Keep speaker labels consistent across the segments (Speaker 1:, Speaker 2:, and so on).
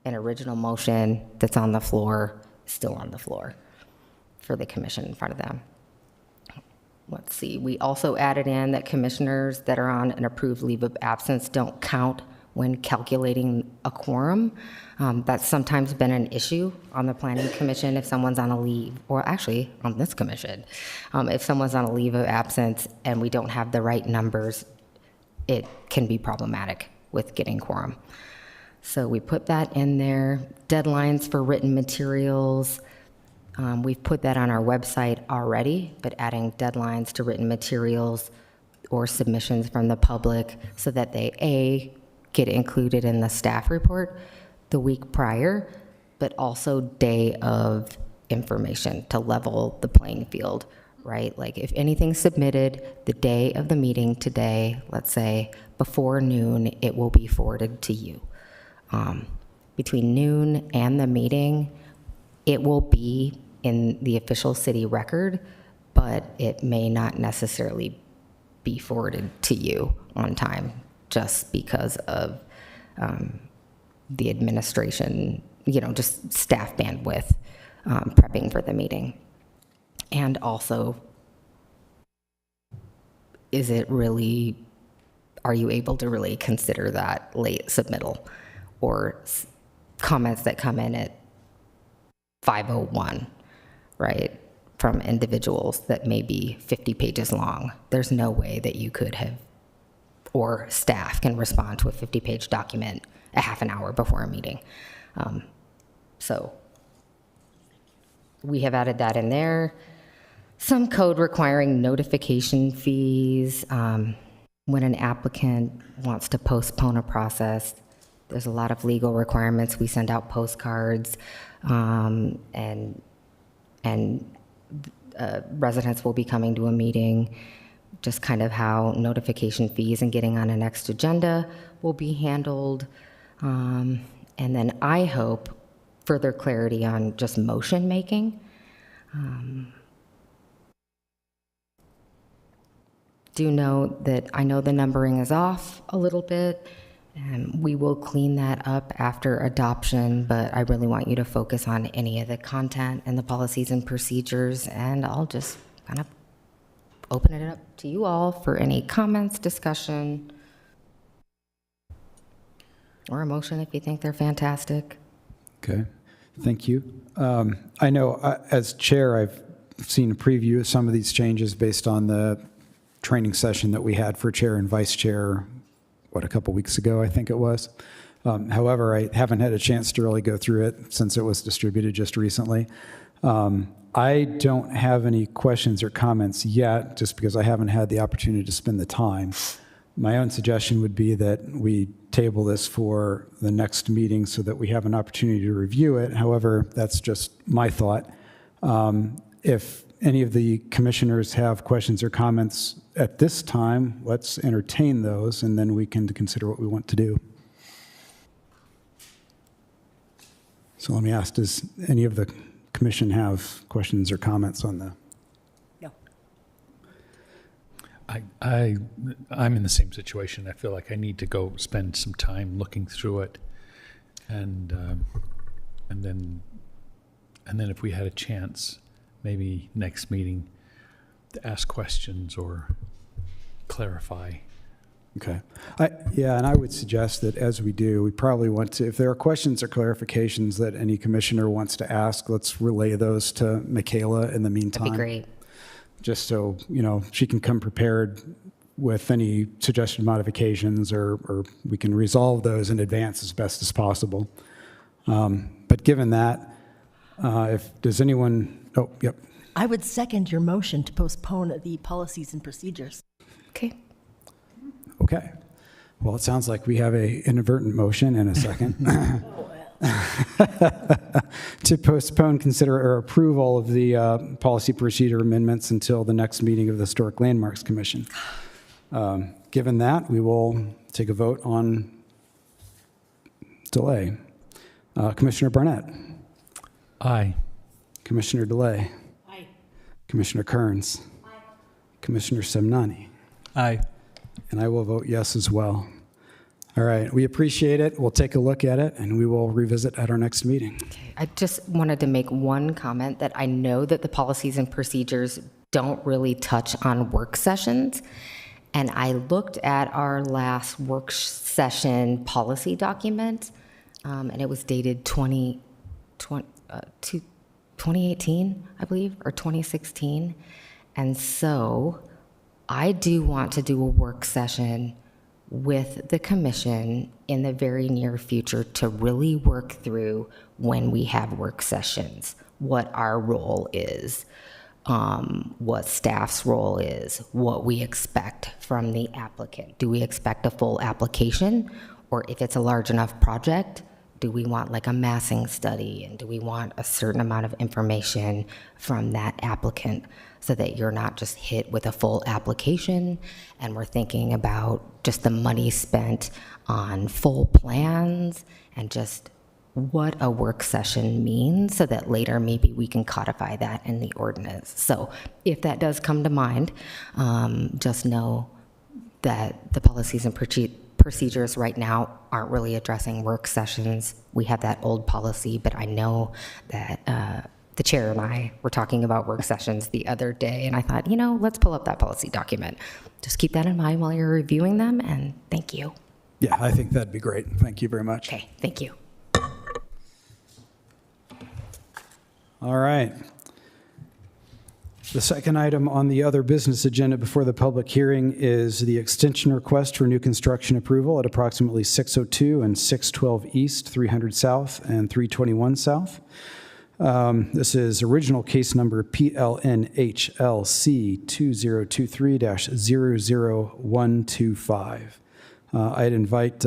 Speaker 1: an original motion that's on the floor is still on the floor for the commission in front of them. Let's see, we also added in that commissioners that are on an approved leave of absence don't count when calculating a quorum. That's sometimes been an issue on the planning commission if someone's on a leave, or actually on this commission. If someone's on a leave of absence and we don't have the right numbers, it can be problematic with getting quorum. So we put that in there. Deadlines for written materials. We've put that on our website already, but adding deadlines to written materials or submissions from the public so that they, A, get included in the staff report the week prior, but also day of information to level the playing field, right? Like if anything's submitted the day of the meeting today, let's say before noon, it will be forwarded to you. Between noon and the meeting, it will be in the official city record, but it may not necessarily be forwarded to you on time just because of the administration, just staff bandwidth prepping for the meeting. And also, are you able to really consider that late submittal or comments that come in at 5:01, right, from individuals that may be 50 pages long? There's no way that you could have, or staff can respond to a 50-page document a half an hour before a meeting. So we have added that in there. Some code requiring notification fees when an applicant wants to postpone a process. There's a lot of legal requirements. We send out postcards, and residents will be coming to a meeting. Just kind of how notification fees and getting on a next agenda will be handled. And then I hope further clarity on just motion making. Do note that I know the numbering is off a little bit, and we will clean that up after adoption, but I really want you to focus on any of the content and the policies and procedures, and I'll just kind of open it up to you all for any comments, discussion, or a motion if you think they're fantastic.
Speaker 2: Okay, thank you. I know as chair, I've seen a preview of some of these changes based on the training session that we had for chair and vice chair, a couple weeks ago, I think it was. However, I haven't had a chance to really go through it since it was distributed just recently. I don't have any questions or comments yet, just because I haven't had the opportunity to spend the time. My own suggestion would be that we table this for the next meeting so that we have an opportunity to review it. However, that's just my thought. If any of the commissioners have questions or comments at this time, let's entertain those, and then we can consider what we want to do. So let me ask, does any of the commission have questions or comments on the?
Speaker 3: No.
Speaker 4: I'm in the same situation. I feel like I need to go spend some time looking through it, and then if we had a chance, maybe next meeting, to ask questions or clarify.
Speaker 2: Okay. And I would suggest that as we do, we probably want to, if there are questions or clarifications that any commissioner wants to ask, let's relay those to Michaela in the meantime.
Speaker 1: That'd be great.
Speaker 2: Just so, she can come prepared with any suggested modifications, or we can resolve those in advance as best as possible. But given that, does anyone, oh, yep.
Speaker 3: I would second your motion to postpone the policies and procedures.
Speaker 1: Okay.
Speaker 2: Okay. Well, it sounds like we have an inadvertent motion and a second. To postpone, consider, or approve all of the policy procedure amendments until the next meeting of the Historic Landmarks Commission. Given that, we will take a vote on delay. Commissioner Barnett.
Speaker 4: Aye.
Speaker 2: Commissioner DeLay.
Speaker 3: Aye.
Speaker 2: Commissioner Kearns.
Speaker 3: Aye.
Speaker 2: Commissioner Semnani.
Speaker 4: Aye.
Speaker 2: And I will vote yes as well. All right, we appreciate it. We'll take a look at it, and we will revisit at our next meeting.
Speaker 1: I just wanted to make one comment that I know that the policies and procedures don't really touch on work sessions. And I looked at our last work session policy document, and it was dated 2018, I believe, or 2016. And so I do want to do a work session with the commission in the very near future to really work through when we have work sessions, what our role is, what staff's role is, what we expect from the applicant. Do we expect a full application? Or if it's a large enough project, do we want like a massing study? And do we want a certain amount of information from that applicant so that you're not just hit with a full application and we're thinking about just the money spent on full plans and just what a work session means so that later maybe we can codify that in the ordinance. So if that does come to mind, just know that the policies and procedures right now aren't really addressing work sessions. We have that old policy, but I know that the chair and I were talking about work sessions the other day, and I thought, let's pull up that policy document. Just keep that in mind while you're reviewing them, and thank you.
Speaker 2: Yeah, I think that'd be great. Thank you very much.
Speaker 1: Okay, thank you.
Speaker 2: All right. The second item on the other business agenda before the public hearing is the extension request for new construction approval at approximately 602 and 612 East, 300 South, and 321 South. This is original case number PLNHLC 2023-00125. I'd invite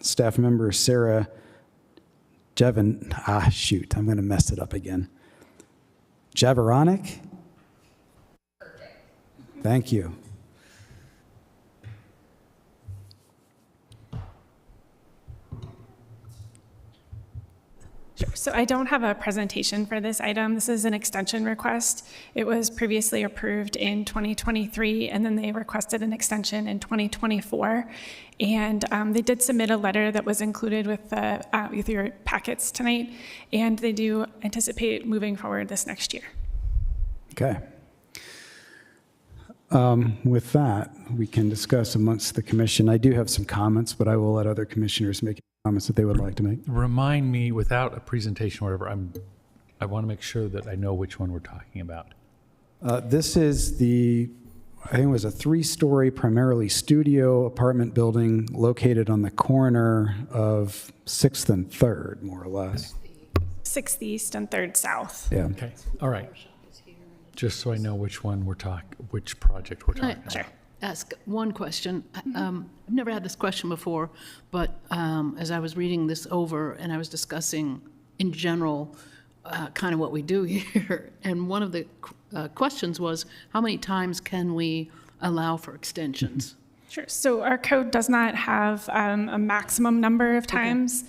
Speaker 2: staff member Sarah I'm going to mess it up again. Javoronic? Thank you.
Speaker 5: Sure. So I don't have a presentation for this item. This is an extension request. It was previously approved in 2023, and then they requested an extension in 2024. And they did submit a letter that was included with your packets tonight, and they do anticipate moving forward this next year.
Speaker 2: Okay. With that, we can discuss amongst the commission. I do have some comments, but I will let other commissioners make comments that they would like to make.
Speaker 4: Remind me, without a presentation or whatever, I want to make sure that I know which one we're talking about.
Speaker 2: This is I think it was a 3-story, primarily studio apartment building located on the corner of 6th and 3rd, more or less.
Speaker 5: 6th East and 3rd South.
Speaker 2: Yeah.
Speaker 4: Okay, all right. Just so I know which project we're talking about.
Speaker 5: Sure.
Speaker 6: Ask one question. I've never had this question before, but as I was reading this over and I was discussing in general kind of what we do here, and one of the questions was, how many times can we allow for extensions?
Speaker 5: Sure. So our code does not have a maximum number of times.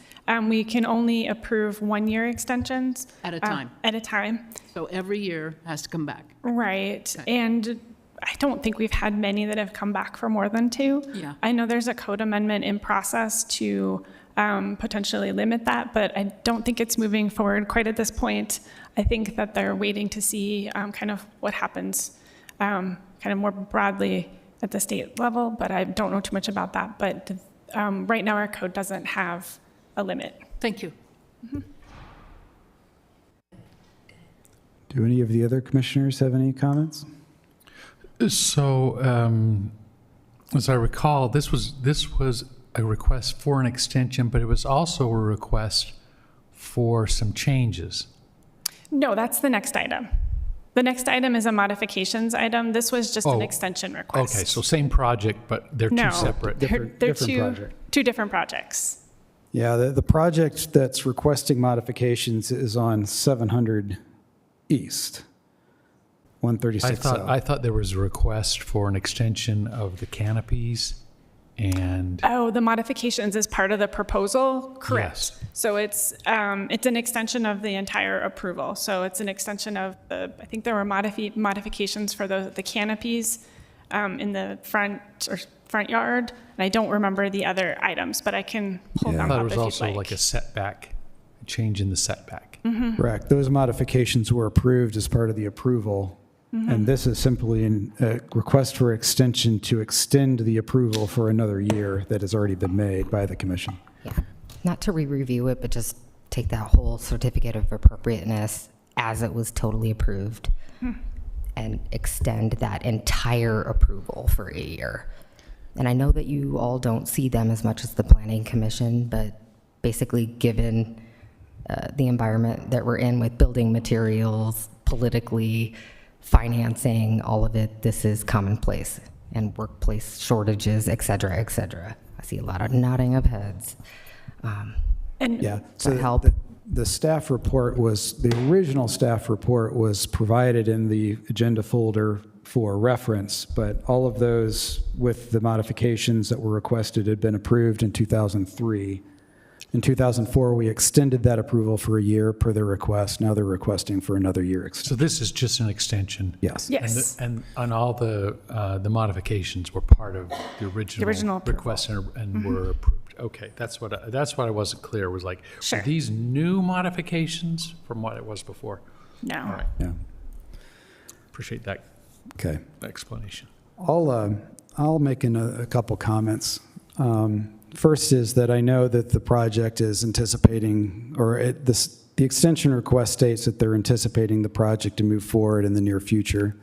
Speaker 5: We can only approve 1-year extensions.
Speaker 6: At a time?
Speaker 5: At a time.
Speaker 6: So every year has to come back?
Speaker 5: Right.
Speaker 6: Okay.
Speaker 5: And I don't think we've had many that have come back for more than 2.
Speaker 6: Yeah.
Speaker 5: I know there's a code amendment in process to potentially limit that, but I don't think it's moving forward quite at this point. I think that they're waiting to see kind of what happens kind of more broadly at the state level, but I don't know too much about that. But right now our code doesn't have a limit.
Speaker 6: Thank you.
Speaker 5: Mm-hmm.
Speaker 2: Do any of the other commissioners have any comments?
Speaker 4: So, as I recall, this was a request for an extension, but it was also a request for some changes.
Speaker 5: No, that's the next item. The next item is a modifications item. This was just an
Speaker 4: Oh,
Speaker 5: extension request.
Speaker 4: Okay, so same project, but they're
Speaker 5: No.
Speaker 4: two separate.
Speaker 5: They're
Speaker 2: Different project.
Speaker 5: two different projects.
Speaker 2: Yeah, the project that's requesting modifications is on 700 East, 136 South.
Speaker 4: I thought there was a request for an extension of the canopies and,
Speaker 5: Oh, the modifications is part of the proposal? Correct.
Speaker 4: Yes.
Speaker 5: So it's an extension of the entire approval. So it's an extension of I think there were modifications for the canopies in the front front yard. And I don't remember the other items, but I can pull
Speaker 2: Yeah.
Speaker 4: I
Speaker 5: them
Speaker 4: thought
Speaker 5: up
Speaker 4: it was
Speaker 5: if you'd
Speaker 4: also
Speaker 5: like.
Speaker 4: like a setback, a change in the setback.
Speaker 2: Correct. Those modifications were approved as part of the approval. And this is simply a request for extension to extend the approval for another year that has already been made by the commission.
Speaker 1: Yeah, not to re-review it, but just take that whole certificate of appropriateness as it was totally approved and extend that entire approval for a year. And I know that you all don't see them as much as the planning commission, but basically given the environment that we're in with building materials, politically, financing, all of it, this is commonplace, and workplace shortages, et cetera, et cetera. I see a lot of nodding of heads.
Speaker 5: And
Speaker 2: Yeah.
Speaker 1: that help?
Speaker 2: The staff report was, the original staff report was provided in the agenda folder for reference, but all of those with the modifications that were requested had been approved in 2003. In 2004, we extended that approval for a year per their request. Now they're requesting for another year extension.
Speaker 4: So this is just an extension?
Speaker 2: Yes.
Speaker 5: yes.
Speaker 4: And all the modifications were part of the original
Speaker 5: original approval.
Speaker 4: request and were approved. Okay, that's what I wasn't clear, was like,
Speaker 5: Sure.
Speaker 4: are these new modifications from what it was before?
Speaker 5: No.
Speaker 4: All right,
Speaker 2: Yeah.
Speaker 4: appreciate that
Speaker 2: Okay.
Speaker 4: explanation.
Speaker 2: I'll make a couple comments. First is that I know that the project is anticipating, the extension request states that they're anticipating the project to move forward in the near future.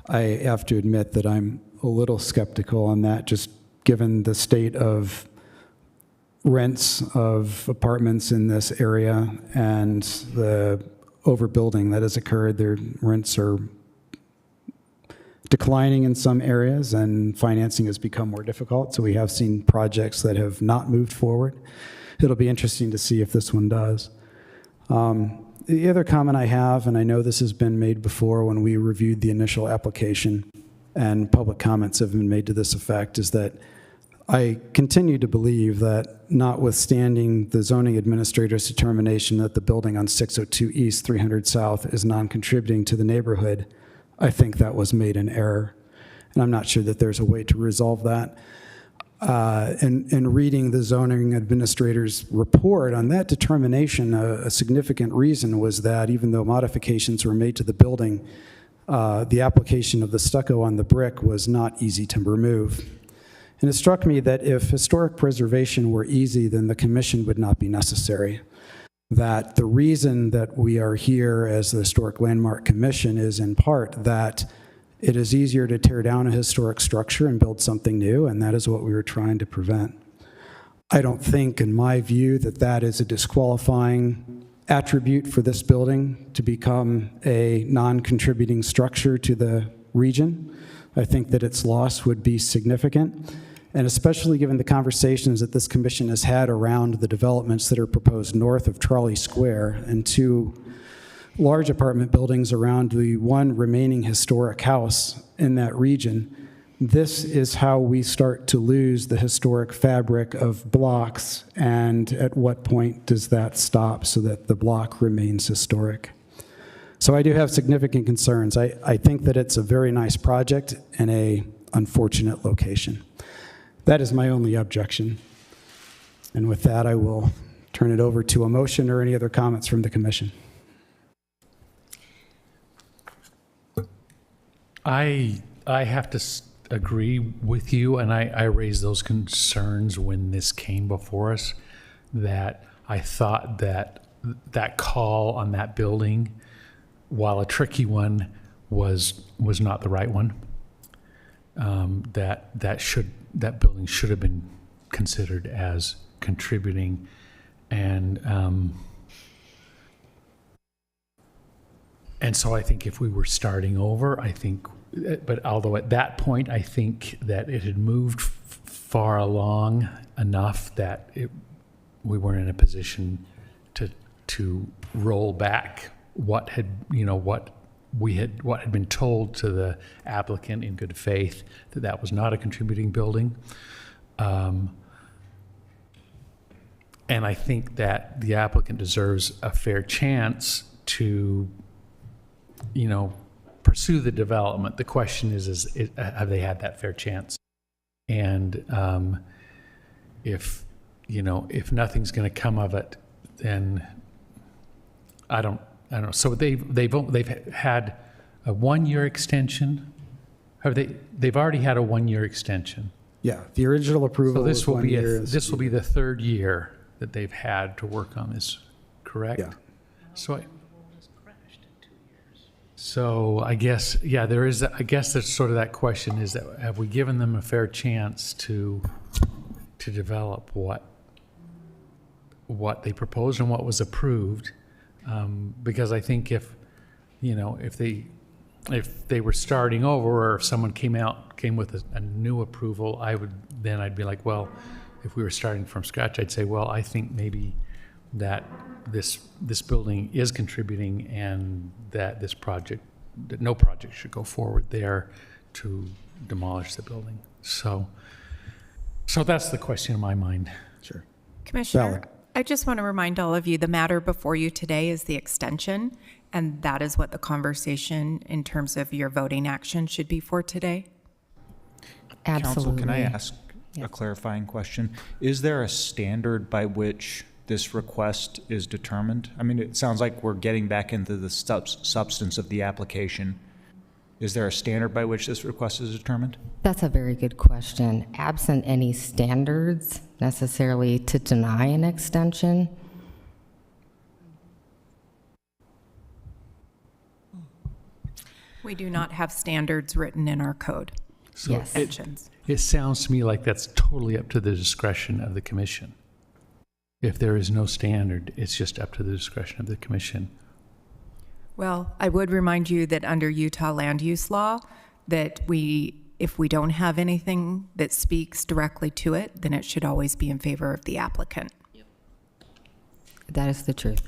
Speaker 2: I have to admit that I'm a little skeptical on that, just given the state of rents of apartments in this area and the overbuilding that has occurred. Their rents are declining in some areas, and financing has become more difficult. So we have seen projects that have not moved forward. It'll be interesting to see if this one does. The other comment I have, and I know this has been made before when we reviewed the initial application, and public comments have been made to this effect, is that I continue to believe that notwithstanding the zoning administrator's determination that the building on 602 East, 300 South is non-contributing to the neighborhood, I think that was made in error. And I'm not sure that there's a way to resolve that. In reading the zoning administrator's report on that determination, a significant reason was that even though modifications were made to the building, the application of the stucco on the brick was not easy to remove. And it struck me that if historic preservation were easy, then the commission would not be necessary. That the reason that we are here as the Historic Landmark Commission is in part that it is easier to tear down a historic structure and build something new, and that is what we were trying to prevent. I don't think, in my view, that that is a disqualifying attribute for this building to become a non-contributing structure to the region. I think that its loss would be significant. And especially given the conversations that this commission has had around the developments that are proposed north of Trolley Square and two large apartment buildings around the one remaining historic house in that region, this is how we start to lose the historic fabric of blocks, and at what point does that stop so that the block remains historic? So I do have significant concerns. I think that it's a very nice project in a unfortunate location. That is my only objection. And with that, I will turn it over to a motion or any other comments from the commission.
Speaker 4: I have to agree with you, and I raised those concerns when this came before us, that I thought that that call on that building, while a tricky one, was not the right one. That building should have been considered as contributing, and so I think if we were starting over, but although at that point I think that it had moved far along enough that we weren't in a position to roll back what had been told to the applicant in good faith, that was not a contributing building. And I think that the applicant deserves a fair chance to, pursue the development. The question is have they had that fair chance? And if, you know, if nothing's going to come of it, then I don't know. So they've had a 1-year extension. They've already had a 1-year extension.
Speaker 2: Yeah, the original approval
Speaker 4: So this
Speaker 2: was
Speaker 4: will
Speaker 2: 1
Speaker 4: be
Speaker 2: year.
Speaker 4: this will be the 3rd year that they've had to work on this, correct?
Speaker 2: Yeah.
Speaker 4: So I guess, yeah, there is, I guess there's sort of that question is that have we given them a fair chance to develop what they proposed and what was approved? Because I think if, you know, if they were starting over, or if someone came with a new approval, I'd be like, well, if we were starting from scratch, I'd say, well, I think maybe that this building is contributing, and that that no project should go forward there to demolish the building. So that's the question in my mind.
Speaker 2: Sure.
Speaker 7: Commissioner,
Speaker 2: Valid.
Speaker 7: I just want to remind all of you, the matter before you today is the extension, and that is what the conversation in terms of your voting action should be for today.
Speaker 1: Absolutely.
Speaker 8: Council, can I ask a clarifying question? Is there a standard by which this request is determined? I mean, it sounds like we're getting back into the substance of the application. Is there a standard by which this request is determined?
Speaker 1: That's a very good question. Absent any standards necessarily to deny an extension,
Speaker 7: We do not have standards written in our code.
Speaker 4: So
Speaker 1: Yes.
Speaker 7: Extensions.
Speaker 4: it sounds to me like that's totally up to the discretion of the commission. If there is no standard, it's just up to the discretion of the commission.
Speaker 7: Well, I would remind you that under Utah land use law, that if we don't have anything that speaks directly to it, then it should always be in favor of the applicant.
Speaker 1: that is the truth.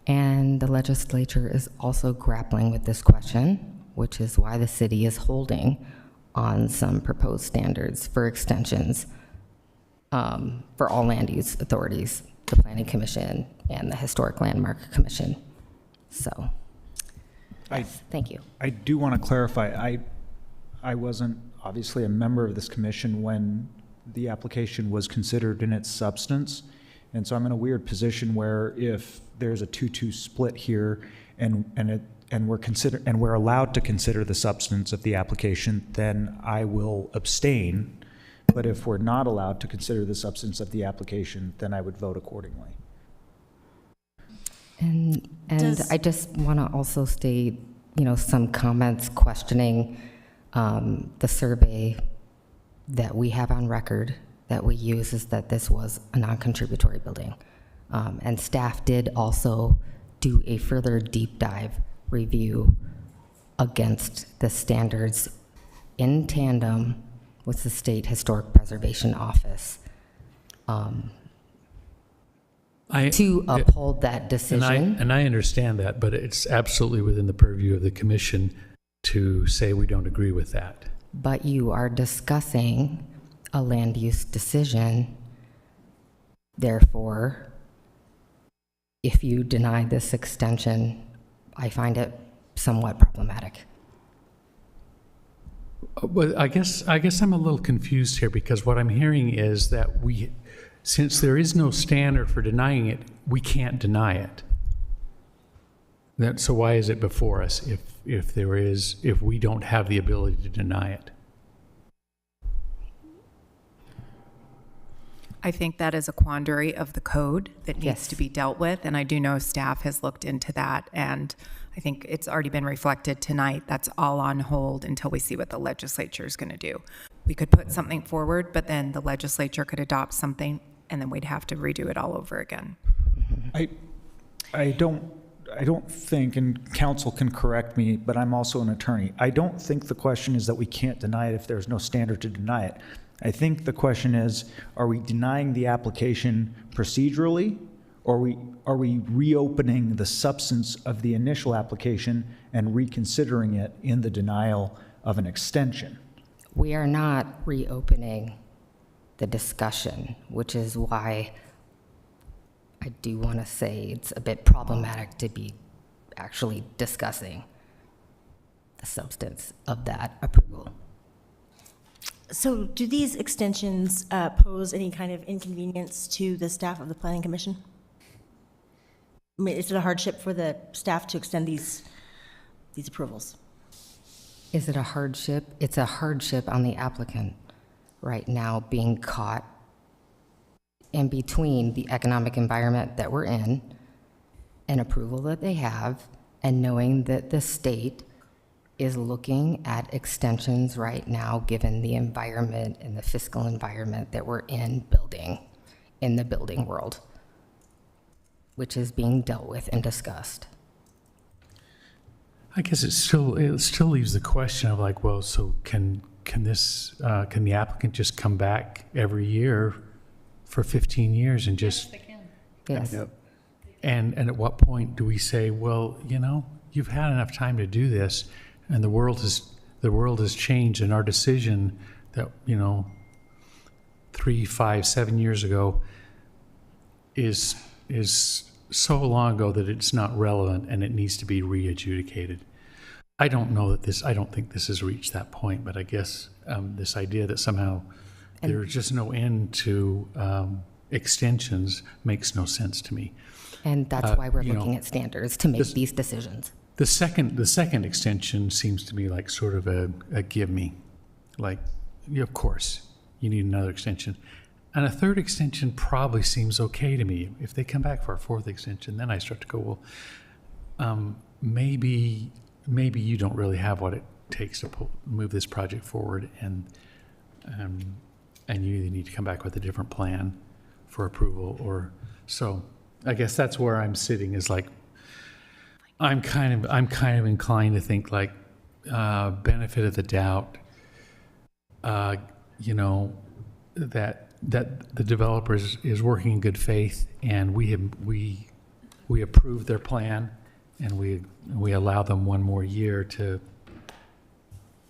Speaker 1: And the legislature is also grappling with this question, which is why the city is holding on some proposed standards for extensions for all land use authorities, the Planning Commission and the Historic Landmark Commission. So, thank you.
Speaker 8: I do want to clarify, I wasn't obviously a member of this commission when the application was considered in its substance. And so I'm in a weird position where if there's a 2-2 split here and we're allowed to consider the substance of the application, then I will abstain. But if we're not allowed to consider the substance of the application, then I would vote accordingly.
Speaker 1: And
Speaker 7: Does-
Speaker 1: I just want to also state, some comments questioning the survey that we have on record that we use is that this was a non-contributory building. And staff did also do a further deep dive review against the standards in tandem with the State Historic Preservation Office to uphold that decision.
Speaker 4: And I understand that, but it's absolutely within the purview of the commission to say we don't agree with that.
Speaker 1: But you are discussing a land use decision. Therefore, if you deny this extension, I find it somewhat problematic.
Speaker 4: Well, I guess I'm a little confused here, because what I'm hearing is that since there is no standard for denying it, we can't deny it. So why is it before us if we don't have the ability to deny it?
Speaker 7: I think that is a quandary of the code that needs
Speaker 1: Yes.
Speaker 7: to be dealt with, and I do know staff has looked into that, and I think it's already been reflected tonight. That's all on hold until we see what the legislature is going to do. We could put something forward, but then the legislature could adopt something, and then we'd have to redo it all over again.
Speaker 8: I don't think, and counsel can correct me, but I'm also an attorney. I don't think the question is that we can't deny it if there's no standard to deny it. I think the question is, are we denying the application procedurally, or are we reopening the substance of the initial application and reconsidering it in the denial of an extension?
Speaker 1: We are not reopening the discussion, which is why I do want to say it's a bit problematic to be actually discussing the substance of that approval.
Speaker 3: So do these extensions pose any kind of inconvenience to the staff of the Planning Commission? I mean, is it a hardship for the staff to extend these approvals?
Speaker 1: Is it a hardship? It's a hardship on the applicant right now being caught in between the economic environment that we're in and approval that they have, and knowing that the state is looking at extensions right now, given the environment and the fiscal environment that we're in the building world, which is being dealt with and discussed.
Speaker 4: I guess it still leaves the question of like, well, so can the applicant just come back every year for 15 years and just,
Speaker 1: Yes.
Speaker 4: and at what point do we say, well, you've had enough time to do this, and the world has changed, and our decision that 3, 5, 7 years ago is so long ago that it's not relevant and it needs to be re-adjudicated. I don't think this has reached that point, but I guess this idea that somehow there's just no end to extensions makes no sense to me.
Speaker 1: And that's why we're
Speaker 4: you know,
Speaker 1: looking at standards to make these decisions.
Speaker 4: The second extension seems to be like sort of a give me, like, of course, you need another extension. And a third extension probably seems okay to me. If they come back for a fourth extension, then I start to go, well, maybe you don't really have what it takes to move this project forward, and you either need to come back with a different plan for approval, or so. I guess that's where I'm sitting, is like, I'm kind of inclined to think like, benefit of the doubt, that the developer is working in good faith, and we approve their plan, and we allow them one more year to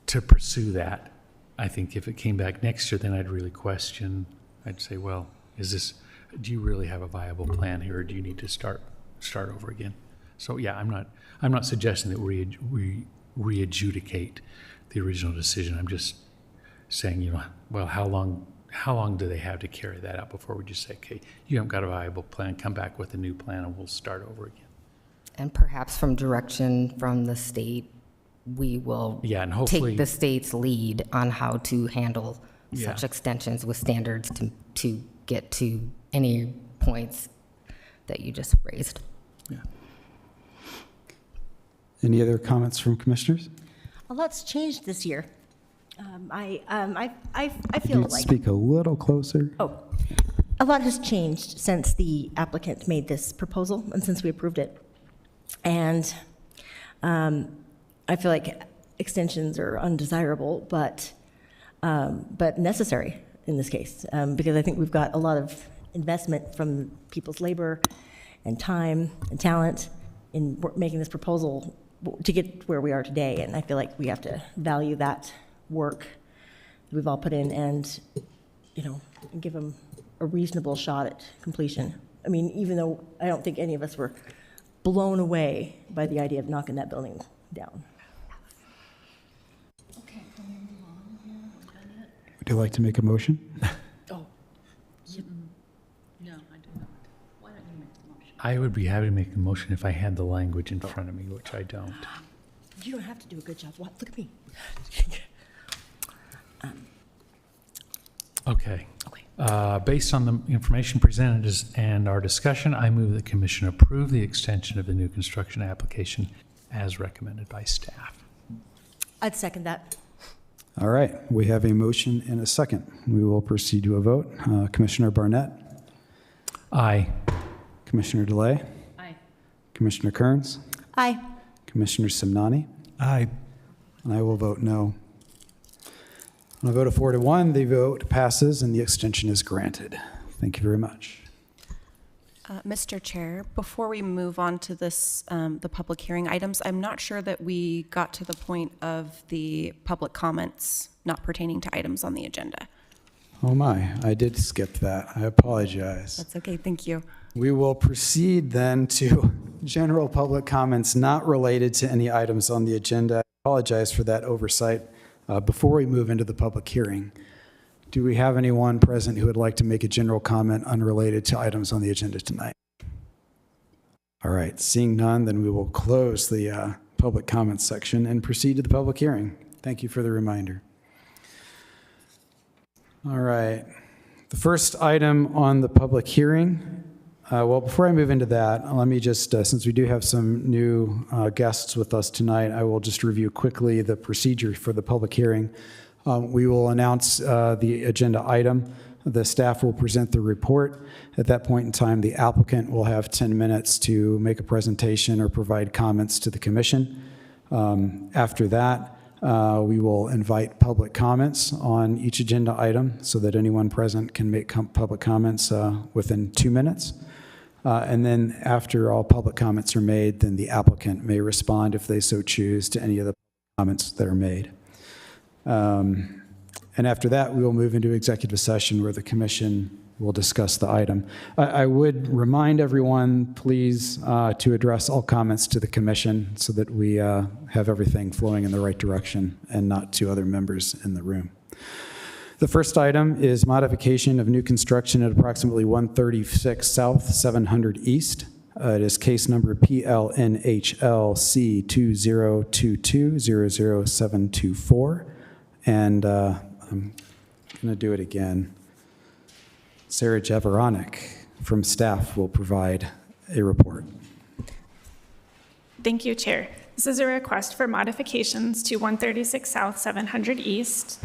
Speaker 4: pursue that. I think if it came back next year, then I'd really question. I'd say, well, do you really have a viable plan here, or do you need to start over again? So yeah, I'm not suggesting that we re-adjudicate the original decision. I'm just saying, well, how long do they have to carry that out before we just say, okay, you haven't got a viable plan, come back with a new plan and we'll start over again.
Speaker 1: And perhaps from direction from the state, we will
Speaker 4: And hopefully
Speaker 1: take the state's lead on how to handle such
Speaker 4: Yeah.
Speaker 1: extensions with standards to get to any points that you just raised.
Speaker 4: Yeah.
Speaker 2: Any other comments from commissioners?
Speaker 3: A lot's changed this year. I
Speaker 2: Could
Speaker 3: feel
Speaker 2: you
Speaker 3: like,
Speaker 2: speak a little closer?
Speaker 3: a lot has changed since the applicant made this proposal and since we approved it. And I feel like extensions are undesirable, but necessary in this case, because I think we've got a lot of investment from people's labor and time and talent in making this proposal to get where we are today. And I feel like we have to value that work that we've all put in, and give them a reasonable shot at completion. I mean, even though I don't think any of us were blown away by the idea of knocking that building down.
Speaker 6: Okay, can we move on here? We're done yet?
Speaker 2: Would you like to make a motion?
Speaker 6: Oh, no, I do not. Why don't you make the motion?
Speaker 4: I would be happy to make a motion if I had the language in front of me, which I don't.
Speaker 3: You don't have to do a good job. What? Look at me.
Speaker 4: Okay.
Speaker 3: Okay.
Speaker 4: Based on the information presented and our discussion, I move the commission approve the extension of the new construction application as recommended by staff.
Speaker 3: I'd second that.
Speaker 2: All right, we have a motion and a second. We will proceed to a vote. Commissioner Barnett,
Speaker 4: Aye.
Speaker 2: Commissioner DeLay,
Speaker 6: Aye.
Speaker 2: Commissioner Kearns,
Speaker 3: Aye.
Speaker 2: Commissioner Simnani,
Speaker 8: Aye.
Speaker 2: and I will vote no. On a vote of 4-1, the vote passes and the extension is granted. Thank you very much.
Speaker 9: Mr. Chair, before we move on to this, the public hearing items, I'm not sure that we got to the point of the public comments not pertaining to items on the agenda.
Speaker 2: Oh my, I did skip that. I apologize.
Speaker 9: That's okay, thank you.
Speaker 2: We will proceed then to general public comments not related to any items on the agenda. I apologize for that oversight. Before we move into the public hearing, do we have anyone present who would like to make a general comment unrelated to items on the agenda tonight? All right, seeing none, then we will close the public comments section and proceed to the public hearing. Thank you for the reminder. All right, the first item on the public hearing, well, before I move into that, let me just, since we do have some new guests with us tonight, I will just review quickly the procedure for the public hearing. We will announce the agenda item. The staff will present the report. At that point in time, the applicant will have 10 minutes to make a presentation or provide comments to the commission. After that, we will invite public comments on each agenda item so that anyone present can make public comments within 2 minutes. And then after all public comments are made, then the applicant may respond if they so choose to any of the comments that are made. And after that, we will move into executive session where the commission will discuss the item. I would remind everyone, please, to address all comments to the commission so that we have everything flowing in the right direction and not to other members in the room. The first item is modification of new construction at approximately 136 South, 700 East. It is case number PLNHLC 2022000724. And I'm going to do it again. Sarah Jeveronic from staff will provide a report.
Speaker 5: Thank you, Chair. This is a request for modifications to 136 South, 700 East.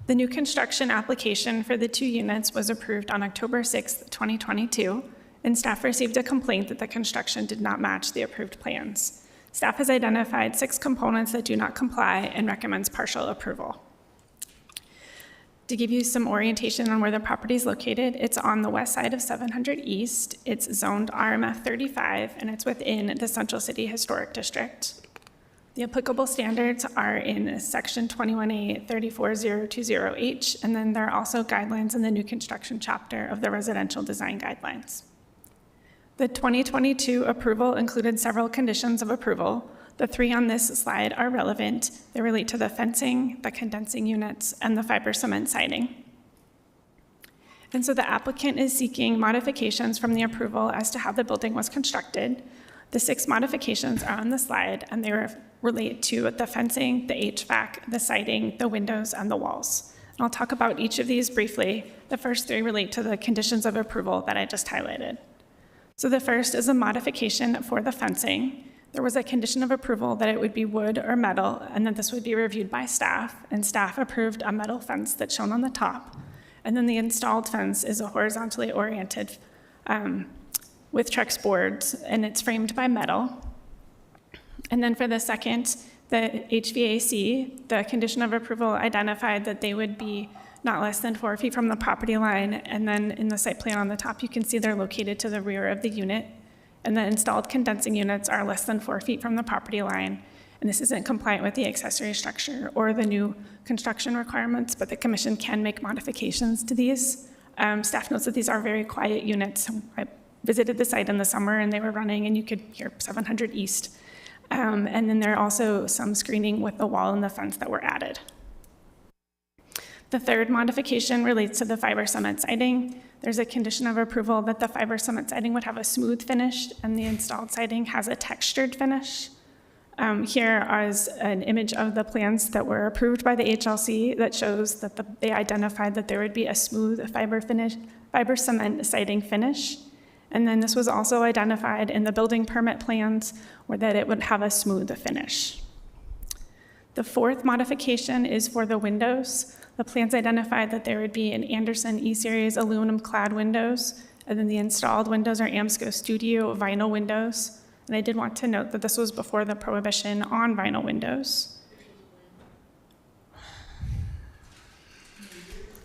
Speaker 5: The new construction application for the 2 units was approved on October 6, 2022, and staff received a complaint that the construction did not match the approved plans. Staff has identified 6 components that do not comply and recommends partial approval. To give you some orientation on where the property is located, it's on the west side of 700 East. It's zoned RMF 35, and it's within the Central City Historic District. The applicable standards are in Section 21A 34020H, and then there are also guidelines in the new construction chapter of the Residential Design Guidelines. The 2022 approval included several conditions of approval. The 3 on this slide are relevant. They relate to the fencing, the condensing units, and the fiber cement siding. And so the applicant is seeking modifications from the approval as to how the building was constructed. The 6 modifications are on the slide, and they relate to the fencing, the HVAC, the siding, the windows, and the walls. And I'll talk about each of these briefly. The first 3 relate to the conditions of approval that I just highlighted. So the first is a modification for the fencing. There was a condition of approval that it would be wood or metal, and that this would be reviewed by staff, and staff approved a metal fence that's shown on the top. And then the installed fence is a horizontally oriented with Trex boards, and it's framed by metal. And then for the second, the HVAC, the condition of approval identified that they would be not less than 4 feet from the property line, and then in the site plan on the top, you can see they're located to the rear of the unit. And the installed condensing units are less than 4 feet from the property line. And this isn't compliant with the accessory structure or the new construction requirements, but the commission can make modifications to these. Staff notes that these are very quiet units. I visited the site in the summer and they were running, and you could hear 700 East. And then there are also some screening with the wall and the fence that were added. The third modification relates to the fiber cement siding. There's a condition of approval that the fiber cement siding would have a smooth finish, and the installed siding has a textured finish. Here is an image of the plans that were approved by the HLC that shows that they identified that there would be a smooth fiber cement siding finish. And then this was also identified in the building permit plans where that it would have a smooth finish. The fourth modification is for the windows. The plans identified that there would be an Anderson E-Series aluminum clad windows, and then the installed windows are Amsco Studio vinyl windows. And I did want to note that this was before the prohibition on vinyl windows.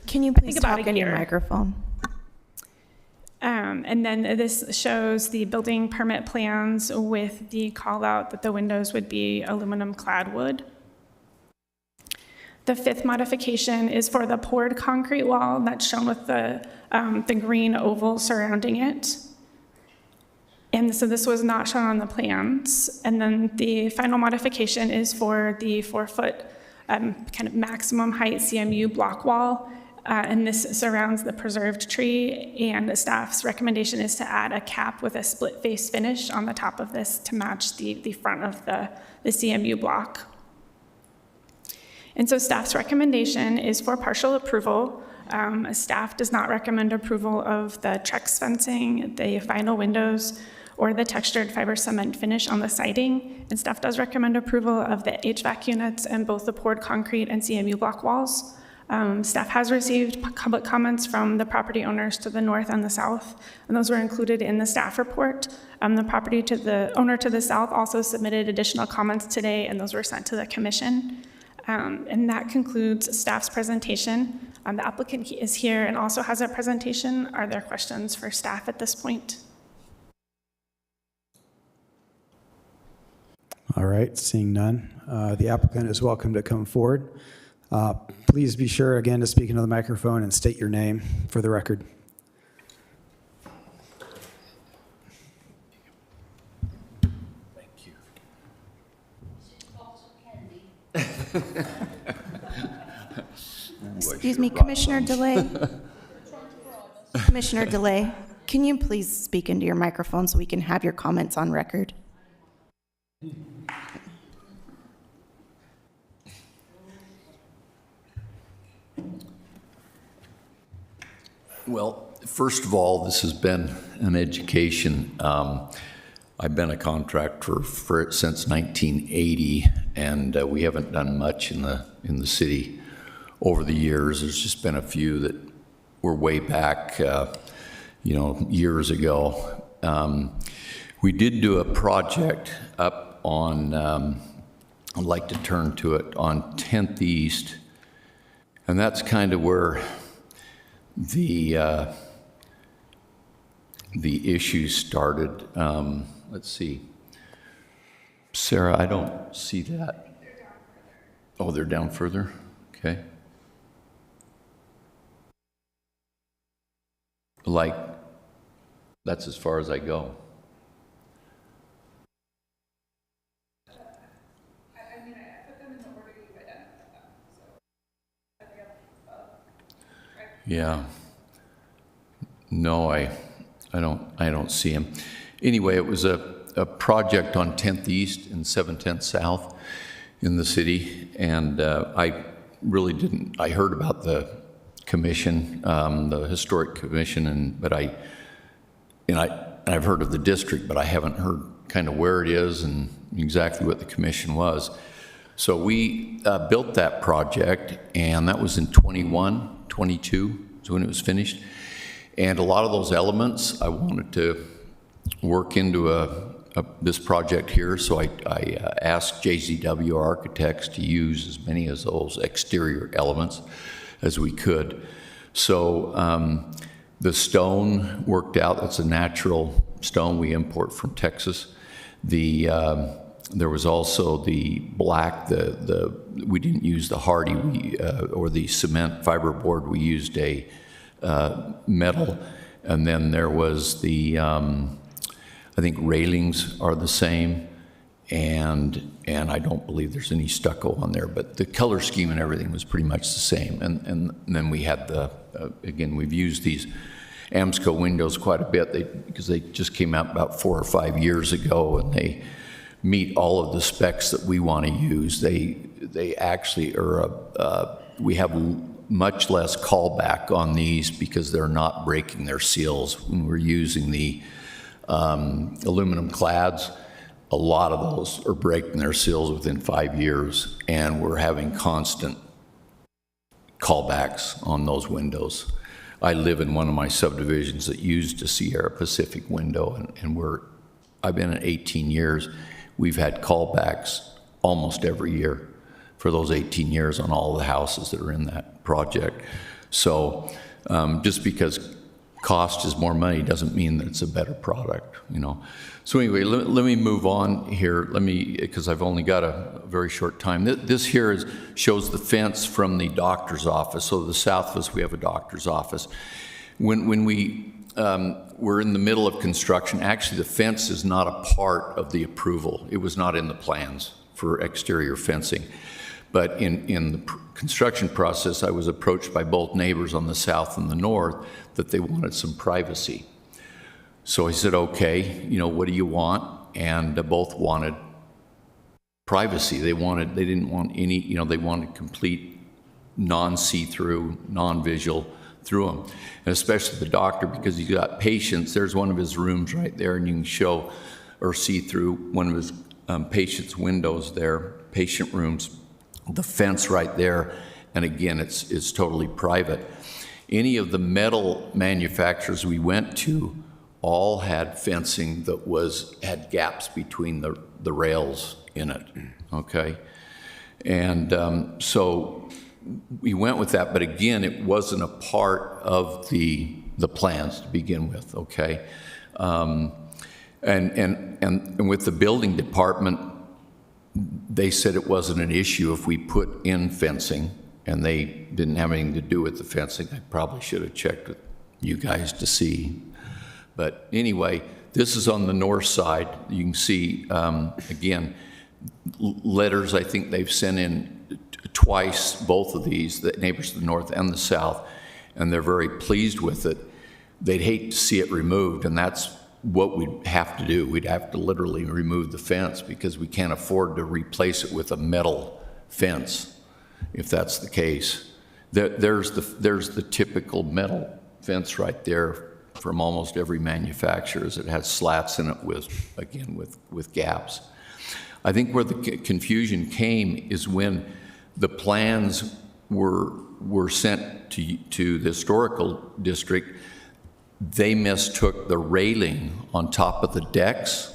Speaker 10: Can you please
Speaker 5: about
Speaker 10: talk
Speaker 5: a
Speaker 10: in your
Speaker 5: year.
Speaker 10: microphone?
Speaker 5: And then this shows the building permit plans with the call out that the windows would be aluminum clad wood. The fifth modification is for the poured concrete wall that's shown with the green oval surrounding it. And so this was not shown on the plans. And then the final modification is for the 4-foot kind of maximum height CMU block wall. And this surrounds the preserved tree, and the staff's recommendation is to add a cap with a split face finish on the top of this to match the front of the CMU block. And so staff's recommendation is for partial approval. Staff does not recommend approval of the Trex fencing, the vinyl windows, or the textured fiber cement finish on the siding. And staff does recommend approval of the HVAC units and both the poured concrete and CMU block walls. Staff has received public comments from the property owners to the north and the south, and those were included in the staff report. The owner to the south also submitted additional comments today, and those were sent to the commission. And that concludes staff's presentation. The applicant is here and also has a presentation. Are there questions for staff at this point?
Speaker 2: All right, seeing none, the applicant is welcome to come forward. Please be sure, again, to speak into the microphone and state your name for the record.
Speaker 4: Thank you.
Speaker 10: Excuse me, Commissioner DeLay. Commissioner DeLay, can you please speak into your microphone so we can have your comments on record?
Speaker 11: Well, first of all, this has been an education. I've been a contractor since 1980, and we haven't done much in the city over the years. There's just been a few that were way back, years ago. We did do a project up on, I'd like to turn to it, on 10th East, and that's kind of where the issue started. Let's see. Sarah, I don't see that. Oh, they're down further? Okay. Like, that's as far as I go. Yeah. No, I don't see him. Anyway, it was a project on 10th East and 710 South in the city, and I really didn't. I heard about the commission, the historic commission, but I've heard of the district, but I haven't heard kind of where it is and exactly what the commission was. So we built that project, and that was in 22 is when it was finished. And a lot of those elements I wanted to work into this project here, so I asked JZW Architects to use as many of those exterior elements as we could. So the stone worked out. It's a natural stone we import from Texas. There was also the black, we didn't use the hardy or the cement fiberboard. We used a metal, and then there was the I think railings are the same, and I don't believe there's any stucco on there, but the color scheme and everything was pretty much the same. And then we had again, we've used these Amsco windows quite a bit because they just came out about 4 or 5 years ago, and they meet all of the specs that we want to use. They actually are we have much less callback on these because they're not breaking their seals. When we're using the aluminum clads, a lot of those are breaking their seals within 5 years, and we're having constant callbacks on those windows. I live in one of my subdivisions that used a Sierra Pacific window, and I've been in 18 years. We've had callbacks almost every year for those 18 years on all the houses that are in that project. So just because cost is more money doesn't mean that it's a better product, So anyway, let me move on here. Because I've only got a very short time. This here shows the fence from the doctor's office. So the south of us, we have a doctor's office. When we were in the middle of construction, actually the fence is not a part of the approval. It was not in the plans for exterior fencing. But in the construction process, I was approached by both neighbors on the south and the north that they wanted some privacy. So I said, okay, you know, what do you want? And both wanted privacy. They didn't want any, you know, they wanted complete non-see-through, non-visual through them. And especially the doctor, because he's got patients, there's one of his rooms right there, and you can show or see through one of his patients' windows there, patient rooms, the fence right there, and again, it's totally private. Any of the metal manufacturers we went to all had fencing that had gaps between the rails in it, okay? And so we went with that, but again, it wasn't a part of the plans to begin with, okay? And with the building department, they said it wasn't an issue if we put in fencing, and they didn't have anything to do with the fencing. I probably should have checked with you guys to see. But anyway, this is on the north side. You can see, again, letters I think they've sent in twice, both of these, the neighbors to the north and the south, and they're very pleased with it. They'd hate to see it removed, and that's what we'd have to do. We'd have to literally remove the fence because we can't afford to replace it with a metal fence, if that's the case. There's the typical metal fence right there from almost every manufacturer. It has slats in it with gaps. I think where the confusion came is when the plans were sent to the historical district. They mistook the railing on top of the decks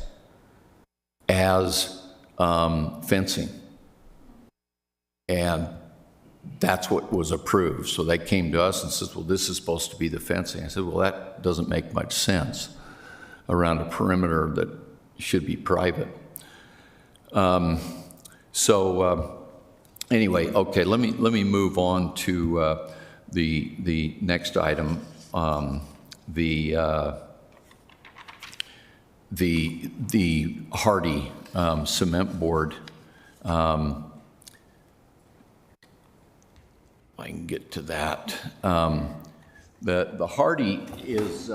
Speaker 11: as fencing. And that's what was approved. So they came to us and says, well, this is supposed to be the fencing. I said, well, that doesn't make much sense around a perimeter that should be private. Anyway, okay, let me move on to the next item. The Hardie cement board. I can get to that. The Hardie is,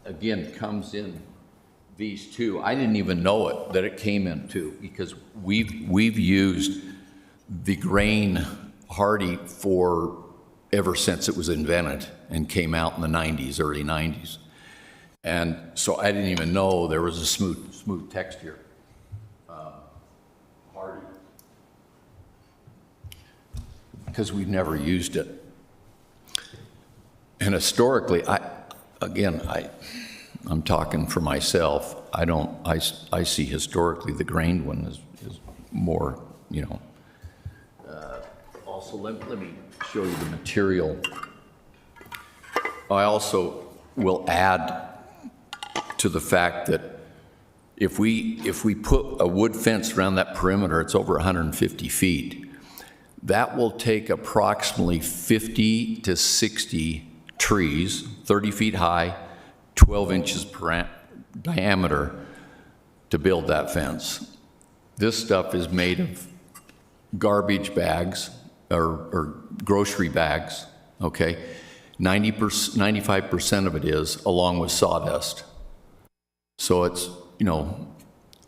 Speaker 11: again, comes in these two. I didn't even know it, that it came in two, because we've used the grain Hardie ever since it was invented and came out in the 90s, early 90s. And so I didn't even know there was a smooth texture. Hardie. Because we've never used it. And historically, I'm talking for myself. I see historically the grained one is more, you know. Also, let me show you the material. I also will add to the fact that if we put a wood fence around that perimeter, it's over 150 feet. That will take approximately 50 to 60 trees, 30 feet high, 12 inches per diameter, to build that fence. This stuff is made of garbage bags or grocery bags, okay? 95% of it is, along with sawdust. So it's, you know,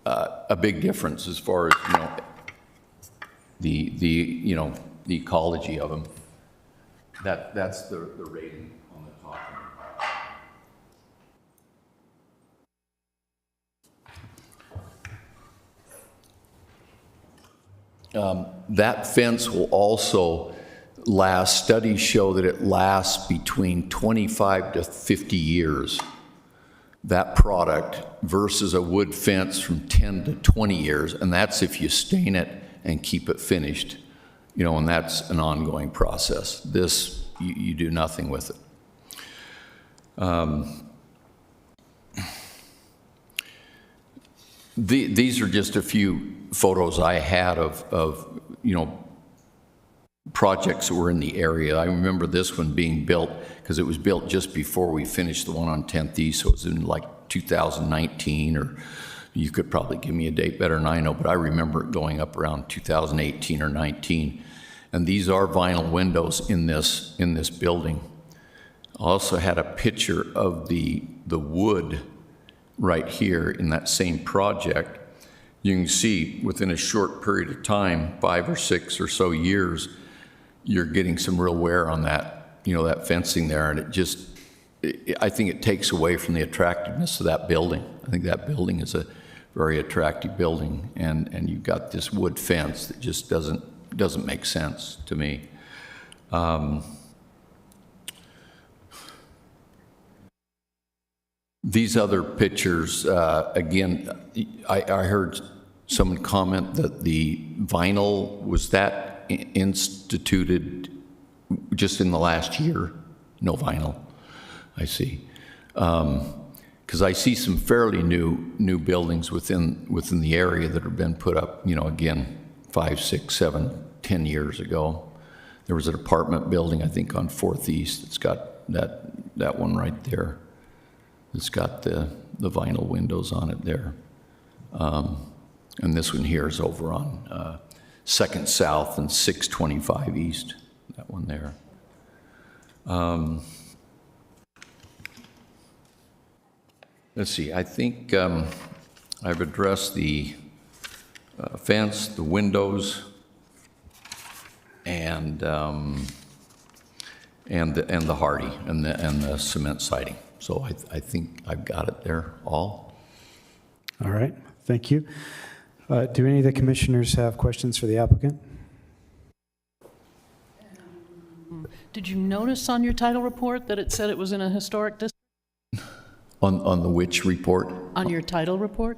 Speaker 11: a big difference as far as, you know, the ecology of them. That's the rating on the top. That fence will also last, studies show that it lasts between 25 to 50 years, that product, versus a wood fence from 10 to 20 years, and that's if you stain it and keep it finished, you know, and that's an ongoing process. This, you do nothing with it. These are just a few photos I had of you know, projects that were in the area. I remember this one being built because it was built just before we finished the one on 10th East, so it was in like 2019 or you could probably give me a date better than I know, but I remember it going up around 2018 or 19. And these are vinyl windows in this building. I also had a picture of the wood right here in that same project. You can see within a short period of time, 5 or 6 or so years, you're getting some real wear on that, that fencing there, and I think it takes away from the attractiveness of that building. I think that building is a very attractive building, and you've got this wood fence that just doesn't make sense to me. These other pictures, again, I heard someone comment that the vinyl, was that instituted just in the last year? No vinyl, I see. Because I see some fairly new buildings within the area that have been put up, again, 5, 6, 7, 10 years ago. There was an apartment building, I think, on 4th East. It's got that one right there. It's got the vinyl windows on it there. And this one here is over on 2nd South and 625 East, that one there. Let's see, I think I've addressed the fence, the windows, and the hardy and the cement siding. So I think I've got it there all.
Speaker 2: All right, thank you. Do any of the commissioners have questions for the applicant?
Speaker 6: Did you notice on your title report that it said it was in a historic district?
Speaker 11: On the which report?
Speaker 6: On your title report?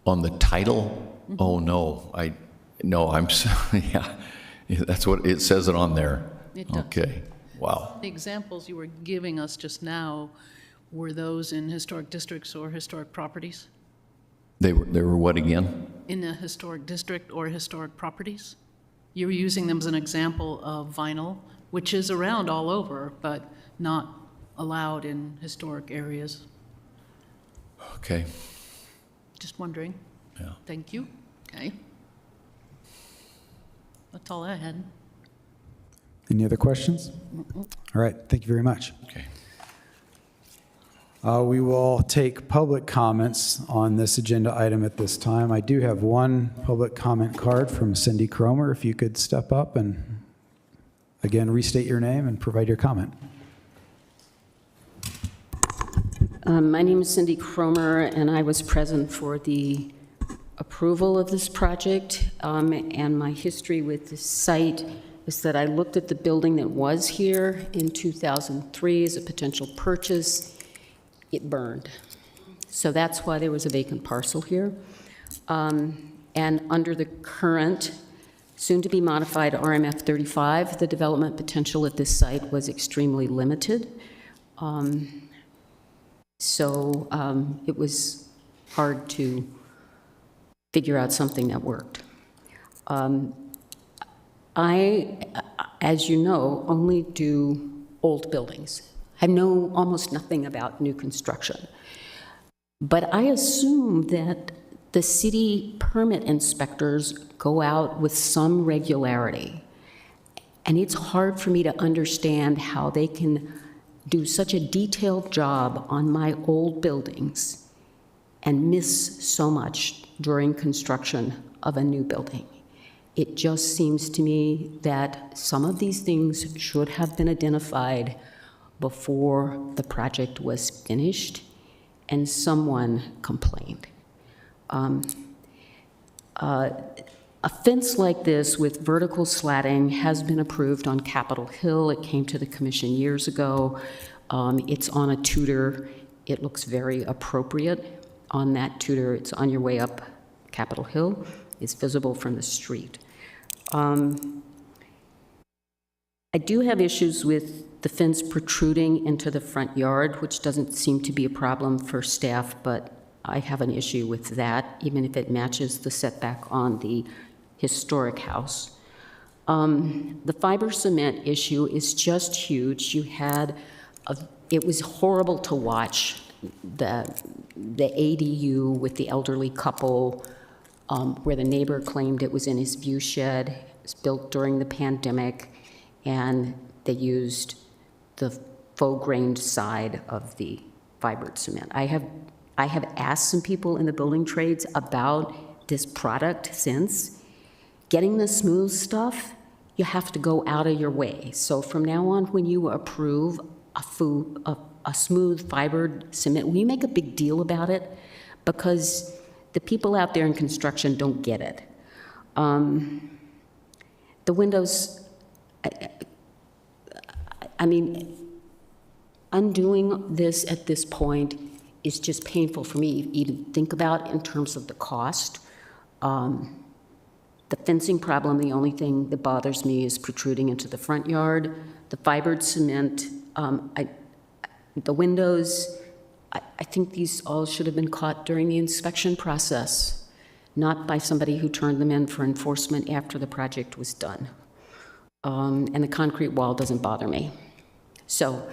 Speaker 11: On the title? Mm-hmm. Oh, no. I'm sorry. Yeah, that's what it says it on there.
Speaker 6: It does.
Speaker 11: Okay, wow.
Speaker 6: The examples you were giving us just now, were those in historic districts or historic properties?
Speaker 11: They were what again?
Speaker 6: In a historic district or historic properties? You were using them as an example of vinyl, which is around all over, but not allowed in historic areas.
Speaker 11: Okay.
Speaker 6: Just wondering.
Speaker 11: Yeah.
Speaker 6: Thank you. Okay. That's all I had.
Speaker 2: Any other questions? All right, thank you very much.
Speaker 11: Okay.
Speaker 2: We will take public comments on this agenda item at this time. I do have one public comment card from Cindy Cromer. If you could step up and, again, restate your name and provide your comment.
Speaker 12: My name is Cindy Cromer, and I was present for the approval of this project. And my history with this site is that I looked at the building that was here in 2003 as a potential purchase. It burned. So that's why there was a vacant parcel here. And under the current, soon-to-be modified RMF 35, the development potential at this site was extremely limited. So it was hard to figure out something that worked. I, as you know, only do old buildings. I know almost nothing about new construction. But I assume that the city permit inspectors go out with some regularity. And it's hard for me to understand how they can do such a detailed job on my old buildings and miss so much during construction of a new building. It just seems to me that some of these things should have been identified before the project was finished and someone complained. A fence like this with vertical slatting has been approved on Capitol Hill. It came to the commission years ago. It's on a Tudor. It looks very appropriate on that Tudor. It's on your way up Capitol Hill. It's visible from the street. I do have issues with the fence protruding into the front yard, which doesn't seem to be a problem for staff, but I have an issue with that, even if it matches the setback on the historic house. The fiber cement issue is just huge. It was horrible to watch the ADU with the elderly couple, where the neighbor claimed it was in his view shed. It was built during the pandemic, and they used the faux-grained side of the fibered cement. I have asked some people in the building trades about this product since. Getting the smooth stuff, you have to go out of your way. So from now on, when you approve a smooth fibered cement, will you make a big deal about it? Because the people out there in construction don't get it. The windows, I mean, undoing this at this point is just painful for me to even think about in terms of the cost. The fencing problem, the only thing that bothers me is protruding into the front yard. The fibered cement, the windows, I think these all should have been caught during the inspection process, not by somebody who turned them in for enforcement after the project was done. And the concrete wall doesn't bother me. So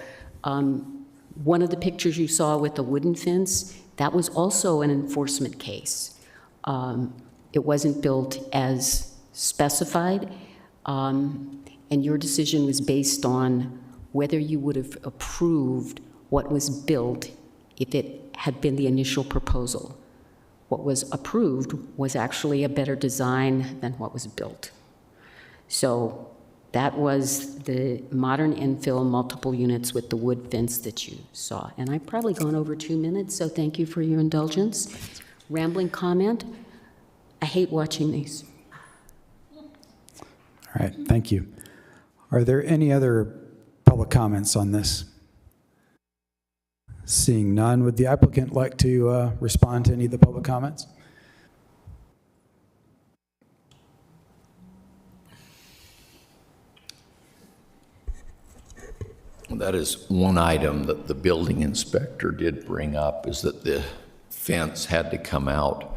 Speaker 12: one of the pictures you saw with the wooden fence, that was also an enforcement case. It wasn't built as specified, and your decision was based on whether you would have approved what was built if it had been the initial proposal. What was approved was actually a better design than what was built. So that was the modern infill multiple units with the wood fence that you saw. And I've probably gone over 2 minutes, so thank you for your indulgence. Rambling comment. I hate watching these.
Speaker 2: All right, thank you. Are there any other public comments on this? Seeing none, would the applicant like to respond to any of the public comments?
Speaker 11: That is one item that the building inspector did bring up, is that the fence had to come out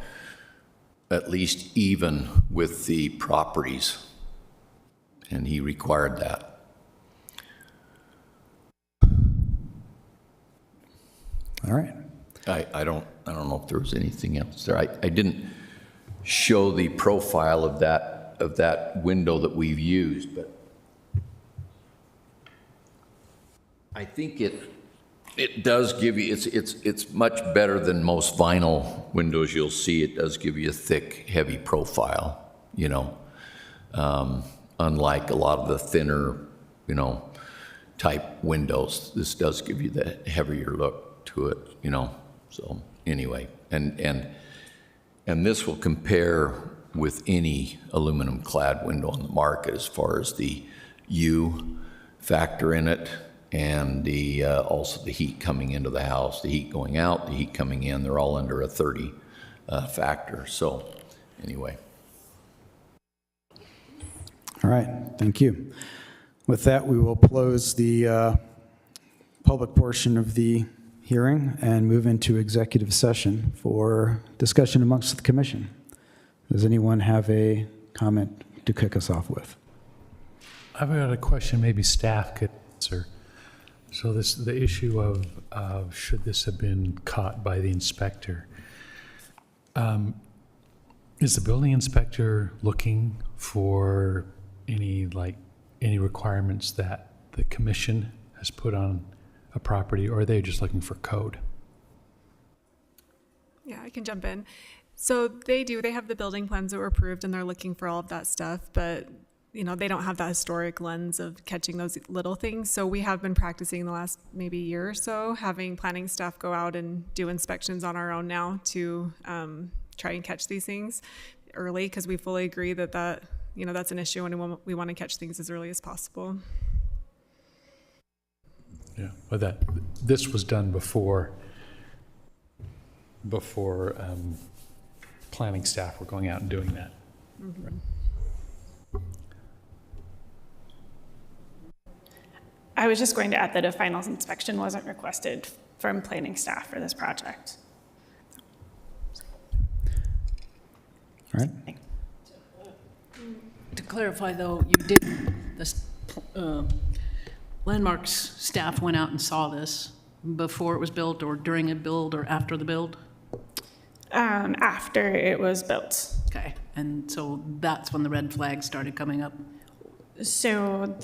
Speaker 11: at least even with the properties, and he required that.
Speaker 2: All right.
Speaker 11: I don't know if there was anything else there. I didn't show the profile of that window that we've used, but I think it does give you, it's much better than most vinyl windows you'll see. It does give you a thick, heavy profile, you know, unlike a lot of the thinner, you know, type windows. This does give you the heavier look to it, you know. So anyway, and this will compare with any aluminum clad window on the market as far as the U factor in it, and the also the heat coming into the house, the heat going out, the heat coming in. They're all under a 30 factor. So anyway.
Speaker 2: All right, thank you. With that, we will close the public portion of the hearing and move into executive session for discussion amongst the commission. Does anyone have a comment to kick us off with?
Speaker 4: I've got a question maybe staff could answer. So the issue of should this have been caught by the inspector? Is the building inspector looking for any requirements that the commission has put on a property, or are they just looking for code?
Speaker 13: Yeah, I can jump in. So they have the building plans that were approved and they're looking for all of that stuff, but you know, they don't have that historic lens of catching those little things. So we have been practicing the last maybe year or so, having planning staff go out and do inspections on our own now to try and catch these things early, because we fully agree that that's an issue and we want to catch things as early as possible.
Speaker 4: Yeah, but this was done before planning staff were going out and doing that.
Speaker 13: Mm-hmm.
Speaker 4: Right.
Speaker 5: I was just going to add that a final inspection wasn't requested from planning staff for this project.
Speaker 2: All right.
Speaker 6: To clarify, though, you did, the Landmarks staff went out and saw this before it was built, or during a build, or after the build?
Speaker 5: After it was built.
Speaker 6: Okay, and so that's when the red flags started coming up?
Speaker 5: So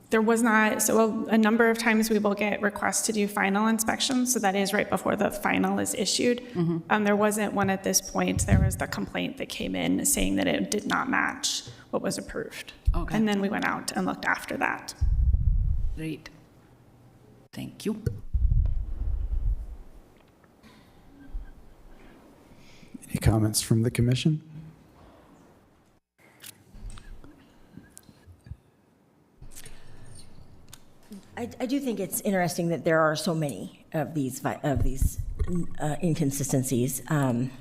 Speaker 5: there was not, so a number of times we will get requests to do final inspections, so that is right before the final is issued. There wasn't one at this point. There was the complaint that came in saying that it did not match what was approved.
Speaker 6: Okay.
Speaker 5: And then we went out and looked after that.
Speaker 6: Great. Thank you.
Speaker 2: Any comments from the commission?
Speaker 3: I do think it's interesting that there are so many of these inconsistencies. And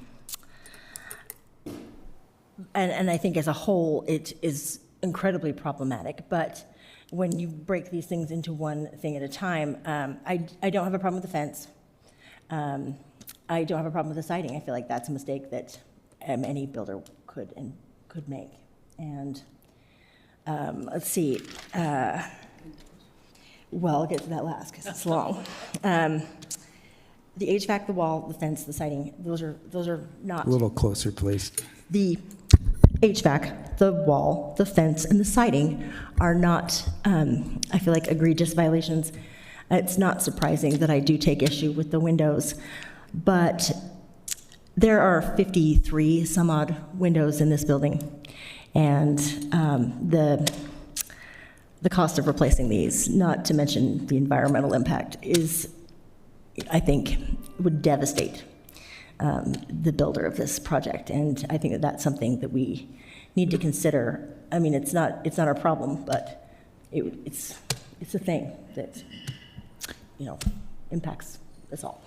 Speaker 3: I think as a whole, it is incredibly problematic. But when you break these things into one thing at a time, I don't have a problem with the fence. I don't have a problem with the siding. I feel like that's a mistake that any builder could make. And let's see. Well, I'll get to that last because it's long. The HVAC, the wall, the fence, the siding, those are not.
Speaker 2: A little closer, please.
Speaker 3: The HVAC, the wall, the fence, and the siding are not, I feel like, egregious violations. It's not surprising that I do take issue with the windows, but there are 53 some odd windows in this building, and the cost of replacing these, not to mention the environmental impact, is, I think, would devastate the builder of this project. And I think that that's something that we need to consider. I mean, it's not our problem, but it's a thing that, impacts us all.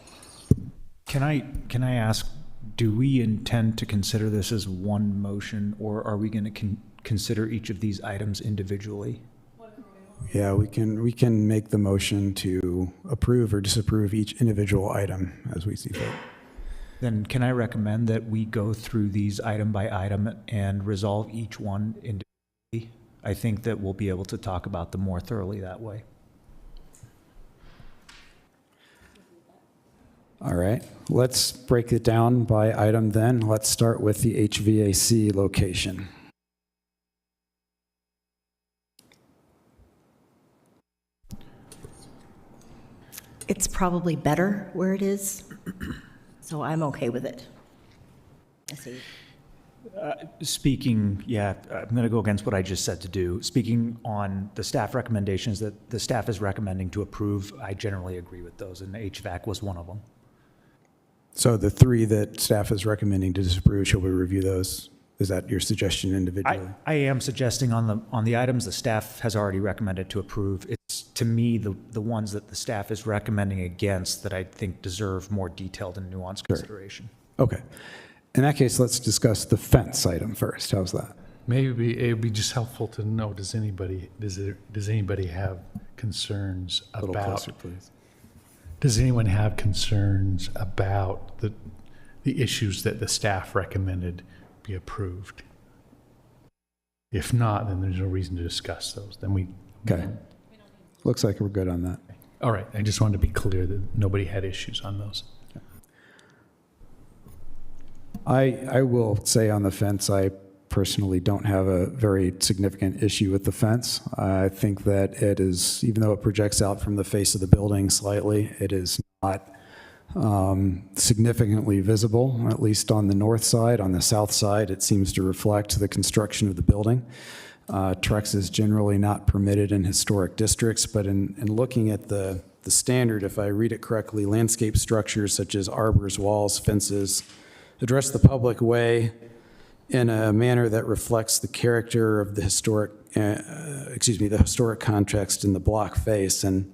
Speaker 8: Can I ask, do we intend to consider this as one motion, or are we going to consider each of these items individually?
Speaker 2: Yeah, we can make the motion to approve or disapprove each individual item as we see fit.
Speaker 8: Then can I recommend that we go through these item by item and resolve each one individually? I think that we'll be able to talk about them more thoroughly that way.
Speaker 2: All right, let's break it down by item then. Let's start with the HVAC location.
Speaker 3: It's probably better where it is, so I'm okay with it. I see.
Speaker 8: Speaking, I'm going to go against what I just said to do. Speaking on the staff recommendations that the staff is recommending to approve, I generally agree with those, and HVAC was one of them.
Speaker 2: So the three that staff is recommending to disapprove, shall we review those? Is that your suggestion individually?
Speaker 8: I am suggesting on the items the staff has already recommended to approve, it's to me the ones that the staff is recommending against that I think deserve more detailed and nuanced consideration.
Speaker 2: Okay. In that case, let's discuss the fence item first. How's that?
Speaker 4: Maybe it would be just helpful to know, does anybody have concerns
Speaker 2: A little
Speaker 4: about,
Speaker 2: closer, please.
Speaker 4: does anyone have concerns about the issues that the staff recommended be approved? If not, then there's no reason to discuss those. Then we.
Speaker 2: Okay. Looks like we're good on that.
Speaker 4: All right. I just wanted to be clear that nobody had issues on those.
Speaker 2: I will say on the fence, I personally don't have a very significant issue with the fence. I think that it is, even though it projects out from the face of the building slightly, it is not significantly visible, at least on the north side. On the south side, it seems to reflect the construction of the building. Trex is generally not permitted in historic districts, but in looking at the standard, if I read it correctly, landscape structures such as arbors, walls, fences, address the public way in a manner that reflects the character of the historic, the historic context in the block face. And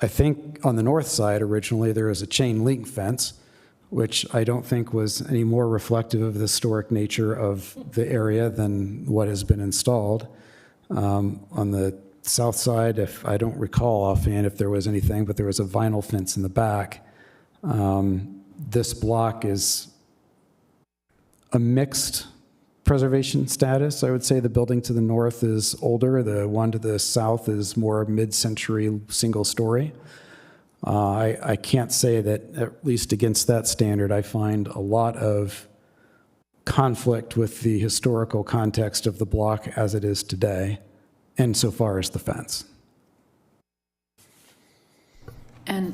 Speaker 2: I think on the north side, originally, there was a chain link fence, which I don't think was any more reflective of the historic nature of the area than what has been installed. On the south side, if I don't recall offhand if there was anything, but there was a vinyl fence in the back. This block is a mixed preservation status. I would say the building to the north is older. The one to the south is more mid-century single story. I can't say that, at least against that standard, I find a lot of conflict with the historical context of the block as it is today, insofar as the fence.
Speaker 6: And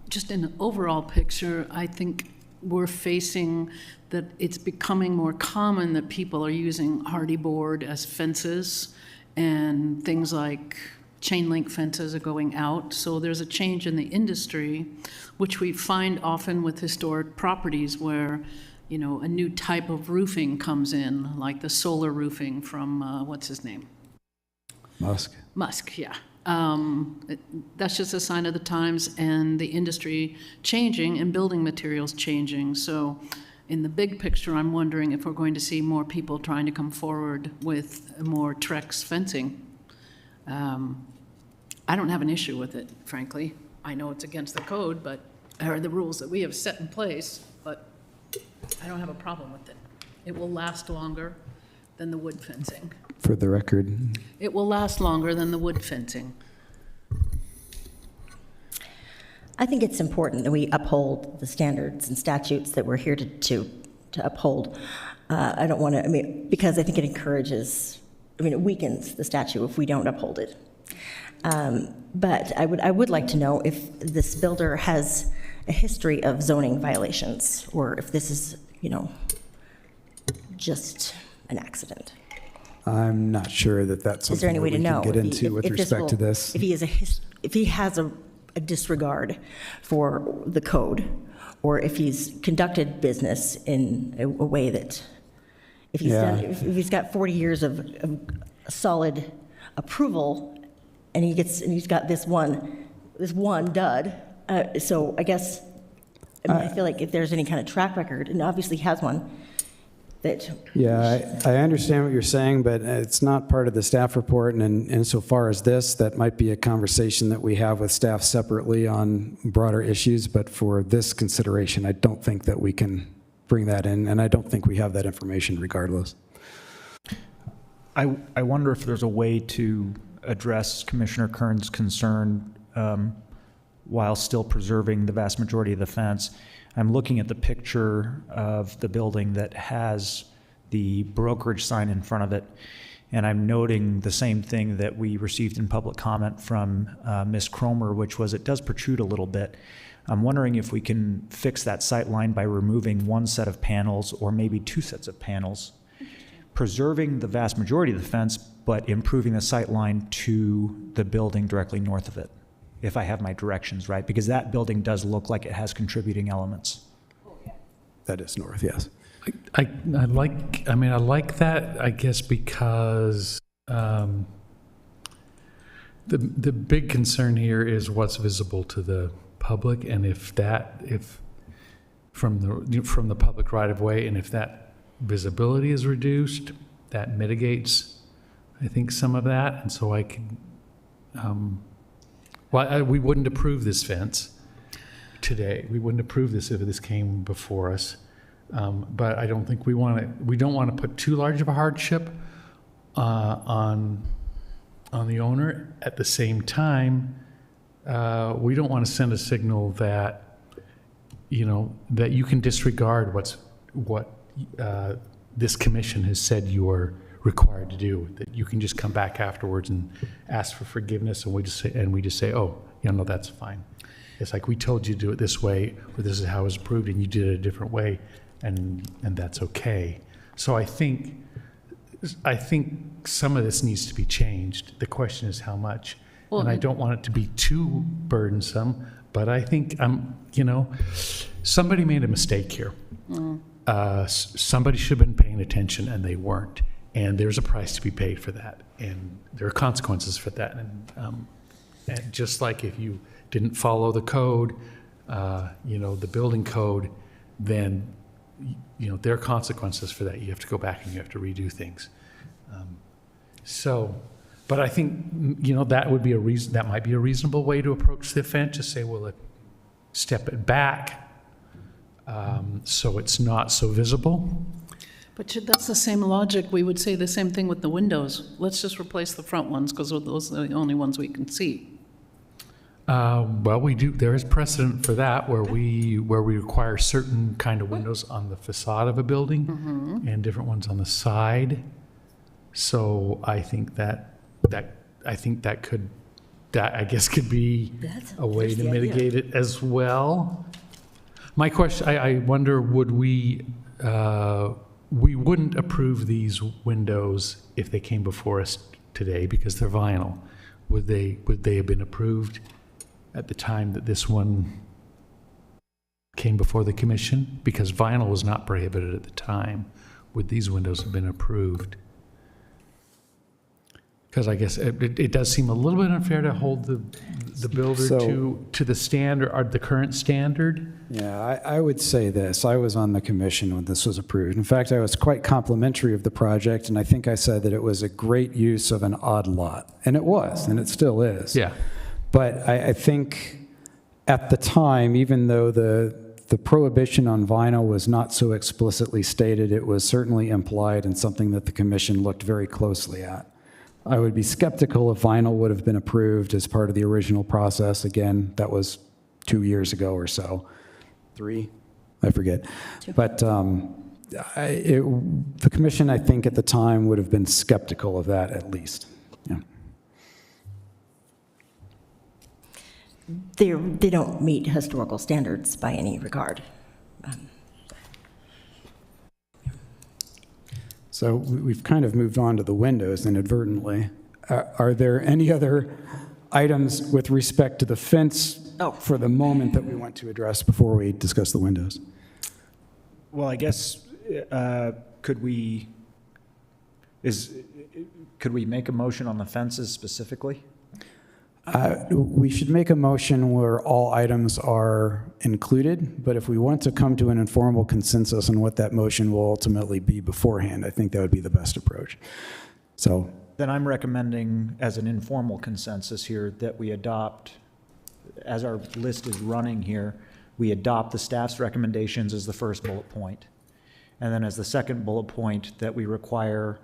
Speaker 6: just in an overall picture, I think we're facing that it's becoming more common that people are using hardy board as fences, and things like chain link fences are going out. So there's a change in the industry, which we find often with historic properties where, you know, a new type of roofing comes in, like the solar roofing from, what's his name?
Speaker 2: Musk.
Speaker 6: Musk, yeah. That's just a sign of the times and the industry changing and building materials changing. So in the big picture, I'm wondering if we're going to see more people trying to come forward with more Trex fencing. I don't have an issue with it, frankly. I know it's against the code, but, or the rules that we have set in place, but I don't have a problem with it. It will last longer than the wood fencing.
Speaker 2: For the record.
Speaker 6: It will last longer than the wood fencing.
Speaker 3: I think it's important that we uphold the standards and statutes that we're here to uphold. I don't want to, I mean, because I think it encourages, I mean, it weakens the statute if we don't uphold it. But I would like to know if this builder has a history of zoning violations, or if this is, you know, just an accident.
Speaker 2: I'm not sure that that's
Speaker 3: Is there any
Speaker 2: something
Speaker 3: way
Speaker 2: that
Speaker 3: to
Speaker 2: we
Speaker 3: know
Speaker 2: can get into with
Speaker 3: if this
Speaker 2: respect to
Speaker 3: will-
Speaker 2: this.
Speaker 3: If he has a disregard for the code, or if he's conducted business in a way that, if he's
Speaker 2: Yeah.
Speaker 3: done, if he's got 40 years of solid approval, and he's got this one dud. So I guess, I mean, I feel like if there's any kind of track record, and obviously he has one, that,
Speaker 2: Yeah, I understand what you're saying, but it's not part of the staff report, and insofar as this, that might be a conversation that we have with staff separately on broader issues, but for this consideration, I don't think that we can bring that in, and I don't think we have that information regardless.
Speaker 8: I wonder if there's a way to address Commissioner Kern's concern while still preserving the vast majority of the fence. I'm looking at the picture of the building that has the brokerage sign in front of it, and I'm noting the same thing that we received in public comment from Ms. Cromer, which was it does protrude a little bit. I'm wondering if we can fix that sight line by removing one set of panels or maybe two sets of panels, preserving the vast majority of the fence, but improving the sight line to the building directly north of it, if I have my directions right, because that building does look like it has contributing elements.
Speaker 2: That is north, yes.
Speaker 4: I like that, I guess, because the big concern here is what's visible to the public, and if from the public right of way, and if that visibility is reduced, that mitigates, I think, some of that. And so I can, we wouldn't approve this fence today. We wouldn't approve this if this came before us. But I don't think we don't want to put too large of a hardship on the owner. At the same time, we don't want to send a signal that, that you can disregard what this commission has said you are required to do, that you can just come back afterwards and ask for forgiveness, and we just say, oh, no, that's fine. It's like, we told you to do it this way, or this is how it was approved, and you did it a different way, and that's okay. So I think some of this needs to be changed. The question is how much. And I don't want it to be too burdensome, but I think, somebody made a mistake here. Somebody should have been paying attention, and they weren't. And there's a price to be paid for that, and there are consequences for that. And just like if you didn't follow the code, the building code, then there are consequences for that. You have to go back and you have to redo things. But I think that would be that might be a reasonable way to approach the fence. Just say, well, step it back so it's not so visible.
Speaker 6: But that's the same logic. We would say the same thing with the windows. Let's just replace the front ones because those are the only ones we can see.
Speaker 4: Well, we do, there is precedent for that where we require certain kind of windows on the facade of a building and different ones on the side. So I think that I guess could be a way to mitigate it as well. My question, I wonder, would we wouldn't approve these windows if they came before us today because they're vinyl. Would they have been approved at the time that this one came before the commission? Because vinyl was not prohibited at the time. Would these windows have been approved? Because I guess it does seem a little bit unfair to hold the builder to the standard, or the current standard.
Speaker 2: Yeah, I would say this. I was on the commission when this was approved. In fact, I was quite complimentary of the project, and I think I said that it was a great use of an odd lot. And it was, and it still is.
Speaker 4: Yeah.
Speaker 2: But I think at the time, even though the prohibition on vinyl was not so explicitly stated, it was certainly implied and something that the commission looked very closely at. I would be skeptical if vinyl would have been approved as part of the original process. Again, that was 2 years ago or so. 3? I forget. But the commission, I think, at the time would have been skeptical of that at least. Yeah.
Speaker 3: They don't meet historical standards by any regard.
Speaker 2: So we've kind of moved on to the windows inadvertently. Are there any other items with respect to the fence for the moment that we want to address before we discuss the windows?
Speaker 8: Well, I guess, could we make a motion on the fences specifically?
Speaker 2: We should make a motion where all items are included, but if we want to come to an informal consensus on what that motion will ultimately be beforehand, I think that would be the best approach. So
Speaker 8: Then I'm recommending, as an informal consensus here, that we adopt, as our list is running here, we adopt the staff's recommendations as the first bullet point. And then as the second bullet point, that we require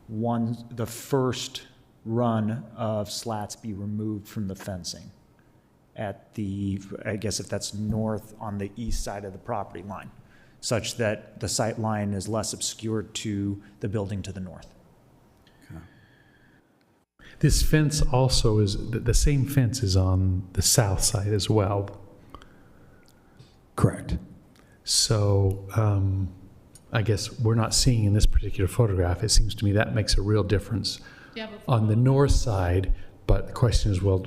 Speaker 8: the first run of slats be removed from the fencing at the, I guess if that's north on the east side of the property line, such that the sight line is less obscured to the building to the north.
Speaker 4: This fence also is, the same fence is on the south side as well.
Speaker 2: correct.
Speaker 4: So I guess we're not seeing in this particular photograph, it seems to me that makes a real difference on the north side, but the question is, well,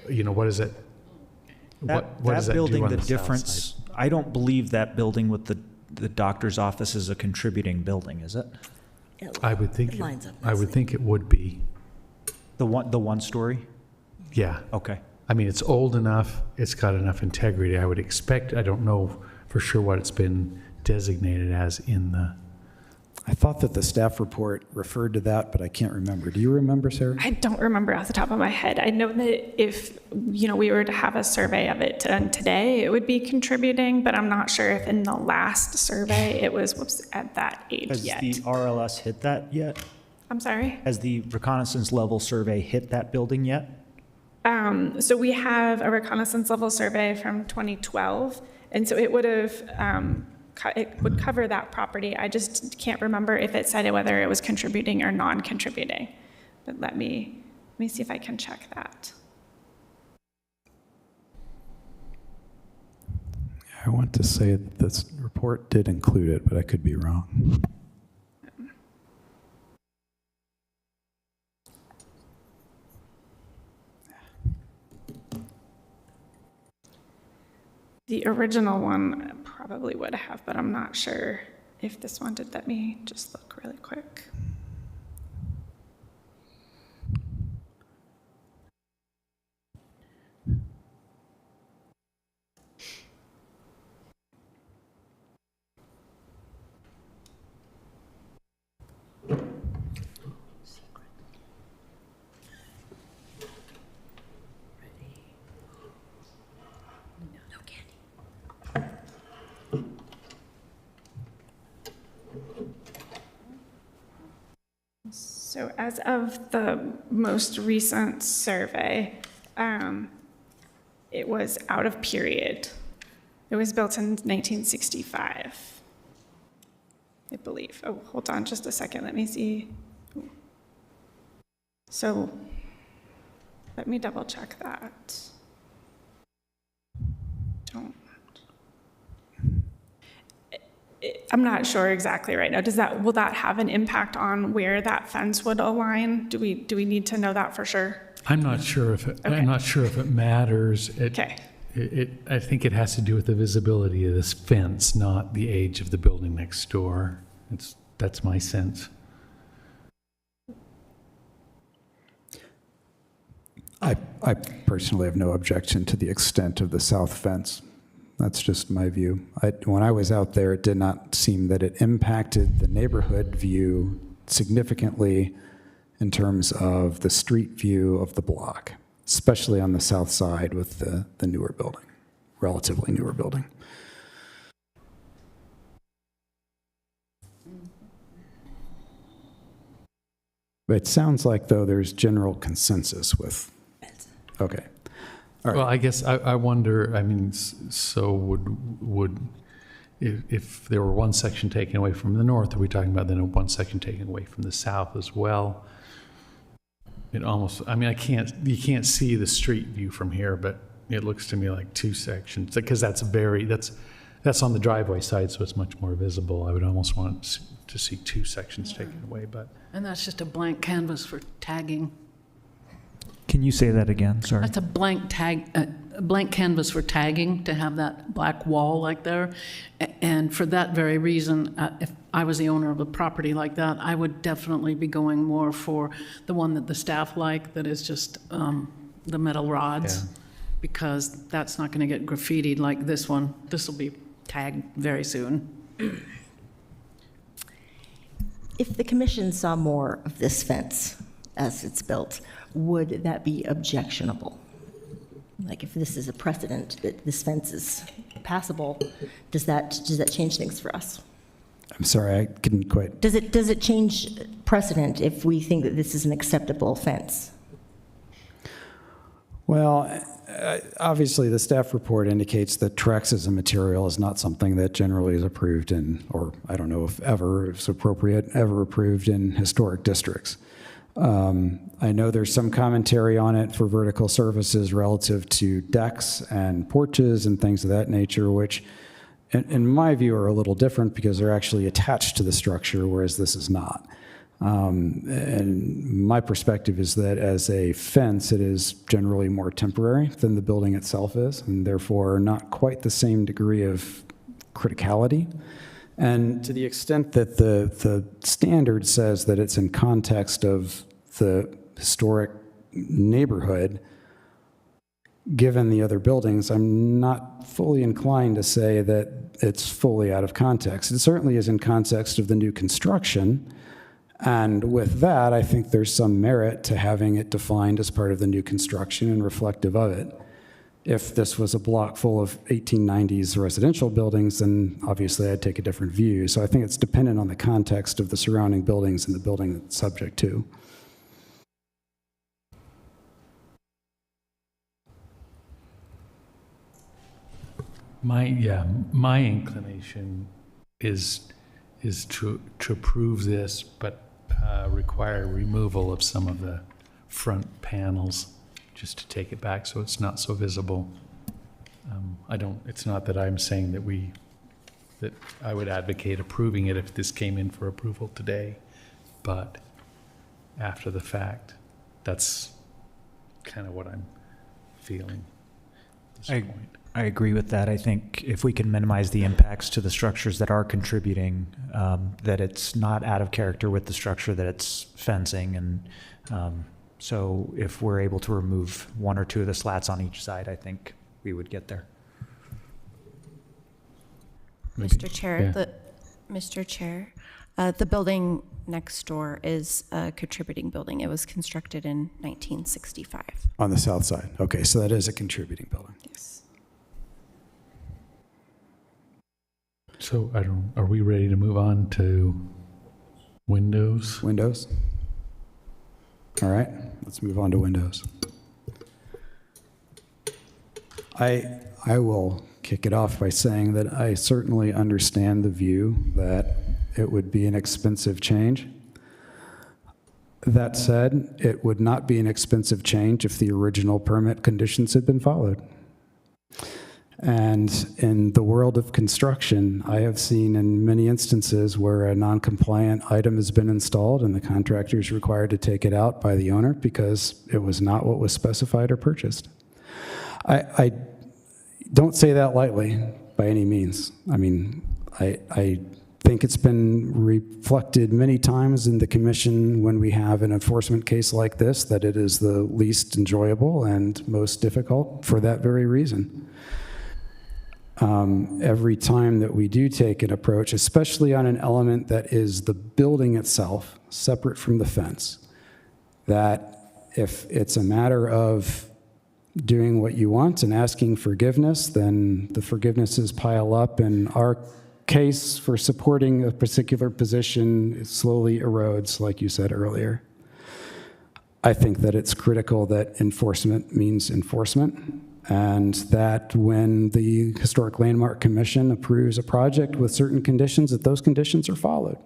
Speaker 4: you know, what is it? What does that do
Speaker 8: building,
Speaker 4: on
Speaker 8: the
Speaker 4: the south
Speaker 8: difference,
Speaker 4: side?
Speaker 8: I don't believe that building with the doctor's office is a contributing building, is it?
Speaker 4: I would think,
Speaker 3: It lines up
Speaker 4: I would
Speaker 3: nicely.
Speaker 4: think it would be,
Speaker 8: The one story?
Speaker 4: yeah.
Speaker 8: Okay.
Speaker 4: I mean, it's old enough, it's got enough integrity, I would expect. I don't know for sure what it's been designated as in the,
Speaker 2: I thought that the staff report referred to that, but I can't remember. Do you remember, Sarah?
Speaker 5: I don't remember off the top of my head. I know that if, you know, we were to have a survey of it done today, it would be contributing, but I'm not sure if in the last survey it was at that age
Speaker 8: Has
Speaker 5: yet.
Speaker 8: the RLS hit that yet?
Speaker 5: I'm sorry?
Speaker 8: Has the reconnaissance level survey hit that building yet?
Speaker 5: So we have a reconnaissance level survey from 2012, and so it would have, it would cover that property. I just can't remember if it said whether it was contributing or non-contributing. But let me see if I can check that.
Speaker 2: I want to say that this report did include it, but I could be wrong.
Speaker 5: The original one probably would have, but I'm not sure if this one did. Let me just look really quick. So as of the most recent survey, it was out of period. It was built in 1965, I believe. Oh, hold on just a second. Let me see. So let me double check that. Don't. I'm not sure exactly right now. Will that have an impact on where that fence would align? Do we need to know that for sure?
Speaker 4: I'm not sure if it matters.
Speaker 5: Okay.
Speaker 4: I think it has to do with the visibility of this fence, not the age of the building next door. That's my sense.
Speaker 2: I personally have no objection to the extent of the south fence. That's just my view. When I was out there, it did not seem that it impacted the neighborhood view significantly in terms of the street view of the block, especially on the south side with the newer building, relatively newer building. It sounds like, though, there's general consensus with, okay. All right.
Speaker 4: Well, I guess I wonder, I mean, so would if there were one section taken away from the north, are we talking about then one section taken away from the south as well? It almost, I mean, you can't see the street view from here, but it looks to me like two sections, because that's on the driveway side, so it's much more visible. I would almost want to see two sections taken away, but.
Speaker 6: And that's just a blank canvas for tagging.
Speaker 8: Can you say that again? Sorry.
Speaker 6: That's a blank canvas for tagging, to have that black wall like there. And for that very reason, if I was the owner of a property like that, I would definitely be going more for the one that the staff like, that is just the metal rods, because that's not going to get graffitied like this one. This will be tagged very soon.
Speaker 3: If the commission saw more of this fence as it's built, would that be objectionable? Like, if this is a precedent that this fence is passable, does that change things for us?
Speaker 2: I'm sorry, I couldn't quite.
Speaker 3: Does it change precedent if we think that this is an acceptable fence?
Speaker 2: Well, obviously, the staff report indicates that Trex as a material is not something that generally is approved in, or I don't know if it's appropriate, ever approved in historic districts. I know there's some commentary on it for vertical surfaces relative to decks and porches and things of that nature, which in my view are a little different because they're actually attached to the structure, whereas this is not. And my perspective is that as a fence, it is generally more temporary than the building itself is, and therefore not quite the same degree of criticality. And to the extent that the standard says that it's in context of the historic neighborhood, given the other buildings, I'm not fully inclined to say that it's fully out of context. It certainly is in context of the new construction. And with that, I think there's some merit to having it defined as part of the new construction and reflective of it. If this was a block full of 1890s residential buildings, then obviously I'd take a different view. So I think it's dependent on the context of the surrounding buildings and the building it's subject to.
Speaker 4: My inclination is to approve this, but require removal of some of the front panels, just to take it back so it's not so visible. It's not that I'm saying that I would advocate approving it if this came in for approval today, but after the fact, that's kind of what I'm feeling at this point.
Speaker 8: I agree with that. I think if we can minimize the impacts to the structures that are contributing, that it's not out of character with the structure that it's fencing. And so if we're able to remove one or two of the slats on each side, I think we would get there.
Speaker 9: Mr. Chair, the building next door is a contributing building. It was constructed in 1965.
Speaker 2: On the south side. Okay, so that is a contributing building.
Speaker 9: Yes.
Speaker 4: So are we ready to move on to windows?
Speaker 2: Windows? All right, let's move on to windows. I will kick it off by saying that I certainly understand the view that it would be an expensive change. That said, it would not be an expensive change if the original permit conditions had been followed. And in the world of construction, I have seen in many instances where a non-compliant item has been installed and the contractor is required to take it out by the owner because it was not what was specified or purchased. I don't say that lightly by any means. I mean, I think it's been reflected many times in the commission when we have an enforcement case like this, that it is the least enjoyable and most difficult for that very reason. Every time that we do take an approach, especially on an element that is the building itself, separate from the fence, that if it's a matter of doing what you want and asking forgiveness, then the forgivenesses pile up, and our case for supporting a particular position slowly erodes, like you said earlier. I think that it's critical that enforcement means enforcement, and that when the Historic Landmark Commission approves a project with certain conditions, that those conditions are followed.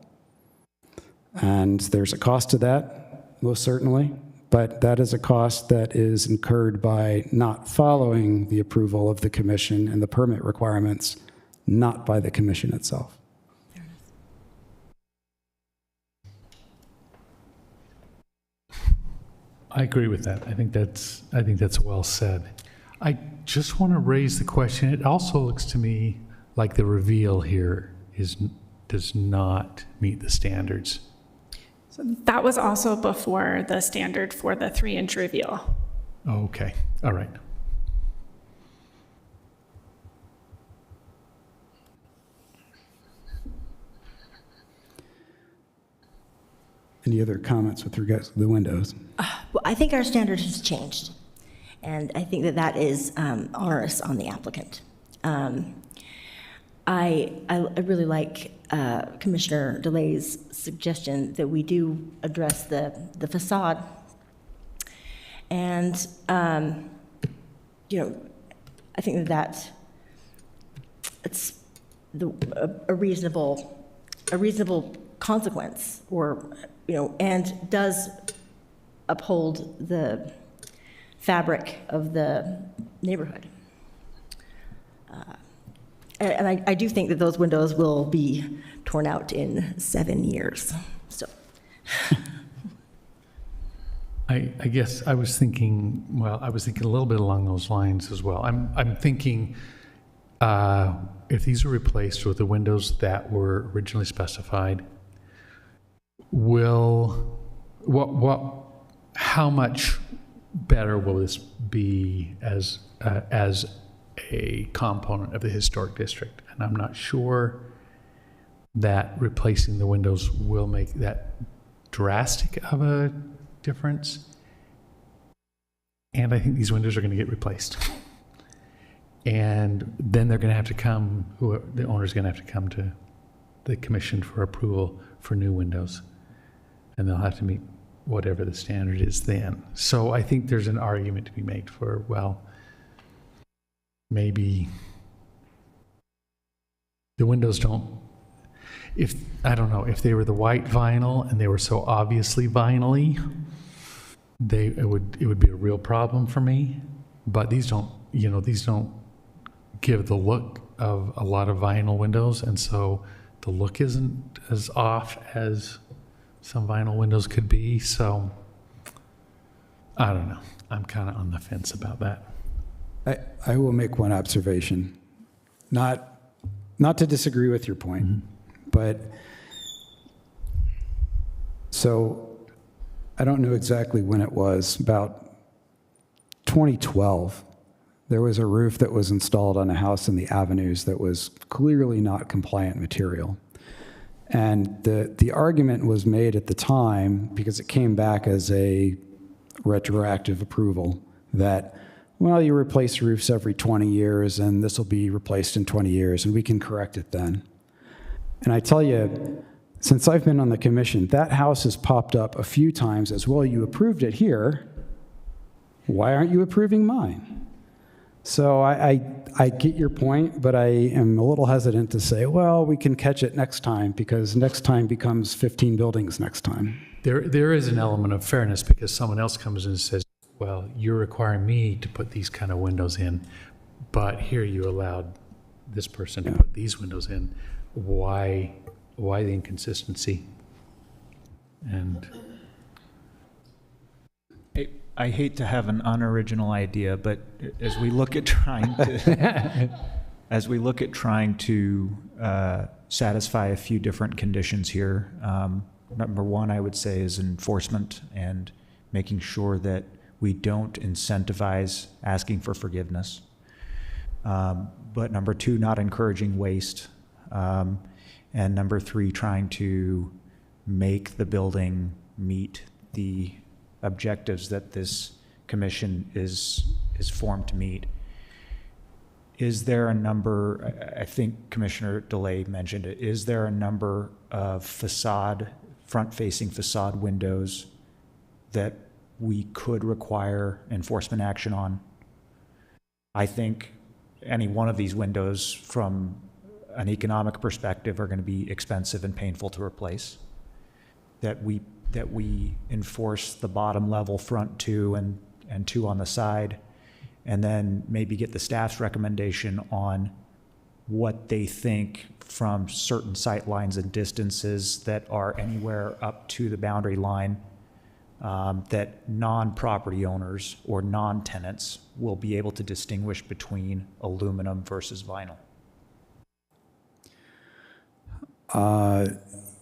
Speaker 2: And there's a cost to that, most certainly, but that is a cost that is incurred by not following the approval of the commission and the permit requirements, not by the commission itself.
Speaker 4: I agree with that. I think that's well said. I just want to raise the question. It also looks to me like the reveal here does not meet the standards.
Speaker 5: So that was also before the standard for the 3-inch reveal.
Speaker 4: Oh, okay. All right.
Speaker 2: Any other comments with regards to the windows?
Speaker 3: Well, I think our standard has changed, and I think that that is onerous on the applicant. I really like Commissioner DeLay's suggestion that we do address the facade. And, you know, I think that it's a reasonable consequence, or, you know, and does uphold the fabric of the neighborhood. And I do think that those windows will be torn out in 7 years, so.
Speaker 4: I guess I was thinking a little bit along those lines as well. I'm thinking if these are replaced with the windows that were originally specified, how much better will this be as a component of the historic district? And I'm not sure that replacing the windows will make that drastic of a difference. And I think these windows are going to get replaced. And then they're going to have to come, the owner's going to have to come to the commission for approval for new windows. And they'll have to meet whatever the standard is then. So I think there's an argument to be made for, well, maybe the windows don't, if they were the white vinyl and they were so obviously vinyl-y, it would be a real problem for me. But these don't give the look of a lot of vinyl windows, and so the look isn't as off as some vinyl windows could be. So I don't know. I'm kind of on the fence about that.
Speaker 2: I will make one observation, not to disagree with your point, but so I don't know exactly when it was, about 2012, there was a roof that was installed on a house in the Avenues that was clearly not compliant material. And the argument was made at the time, because it came back as a retroactive approval, that, well, you replace roofs every 20 years, and this will be replaced in 20 years, and we can correct it then. And I tell you, since I've been on the commission, that house has popped up a few times as, well, you approved it here. Why aren't you approving mine? So I get your point, but I am a little hesitant to say, well, we can catch it next time, because next time becomes 15 buildings next time.
Speaker 4: There is an element of fairness because someone else comes in and says, well, you're requiring me to put these kind of windows in, but here you allowed this person to put these windows in. Why the inconsistency? And
Speaker 8: I hate to have an unoriginal idea, but as we look at trying to satisfy a few different conditions here, number one, I would say, is enforcement and making sure that we don't incentivize asking for forgiveness. But number two, not encouraging waste. And number three, trying to make the building meet the objectives that this commission is formed to meet. Is there a number, I think Commissioner DeLay mentioned it, is there a number of front-facing facade windows that we could require enforcement action on? I think any one of these windows from an economic perspective are going to be expensive and painful to replace. That we enforce the bottom level front two and two on the side, and then maybe get the staff's recommendation on what they think from certain sight lines and distances that are anywhere up to the boundary line, that non-property owners or non-tenants will be able to distinguish between aluminum versus vinyl.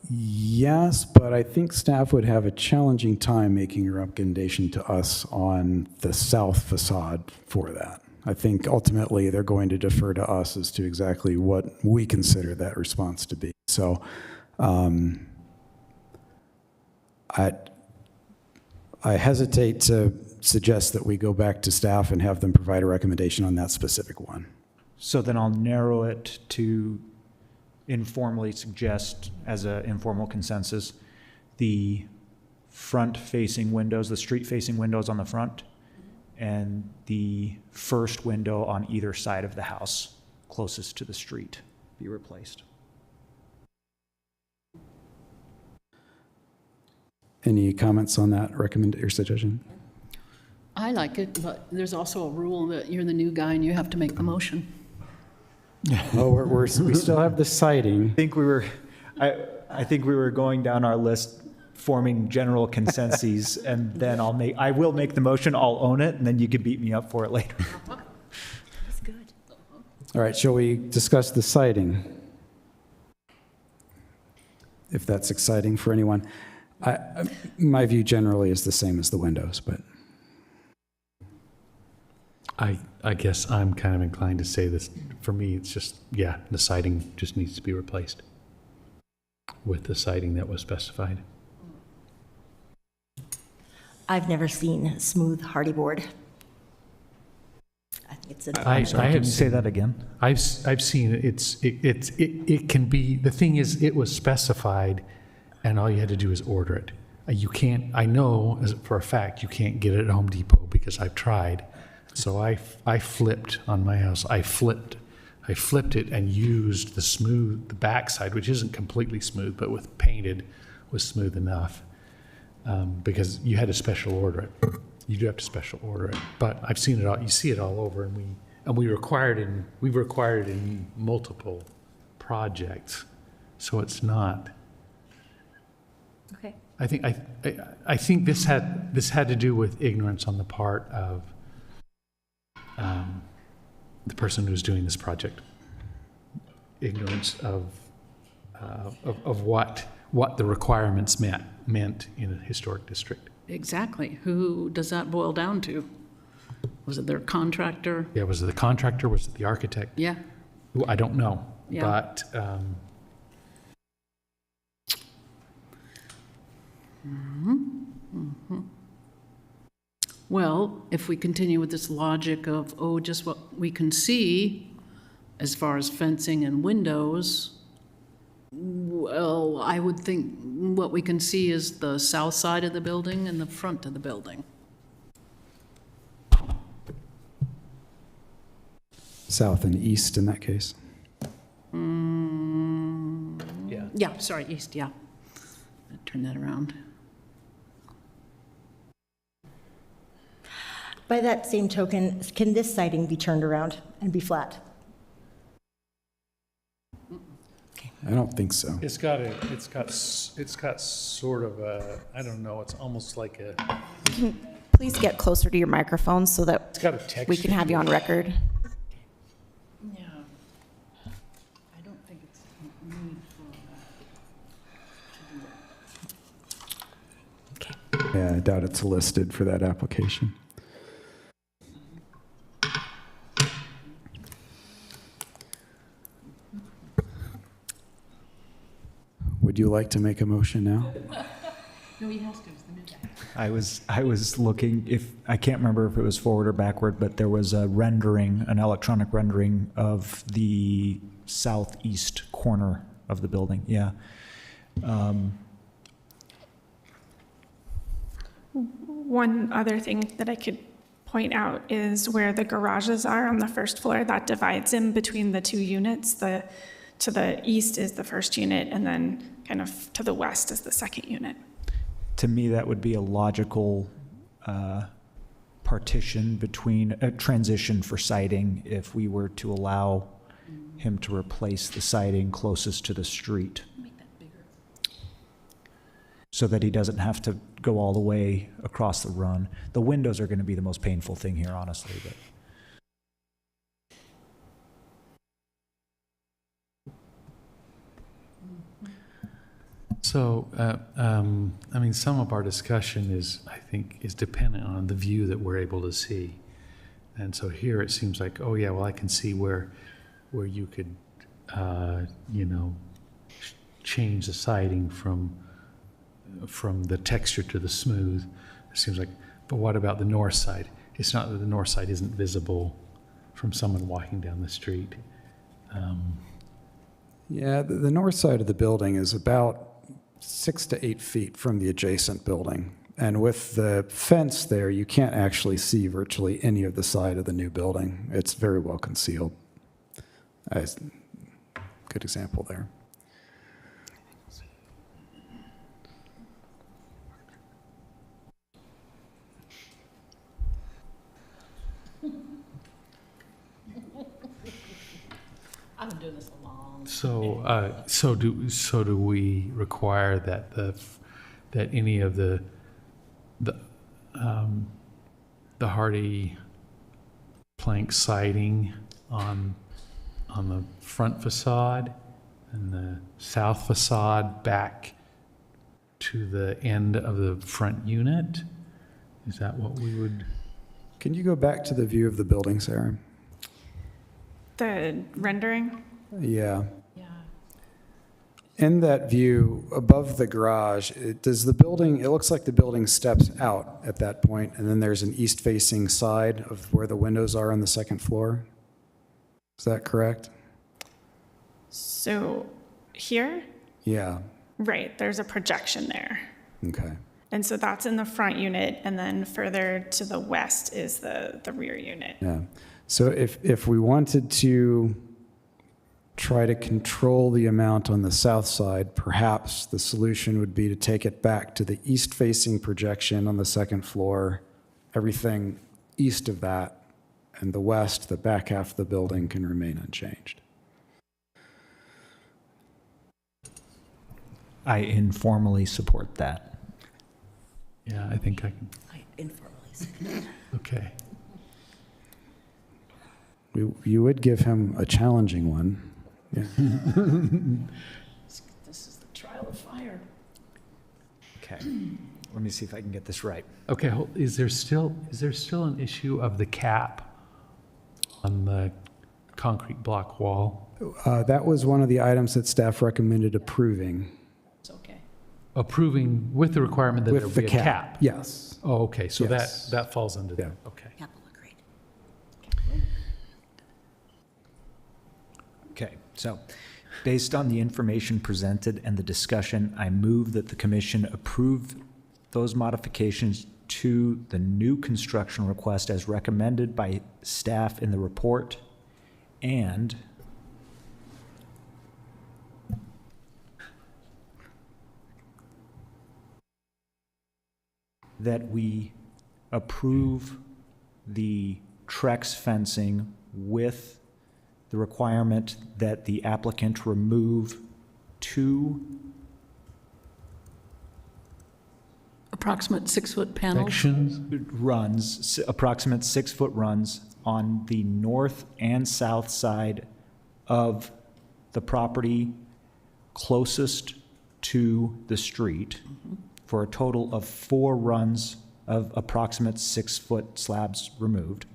Speaker 2: Yes, but I think staff would have a challenging time making a recommendation to us on the south facade for that. I think ultimately they're going to defer to us as to exactly what we consider that response to be. So I hesitate to suggest that we go back to staff and have them provide a recommendation on that specific one.
Speaker 8: So then I'll narrow it to informally suggest, as an informal consensus, the front-facing windows, the street-facing windows on the front, and the first window on either side of the house closest to the street be replaced.
Speaker 2: Any comments on that recommendation or suggestion?
Speaker 6: I like it, but there's also a rule that you're the new guy and you have to make the motion.
Speaker 2: Well, we still have the siding.
Speaker 8: I think we were going down our list, forming general consensus, and then I will make the motion, I'll own it, and then you can beat me up for it later.
Speaker 3: That's good.
Speaker 2: All right, shall we discuss the siding? If that's exciting for anyone. My view generally is the same as the windows, but.
Speaker 4: I guess I'm kind of inclined to say this. For me, it's just, yeah, the siding just needs to be replaced with the siding that was specified.
Speaker 3: I've never seen smooth hardy board. I think it's
Speaker 4: I
Speaker 8: Can
Speaker 4: have
Speaker 8: you say that again?
Speaker 4: I've seen it. It can be. The thing is, it was specified, and all you had to do is order it. You can't. I know for a fact you can't get it at Home Depot because I've tried. So I flipped on my house. I flipped it and used the backside, which isn't completely smooth, but with painted was smooth enough, because you had to special order it. You do have to special order it, but I've seen it all. You see it all over, and we've required it in multiple projects, so it's not.
Speaker 3: Okay.
Speaker 4: I think this had to do with ignorance on the part of the person who's doing this project. Ignorance of what the requirements meant in a historic district.
Speaker 6: Exactly. Who does that boil down to? Was it their contractor?
Speaker 4: Yeah, was it the contractor? Was it the architect?
Speaker 6: Yeah.
Speaker 4: Who, I don't know,
Speaker 6: Yeah.
Speaker 4: but
Speaker 6: Well, if we continue with this logic of, just what we can see as far as fencing and windows, well, I would think what we can see is the south side of the building and the front of the building.
Speaker 2: South and east in that case.
Speaker 4: Yeah.
Speaker 6: Yeah, sorry, east, yeah. Turn that around.
Speaker 3: By that same token, can this siding be turned around and be flat?
Speaker 2: I don't think so.
Speaker 4: It's got sort of a, I don't know, it's almost like a,
Speaker 10: Please get closer to your microphone so that
Speaker 4: it's got a texture.
Speaker 10: we can have you on record.
Speaker 6: Yeah. I don't think it's need for
Speaker 2: Yeah, I doubt it's listed for that application. Would you like to make a motion now?
Speaker 6: No, he has to, it's the new guy.
Speaker 8: I was looking, if, I can't remember if it was forward or backward, but there was a rendering, an electronic rendering of the southeast corner of the building, yeah.
Speaker 5: One other thing that I could point out is where the garages are on the first floor, that divides in between the two units. To the east is the first unit, and then kind of to the west is the second unit.
Speaker 8: To me, that would be a logical partition between, a transition for siding if we were to allow him to replace the siding closest to the street.
Speaker 6: Make that bigger.
Speaker 8: So that he doesn't have to go all the way across the run. The windows are going to be the most painful thing here, honestly, but.
Speaker 4: So, I mean, some of our discussion is, I think, is dependent on the view that we're able to see. And so here it seems like, oh yeah, well, I can see where you could, change the siding from the texture to the smooth. It seems like, but what about the north side? It's not that the north side isn't visible from someone walking down the street.
Speaker 2: Yeah, the north side of the building is about 6 to 8 feet from the adjacent building. And with the fence there, you can't actually see virtually any of the side of the new building. It's very well concealed. Good example there.
Speaker 6: I've been doing this a long.
Speaker 4: So do we require that that any of the hardy plank siding on the front facade and the south facade back to the end of the front unit? Is that what we would?
Speaker 2: Can you go back to the view of the building, Sarah?
Speaker 5: The rendering?
Speaker 2: Yeah.
Speaker 6: Yeah.
Speaker 2: In that view, above the garage, it looks like the building steps out at that point, and then there's an east-facing side of where the windows are on the second floor. Is that correct?
Speaker 5: So here,
Speaker 2: Yeah,
Speaker 5: right, there's a projection there.
Speaker 2: okay.
Speaker 5: And so that's in the front unit, and then further to the west is the rear unit.
Speaker 2: Yeah. So if we wanted to try to control the amount on the south side, perhaps the solution would be to take it back to the east-facing projection on the second floor, everything east of that, and the west, the back half of the building can remain unchanged.
Speaker 8: I informally support that.
Speaker 4: Yeah, I think I can.
Speaker 3: I informally said.
Speaker 4: Okay.
Speaker 2: You would give him a challenging one. Yeah.
Speaker 6: This is the trial of fire.
Speaker 8: Okay, let me see if I can get this right.
Speaker 4: Okay, is there still an issue of the cap on the concrete block wall?
Speaker 2: That was one of the items that staff recommended approving.
Speaker 6: It's okay.
Speaker 4: Approving with the requirement that there
Speaker 2: With the
Speaker 4: be a
Speaker 2: cap.
Speaker 4: cap?
Speaker 2: Yes.
Speaker 4: Oh, okay, so
Speaker 2: Yes.
Speaker 4: that falls under
Speaker 2: Yeah.
Speaker 4: that, okay.
Speaker 3: Capital agreed.
Speaker 8: Okay, so based on the information presented and the discussion, I move that the commission approve those modifications to the new construction request as recommended by staff in the report and that we approve the Trex fencing with the requirement that the applicant remove 2
Speaker 6: Approximate 6-foot panels.
Speaker 4: Sections?
Speaker 8: runs, approximate 6-foot runs on the north and south side of the property closest to the street for a total of 4 runs of approximate 6-foot slabs removed.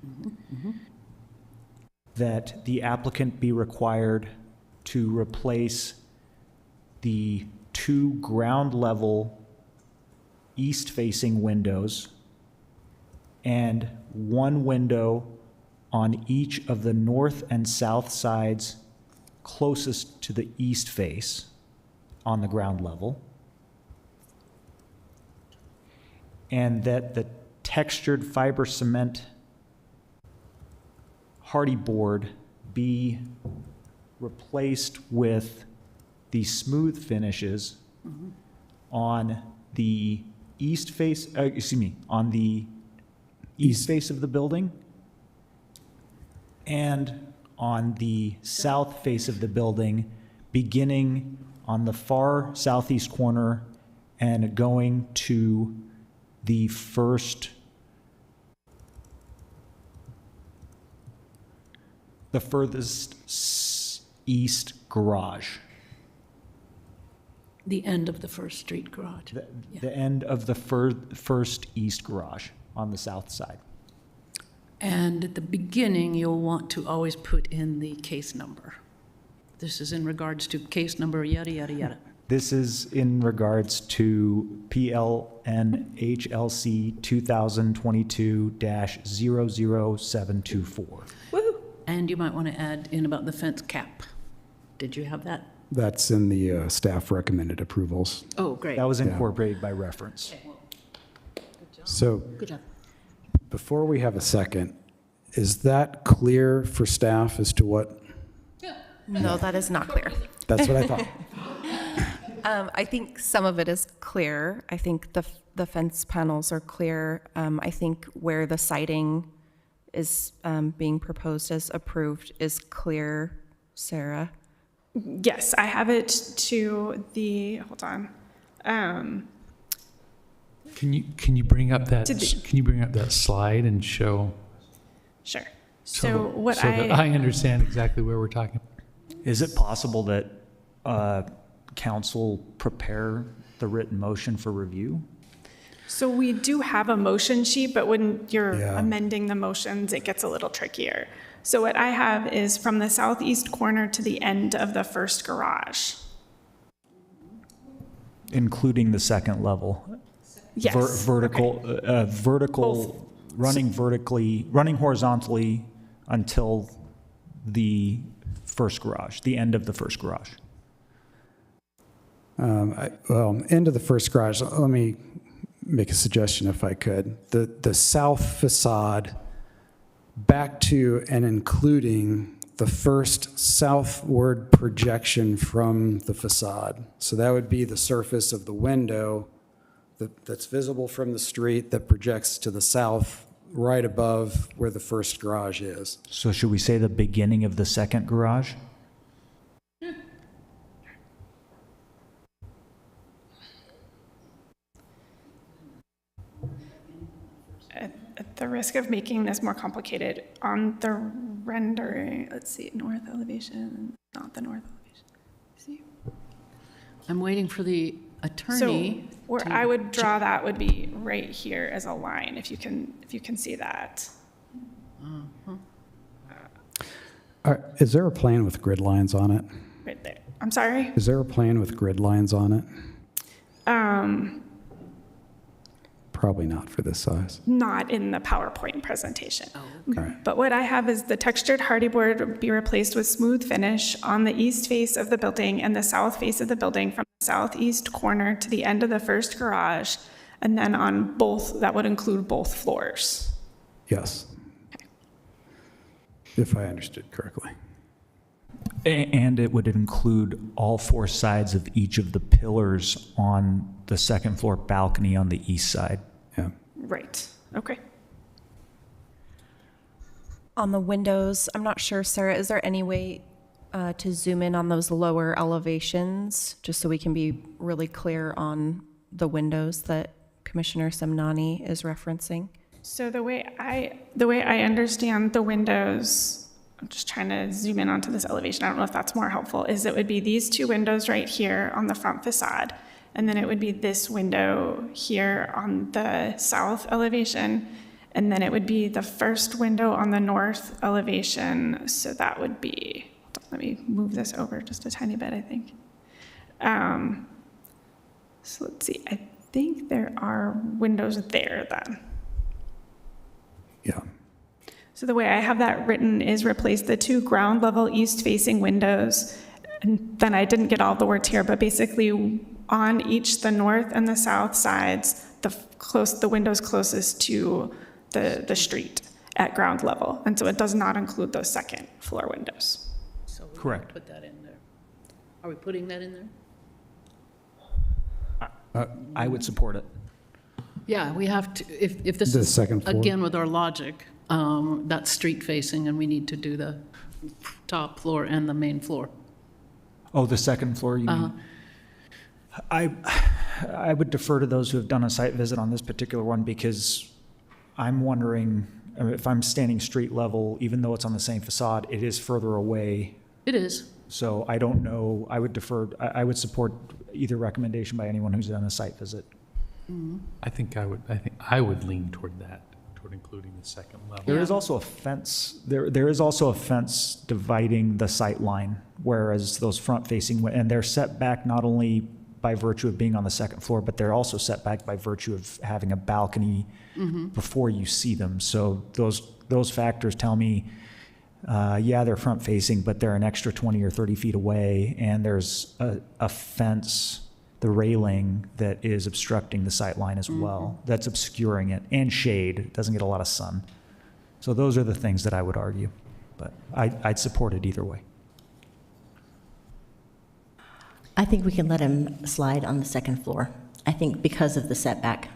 Speaker 8: That the applicant be required to replace the 2 ground level east-facing windows and 1 window on each of the north and south sides closest to the east face on the ground level. And that the textured fiber cement hardy board be replaced with the smooth finishes on the east face, on the east face of the building and on the south face of the building, beginning on the far southeast corner and going to the furthest east garage.
Speaker 6: The end of the First Street garage.
Speaker 8: The end of the first east garage on the south side.
Speaker 6: And at the beginning, you'll want to always put in the case number. This is in regards to case number, yada, yada, yada.
Speaker 8: This is in regards to PLN HLC 2022-00724.
Speaker 6: And you might want to add in about the fence cap. Did you have that?
Speaker 2: That's in the staff recommended approvals.
Speaker 6: Oh, great.
Speaker 8: That was incorporated by reference.
Speaker 2: So
Speaker 12: Good job.
Speaker 2: before we have a second, is that clear for staff as to what?
Speaker 9: No, that is not clear.
Speaker 2: That's what I thought.
Speaker 9: I think some of it is clear. I think the fence panels are clear. I think where the siding is being proposed as approved is clear, Sarah.
Speaker 5: Yes, I have it to the, hold on.
Speaker 4: Can you bring up that,
Speaker 5: To the-
Speaker 4: can you bring up that slide and show?
Speaker 5: Sure. So what
Speaker 4: So that I understand exactly where we're talking.
Speaker 8: Is it possible that council prepare the written motion for review?
Speaker 5: So we do have a motion sheet, but when you're
Speaker 2: Yeah.
Speaker 5: amending the motions, it gets a little trickier. So what I have is from the southeast corner to the end of the first garage.
Speaker 8: Including the second level?
Speaker 5: Yes.
Speaker 8: Vertical, running horizontally until the first garage, the end of the first garage.
Speaker 2: End of the first garage, let me make a suggestion if I could. The south facade back to and including the first southward projection from the facade. So that would be the surface of the window that's visible from the street that projects to the south right above where the first garage is.
Speaker 8: So should we say the beginning of the second garage?
Speaker 5: At the risk of making this more complicated, on the rendering, let's see, north elevation, not the north elevation. See?
Speaker 6: I'm waiting for the attorney.
Speaker 5: So where I would draw that would be right here as a line, if you can see that.
Speaker 2: Is there a plan with grid lines on it?
Speaker 5: Right there. I'm sorry?
Speaker 2: Is there a plan with grid lines on it? Probably not for this size.
Speaker 5: Not in the PowerPoint presentation.
Speaker 2: Okay.
Speaker 5: But what I have is the textured hardy board be replaced with smooth finish on the east face of the building and the south face of the building from the southeast corner to the end of the first garage, and then on both, that would include both floors.
Speaker 2: Yes. If I understood correctly.
Speaker 8: And it would include all four sides of each of the pillars on the second floor balcony on the east side.
Speaker 2: Yeah.
Speaker 5: Right, okay.
Speaker 9: On the windows, I'm not sure, Sarah, is there any way to zoom in on those lower elevations, just so we can be really clear on the windows that Commissioner Semnani is referencing?
Speaker 5: So the way I understand the windows, I'm just trying to zoom in onto this elevation. I don't know if that's more helpful, is it would be these two windows right here on the front facade. And then it would be this window here on the south elevation. And then it would be the first window on the north elevation. So that would be, let me move this over just a tiny bit, I think. So let's see, I think there are windows there then.
Speaker 2: Yeah.
Speaker 5: So the way I have that written is replace the two ground level east facing windows. And then I didn't get all the words here, but basically on each the north and the south sides, the windows closest to the street at ground level. And so it does not include those second floor windows.
Speaker 6: So we're
Speaker 8: Correct.
Speaker 6: gonna put that in there. Are we putting that in there?
Speaker 8: I would support it.
Speaker 6: Yeah, we have to, if this
Speaker 2: The
Speaker 6: is,
Speaker 2: second floor.
Speaker 6: again, with our logic, that's street facing, and we need to do the top floor and the main floor.
Speaker 8: Oh, the second floor, you mean? I would defer to those who have done a site visit on this particular one, because I'm wondering, if I'm standing street level, even though it's on the same facade, it is further away.
Speaker 6: It is.
Speaker 8: So I don't know, I would defer, I would support either recommendation by anyone who's done a site visit.
Speaker 4: I think I would lean toward that, toward including the second level.
Speaker 8: There is also a fence, there is also a fence dividing the sight line, whereas those front-facing, and they're set back not only by virtue of being on the second floor, but they're also set back by virtue of having a balcony before you see them. So those factors tell me, yeah, they're front-facing, but they're an extra 20 or 30 feet away, and there's a fence, the railing, that is obstructing the sight line as well, that's obscuring it, and shade. It doesn't get a lot of sun. So those are the things that I would argue, but I'd support it either way.
Speaker 3: I think we can let him slide on the second floor. I think because of the setback.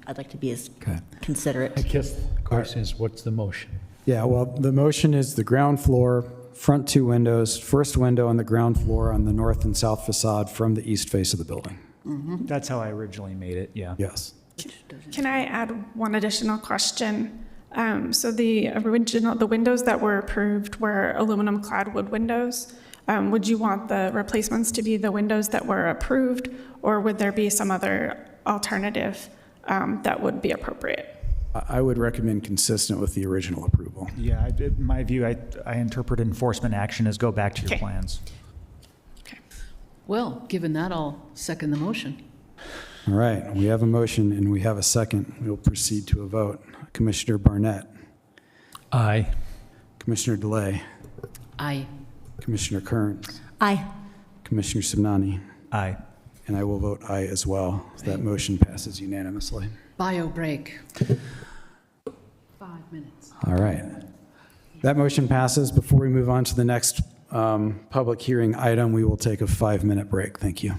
Speaker 3: I'd like to be as
Speaker 2: Okay.
Speaker 3: considerate.
Speaker 4: I guess the question is, what's the motion?
Speaker 2: Yeah, well, the motion is the ground floor, front two windows, first window on the ground floor on the north and south facade from the east face of the building.
Speaker 8: That's how I originally made it, yeah.
Speaker 2: Yes.
Speaker 5: Can I add one additional question? So the windows that were approved were aluminum clad wood windows. Would you want the replacements to be the windows that were approved, or would there be some other alternative that would be appropriate?
Speaker 2: I would recommend consistent with the original approval.
Speaker 8: Yeah, in my view, I interpret enforcement action as go back to your
Speaker 5: Okay.
Speaker 8: plans.
Speaker 5: Okay.
Speaker 6: Well, given that, I'll second the motion.
Speaker 2: All right, we have a motion and we have a second. We'll proceed to a vote. Commissioner Barnett,
Speaker 4: Aye.
Speaker 2: Commissioner DeLay,
Speaker 6: Aye.
Speaker 2: Commissioner Kearns,
Speaker 3: Aye.
Speaker 2: Commissioner Simnani,
Speaker 8: Aye.
Speaker 2: and I will vote aye as well. So that motion passes unanimously.
Speaker 6: Bio break. 5 minutes.
Speaker 2: All right. That motion passes. Before we move on to the next public hearing item, we will take a 5-minute break. Thank you.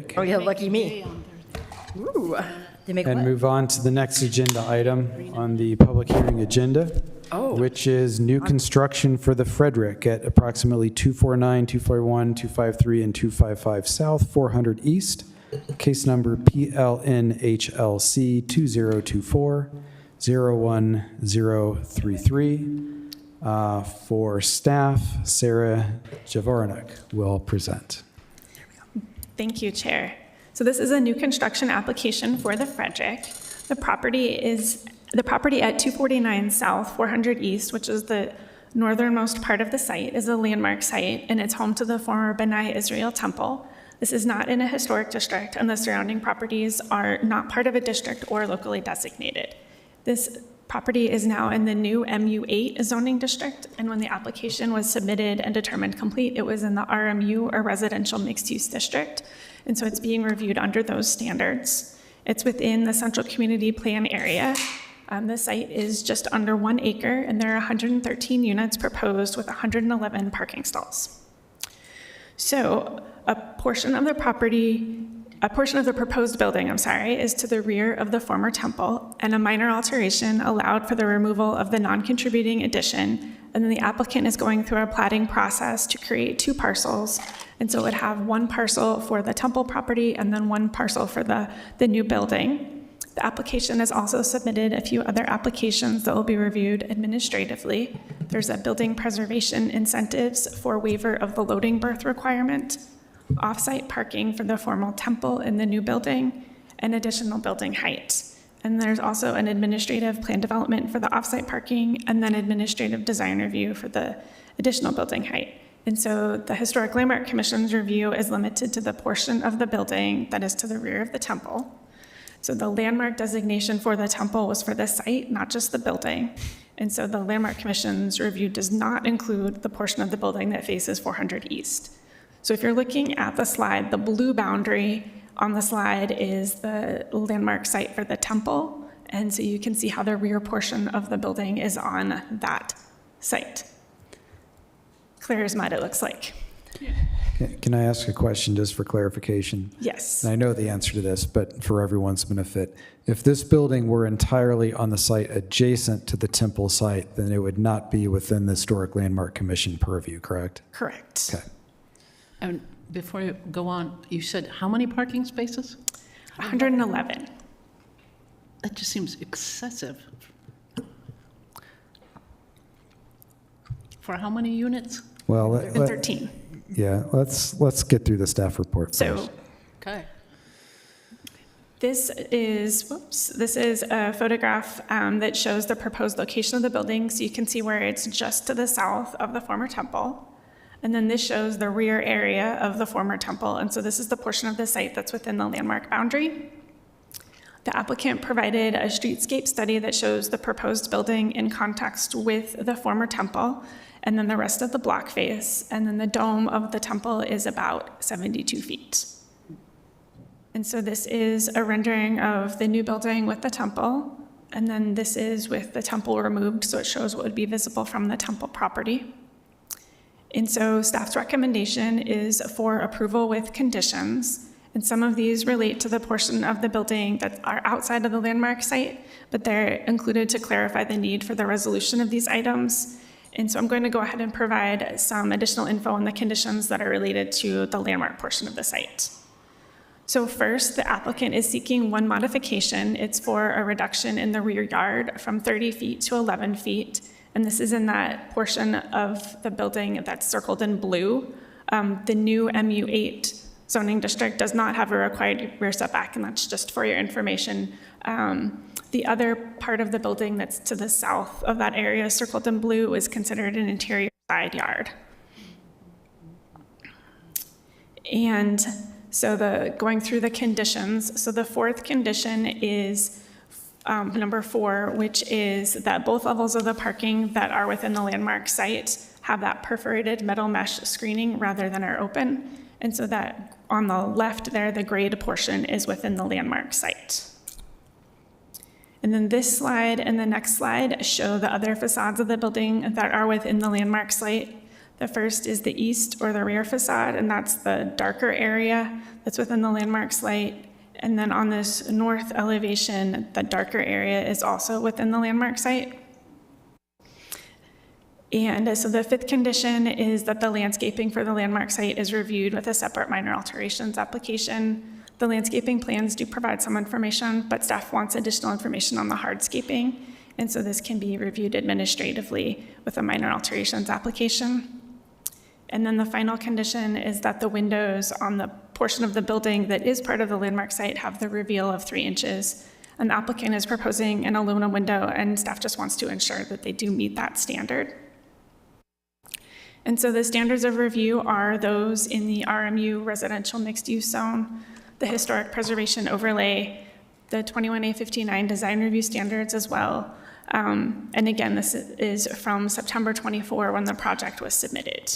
Speaker 2: break
Speaker 3: Oh, yeah, lucky me. Ooh, they make
Speaker 2: and
Speaker 3: what?
Speaker 2: move on to the next agenda item on the public hearing agenda, which is new construction for the Frederick at approximately 249, 241, 253, and 255 South, 400 East. Case number PLNHLC 2024-01033. For staff, Sarah Javornik will present.
Speaker 5: Thank you, Chair. So this is a new construction application for the Frederick. The property at 249 South, 400 East, which is the northernmost part of the site, is a landmark site, and it's home to the former B'nai Israel Temple. This is not in a historic district, and the surrounding properties are not part of a district or locally designated. This property is now in the new MU8 zoning district, and when the application was submitted and determined complete, it was in the RMU, or residential mixed-use district, and so it's being reviewed under those standards. It's within the central community plan area. The site is just under 1 acre, and there are 113 units proposed with 111 parking stalls. So a portion of the proposed building, is to the rear of the former temple, and a minor alteration allowed for the removal of the non-contributing addition, and then the applicant is going through a platting process to create 2 parcels, and so it would have 1 parcel for the temple property and then 1 parcel for the new building. The application has also submitted a few other applications that will be reviewed administratively. There's a building preservation incentives for waiver of the loading berth requirement, off-site parking for the formal temple in the new building, and additional building height. And there's also an administrative plan development for the off-site parking, and then administrative design review for the additional building height. And so the Historic Landmark Commission's review is limited to the portion of the building that is to the rear of the temple. So the landmark designation for the temple was for the site, not just the building. And so the Landmark Commission's review does not include the portion of the building that faces 400 East. So if you're looking at the slide, the blue boundary on the slide is the landmark site for the temple. And so you can see how the rear portion of the building is on that site. Clear as mud, it looks like.
Speaker 2: Can I ask a question just for clarification?
Speaker 5: Yes.
Speaker 2: I know the answer to this, but for everyone's benefit, if this building were entirely on the site adjacent to the temple site, then it would not be within the Historic Landmark Commission purview, correct?
Speaker 5: Correct.
Speaker 2: Okay.
Speaker 6: And before you go on, you said how many parking spaces?
Speaker 5: 111.
Speaker 6: That just seems excessive. For how many units?
Speaker 2: Well,
Speaker 5: And 13.
Speaker 2: yeah, let's get through the staff report
Speaker 5: So
Speaker 2: first.
Speaker 6: Okay.
Speaker 5: this is a photograph that shows the proposed location of the building. So you can see where it's just to the south of the former temple. And then this shows the rear area of the former temple. And so this is the portion of the site that's within the landmark boundary. The applicant provided a streetscape study that shows the proposed building in context with the former temple, and then the rest of the block face. And then the dome of the temple is about 72 feet. And so this is a rendering of the new building with the temple. And then this is with the temple removed, so it shows what would be visible from the temple property. And so staff's recommendation is for approval with conditions. And some of these relate to the portion of the building that are outside of the landmark site, but they're included to clarify the need for the resolution of these items. And so I'm going to go ahead and provide some additional info on the conditions that are related to the landmark portion of the site. So first, the applicant is seeking 1 modification. It's for a reduction in the rear yard from 30 feet to 11 feet. And this is in that portion of the building that's circled in blue. The new MU8 zoning district does not have a required rear setback, and that's just for your information. The other part of the building that's to the south of that area circled in blue is considered an interior side yard. And so going through the conditions, so the 4th condition is number 4, which is that both levels of the parking that are within the landmark site have that perforated metal mesh screening rather than are open. And so that on the left there, the grade portion is within the landmark site. And then this slide and the next slide show the other facades of the building that are within the landmark site. The first is the east or the rear facade, and that's the darker area that's within the landmark site. And then on this north elevation, the darker area is also within the landmark site. And so the fifth condition is that the landscaping for the landmark site is reviewed with a separate minor alterations application. The landscaping plans do provide some information, but staff wants additional information on the hardscaping. And so this can be reviewed administratively with a minor alterations application. And then the final condition is that the windows on the portion of the building that is part of the landmark site have the reveal of 3 inches. And the applicant is proposing an aluminum window, and staff just wants to ensure that they do meet that standard. And so the standards of review are those in the RMU residential mixed-use zone, the historic preservation overlay, the 21A59 design review standards as well. And again, this is from September 24 when the project was submitted.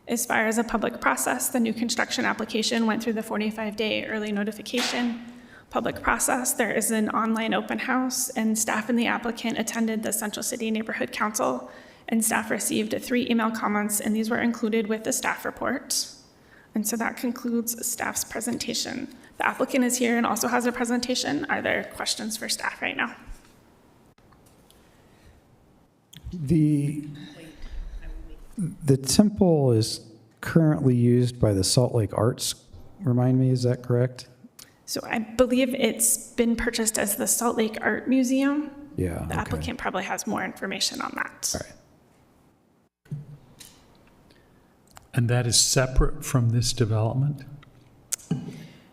Speaker 5: As far as a public process, the new construction application went through the 45-day early notification public process. There is an online open house, and staff and the applicant attended the Central City Neighborhood Council, and staff received 3 email comments, and these were included with the staff report. And so that concludes staff's presentation. The applicant is here and also has a presentation. Are there questions for staff right now?
Speaker 2: The temple is currently used by the Salt Lake Arts, remind me, is that correct?
Speaker 5: So I believe it's been purchased as the Salt Lake Art Museum.
Speaker 2: Yeah.
Speaker 5: The applicant probably has more information on that.
Speaker 2: All right.
Speaker 4: And that is separate from this development?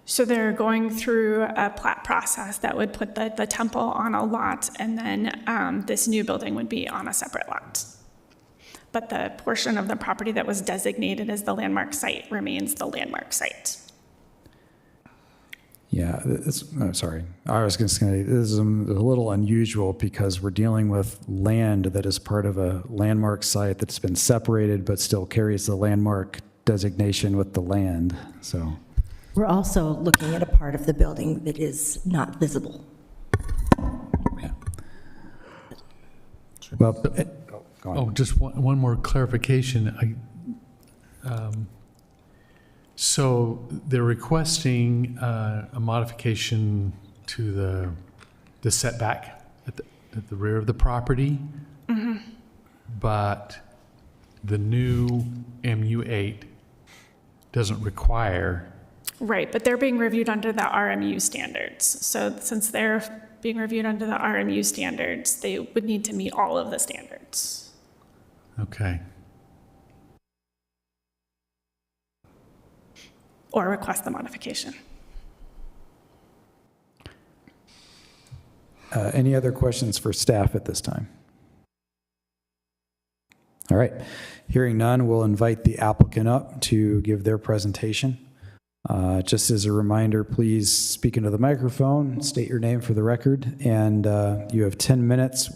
Speaker 5: So they're going through a plat process that would put the temple on a lot, and then this new building would be on a separate lot. But the portion of the property that was designated as the landmark site remains the landmark site.
Speaker 2: Yeah, sorry. I was going to say, this is a little unusual because we're dealing with land that is part of a landmark site that's been separated but still carries the landmark designation with the land, so.
Speaker 3: We're also looking at a part of the building that is not visible.
Speaker 2: Yeah. Well, go on.
Speaker 4: Oh, just one more clarification. So they're requesting a modification to the setback at the rear of the property, but the new MU8 doesn't require.
Speaker 5: Right, but they're being reviewed under the RMU standards. So since they're being reviewed under the RMU standards, they would need to meet all of the standards.
Speaker 4: Okay.
Speaker 5: Or request the modification.
Speaker 2: Any other questions for staff at this time? All right. Hearing none, we'll invite the applicant up to give their presentation. Just as a reminder, please speak into the microphone, state your name for the record, and you have 10 minutes.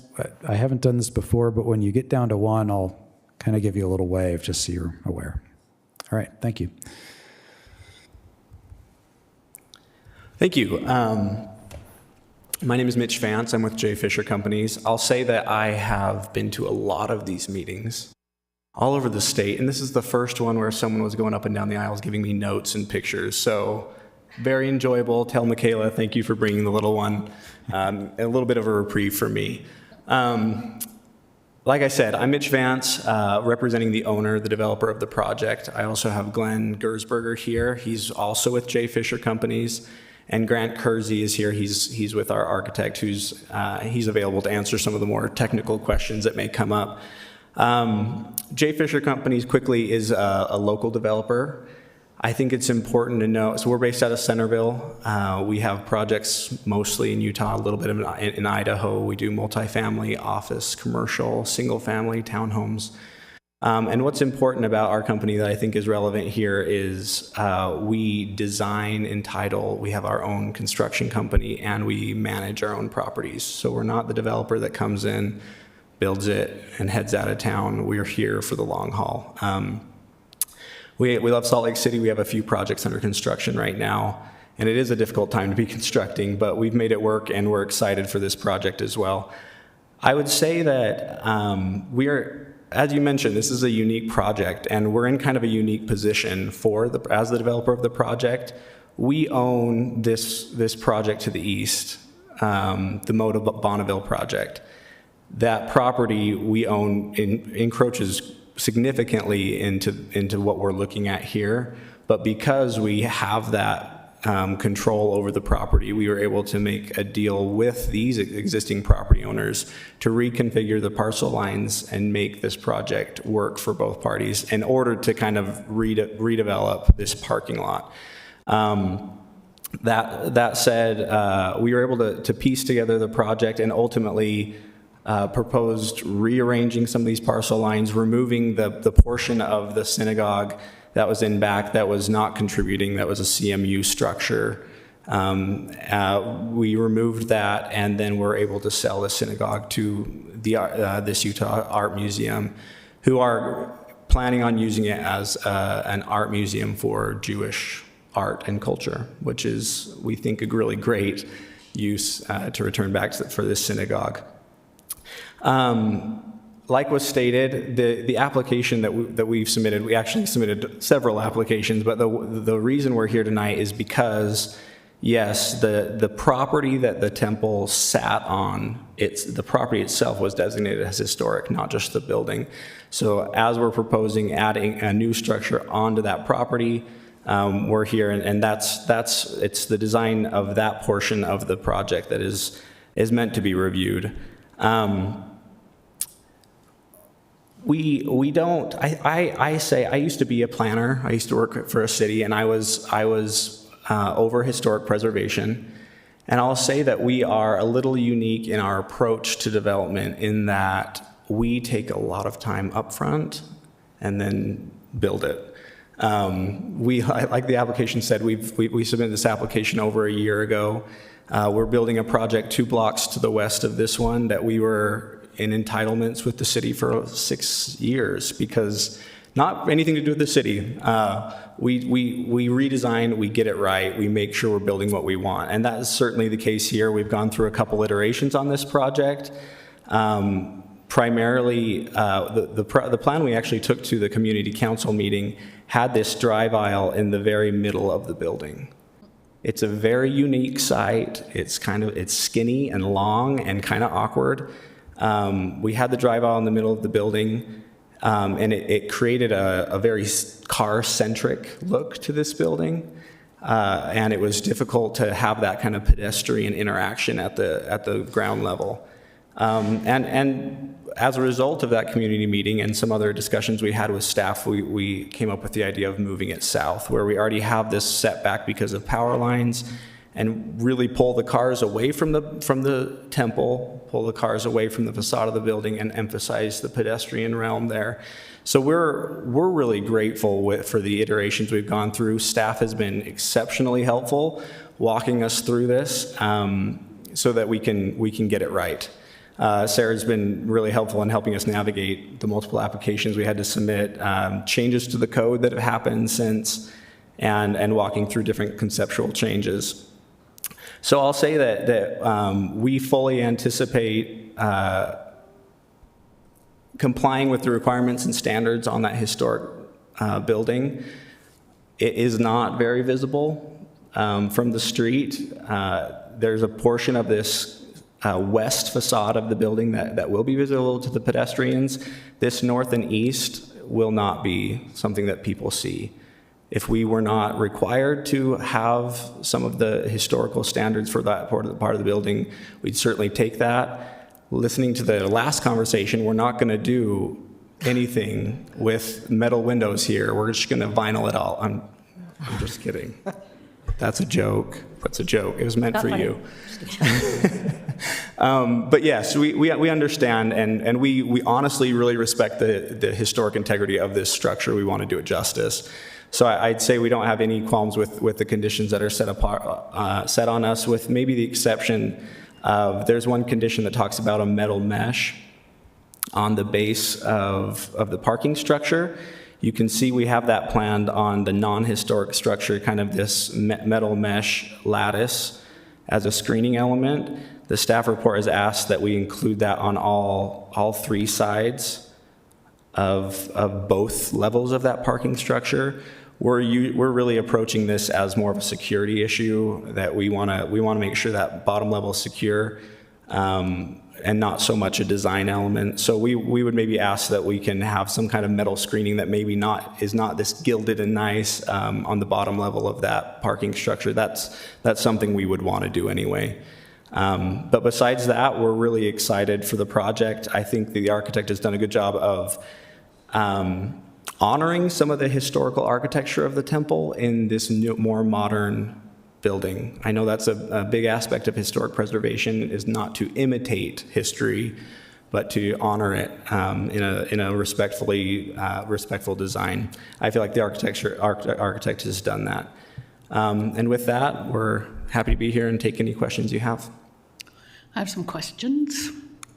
Speaker 2: I haven't done this before, but when you get down to 1, I'll kind of give you a little wave just so you're aware. All right, thank you.
Speaker 14: Thank you. My name is Mitch Vance. I'm with J. Fisher Companies. I'll say that I have been to a lot of these meetings all over the state, and this is the first one where someone was going up and down the aisles giving me notes and pictures. So very enjoyable. Tell Michaela, thank you for bringing the little one. A little bit of a reprieve for me. Like I said, I'm Mitch Vance, representing the owner, the developer of the project. I also have Glenn Gersberger here. He's also with J. Fisher Companies. And Grant Kersey is here. He's with our architect, he's available to answer some of the more technical questions that may come up. J. Fisher Companies quickly is a local developer. I think it's important to know, so we're based out of Centerville. We have projects mostly in Utah, a little bit in Idaho. We do multifamily, office, commercial, single family, townhomes. And what's important about our company that I think is relevant here is we design and title, we have our own construction company, and we manage our own properties. So we're not the developer that comes in, builds it, and heads out of town. We're here for the long haul. We love Salt Lake City. We have a few projects under construction right now, and it is a difficult time to be constructing, but we've made it work, and we're excited for this project as well. I would say that as you mentioned, this is a unique project, and we're in kind of a unique position as the developer of the project. We own this project to the east, the Moda Bonneville project. That property we own encroaches significantly into what we're looking at here, but because we have that control over the property, we were able to make a deal with these existing property owners to reconfigure the parcel lines and make this project work for both parties in order to kind of redevelop this parking lot. That said, we were able to piece together the project and ultimately proposed rearranging some of these parcel lines, removing the portion of the synagogue that was in back that was not contributing, that was a CMU structure. We removed that, and then we're able to sell the synagogue to this Utah Art Museum, who are planning on using it as an art museum for Jewish art and culture, which is, we think, a really great use to return back for this synagogue. Like was stated, the application that we've submitted, we actually submitted several applications, but the reason we're here tonight is because, yes, the property that the temple sat on, the property itself was designated as historic, not just the building. So as we're proposing adding a new structure onto that property, we're here, and it's the design of that portion of the project that is meant to be reviewed. We don't, I say, I used to be a planner. I used to work for a city, and I was over historic preservation. And I'll say that we are a little unique in our approach to development in that we take a lot of time up front and then build it. Like the application said, we submitted this application over a year ago. We're building a project 2 blocks to the west of this one that we were in entitlements with the city for 6 years, because not anything to do with the city. We redesign, we get it right, we make sure we're building what we want. And that is certainly the case here. We've gone through a couple iterations on this project. Primarily, the plan we actually took to the community council meeting had this drive aisle in the very middle of the building. It's a very unique site. It's skinny and long and kind of awkward. We had the drive aisle in the middle of the building, and it created a very car-centric look to this building. And it was difficult to have that kind of pedestrian interaction at the ground level. And as a result of that community meeting and some other discussions we had with staff, we came up with the idea of moving it south, where we already have this setback because of power lines, and really pull the cars away from the temple, pull the cars away from the facade of the building, and emphasize the pedestrian realm there. So we're really grateful for the iterations we've gone through. Staff has been exceptionally helpful walking us through this so that we can get it right. Sarah's been really helpful in helping us navigate the multiple applications we had to submit, changes to the code that have happened since, and walking through different conceptual changes. So I'll say that we fully anticipate complying with the requirements and standards on that historic building. It is not very visible from the street. There's a portion of this west facade of the building that will be visible to the pedestrians. This north and east will not be something that people see. If we were not required to have some of the historical standards for that part of the building, we'd certainly take that. Listening to the last conversation, we're not going to do anything with metal windows here. We're just going to vinyl it all. I'm just kidding. That's a joke. That's a joke. It was meant for you. But yes, we understand, and we honestly really respect the historic integrity of this structure. We want to do it justice. So I'd say we don't have any qualms with the conditions that are set on us, with maybe the exception of there's one condition that talks about a metal mesh on the base of the parking structure. You can see we have that planned on the non-historic structure, kind of this metal mesh lattice as a screening element. The staff report has asked that we include that on all 3 sides of both levels of that parking structure. We're really approaching this as more of a security issue, that we want to make sure that bottom level is secure, and not so much a design element. So we would maybe ask that we can have some kind of metal screening that maybe is not this gilded and nice on the bottom level of that parking structure. That's something we would want to do anyway. But besides that, we're really excited for the project. I think the architect has done a good job of honoring some of the historical architecture of the temple in this more modern building. I know that's a big aspect of historic preservation, is not to imitate history, but to honor it in a respectful design. I feel like the architect has done that. And with that, we're happy to be here and take any questions you have.
Speaker 6: I have some questions.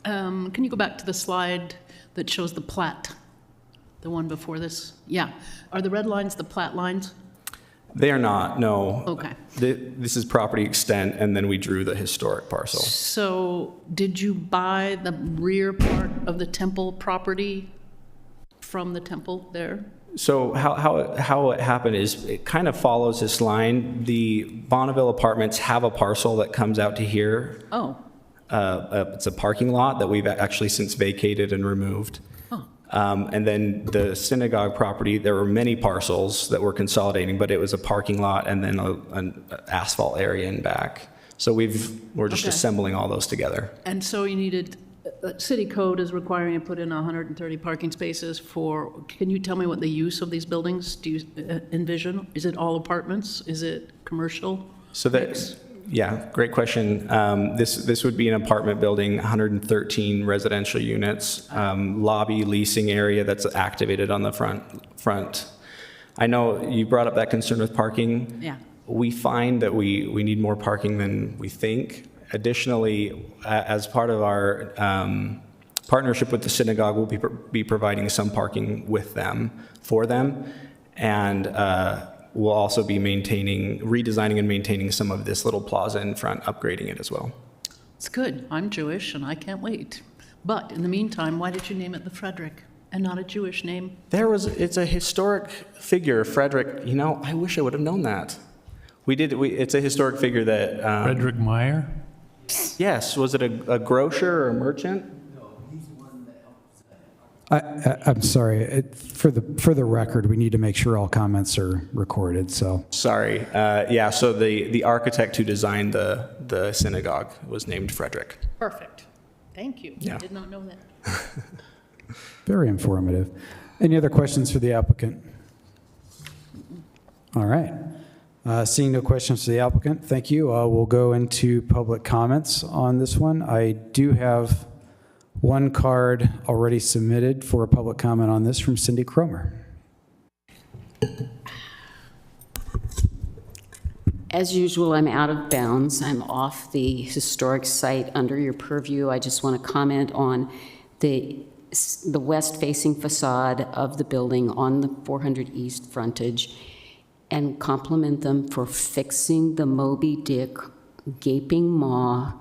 Speaker 6: Can you go back to the slide that shows the plat? The one before this? Yeah. Are the red lines the plat lines?
Speaker 14: They are not, no.
Speaker 6: Okay.
Speaker 14: This is property extent, and then we drew the historic parcel.
Speaker 6: So did you buy the rear part of the temple property from the temple there?
Speaker 14: So how it happened is it kind of follows this line. The Bonneville Apartments have a parcel that comes out to here.
Speaker 6: Oh.
Speaker 14: It's a parking lot that we've actually since vacated and removed. And then the synagogue property, there were many parcels that were consolidating, but it was a parking lot and then an asphalt area in back. So we're just assembling all those together.
Speaker 6: And so you needed, city code is requiring you to put in 130 parking spaces can you tell me what the use of these buildings do you envision? Is it all apartments? Is it commercial?
Speaker 14: So yeah, great question. This would be an apartment building, 113 residential units, lobby leasing area that's activated on the front. I know you brought up that concern with parking.
Speaker 6: Yeah.
Speaker 14: We find that we need more parking than we think. Additionally, as part of our partnership with the synagogue, we'll be providing some parking with them, for them, and we'll also be redesigning and maintaining some of this little plaza in front, upgrading it as well.
Speaker 6: It's good. I'm Jewish and I can't wait. But in the meantime, why did you name it the Frederick and not a Jewish name?
Speaker 14: It's a historic figure, Frederick. I wish I would have known that. It's a historic figure that...
Speaker 4: Frederick Meyer?
Speaker 14: Yes. Was it a grocer or a merchant?
Speaker 2: I'm sorry. For the record, we need to make sure all comments are recorded. So
Speaker 14: sorry. Yeah. So the architect who designed the synagogue was named Frederick.
Speaker 6: Perfect. Thank you.
Speaker 14: Yeah.
Speaker 6: I did not know that.
Speaker 2: very informative. Any other questions for the applicant? All right. Seeing no questions for the applicant, thank you. We'll go into public comments on this one. I do have one card already submitted for a public comment on this from Cindy Cromer.
Speaker 12: As usual, I'm out of bounds. I'm off the historic site under your purview. I just want to comment on the west-facing facade of the building on the 400 East frontage and compliment them for fixing the Moby Dick gaping maw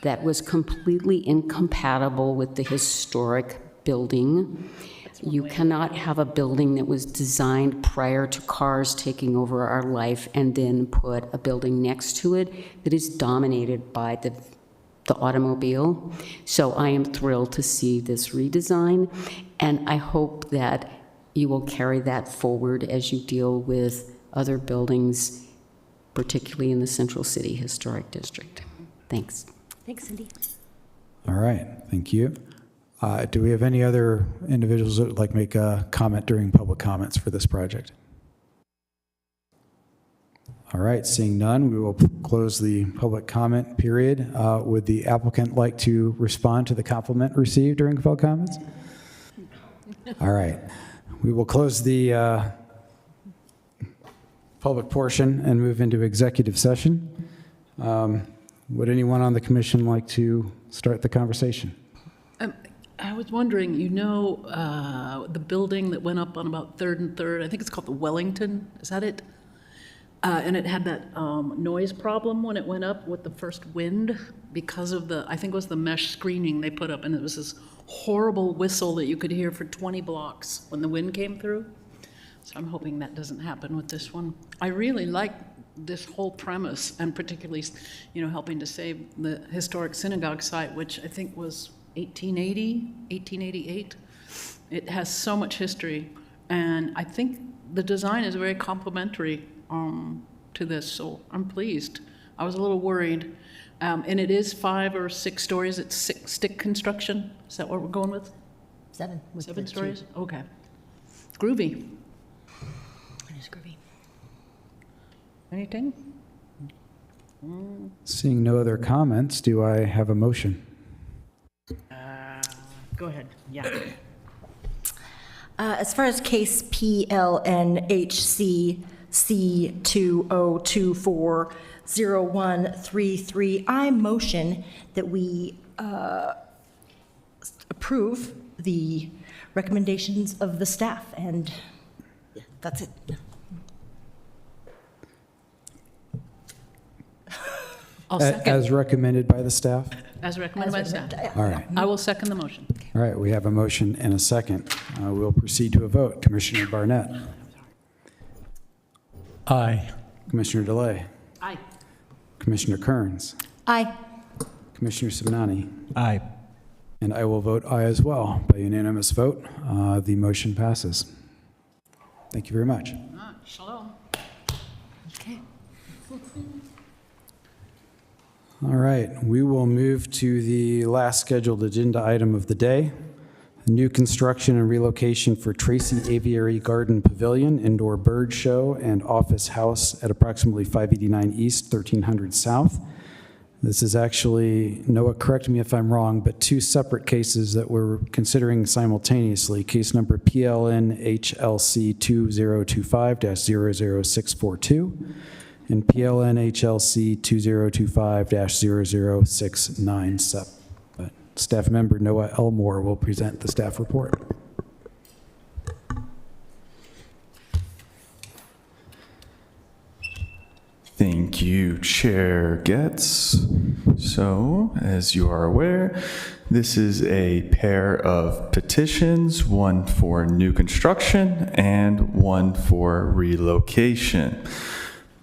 Speaker 12: that was completely incompatible with the historic building. You cannot have a building that was designed prior to cars taking over our life and then put a building next to it that is dominated by the automobile. So I am thrilled to see this redesign, and I hope that you will carry that forward as you deal with other buildings, particularly in the Central City Historic District. Thanks.
Speaker 3: Thanks, Cindy.
Speaker 2: All right, thank you. Do we have any other individuals that would like to make a comment during public comments for this project? All right, seeing none, we will close the public comment period. Would the applicant like to respond to the compliment received during public comments? All right, we will close the public portion and move into executive session. Would anyone on the commission like to start the conversation?
Speaker 6: I was wondering, the building that went up on about 3rd and 3rd, I think it's called the Wellington, is that it? And it had that noise problem when it went up with the first wind because of the, I think it was the mesh screening they put up, and it was this horrible whistle that you could hear for 20 blocks when the wind came through. So I'm hoping that doesn't happen with this one. I really like this whole premise, and particularly, helping to save the historic synagogue site, which I think was 1888. It has so much history, and I think the design is very complementary to this, so I'm pleased. I was a little worried. And it is 5 or 6 stories. It's stick construction. Is that what we're going with?
Speaker 3: 7. with
Speaker 6: 7
Speaker 3: the two.
Speaker 6: stories? Okay. Groovy.
Speaker 3: It is groovy.
Speaker 6: Anything?
Speaker 2: Seeing no other comments, do I have a motion?
Speaker 6: Go ahead. Yeah.
Speaker 3: As far as case PLNHC C20240133, I motion that we approve the recommendations of the staff, and that's it.
Speaker 6: I'll second.
Speaker 2: As recommended by the staff?
Speaker 6: As recommended by staff.
Speaker 2: All right.
Speaker 6: I will second the motion.
Speaker 2: All right, we have a motion and a second. We'll proceed to a vote. Commissioner Barnett.
Speaker 4: Aye.
Speaker 2: Commissioner DeLay.
Speaker 6: Aye.
Speaker 2: Commissioner Kearns.
Speaker 3: Aye.
Speaker 2: Commissioner Simnani.
Speaker 8: Aye.
Speaker 2: And I will vote aye as well. By unanimous vote, the motion passes. Thank you very much.
Speaker 6: Shalom. Okay.
Speaker 2: All right, we will move to the last scheduled agenda item of the day. New construction and relocation for Tracy Aviary Garden Pavilion, Indoor Bird Show, and Office House at approximately 589 East, 1300 South. This is actually, Noah, correct me if I'm wrong, but 2 separate cases that we're considering simultaneously. Case number PLN HLC 2025-00642 and PLN HLC 2025-00697. But staff member Noah Elmore will present the staff report.
Speaker 15: Thank you, Chair Getz. So, as you are aware, this is a pair of petitions, one for new construction and one for relocation.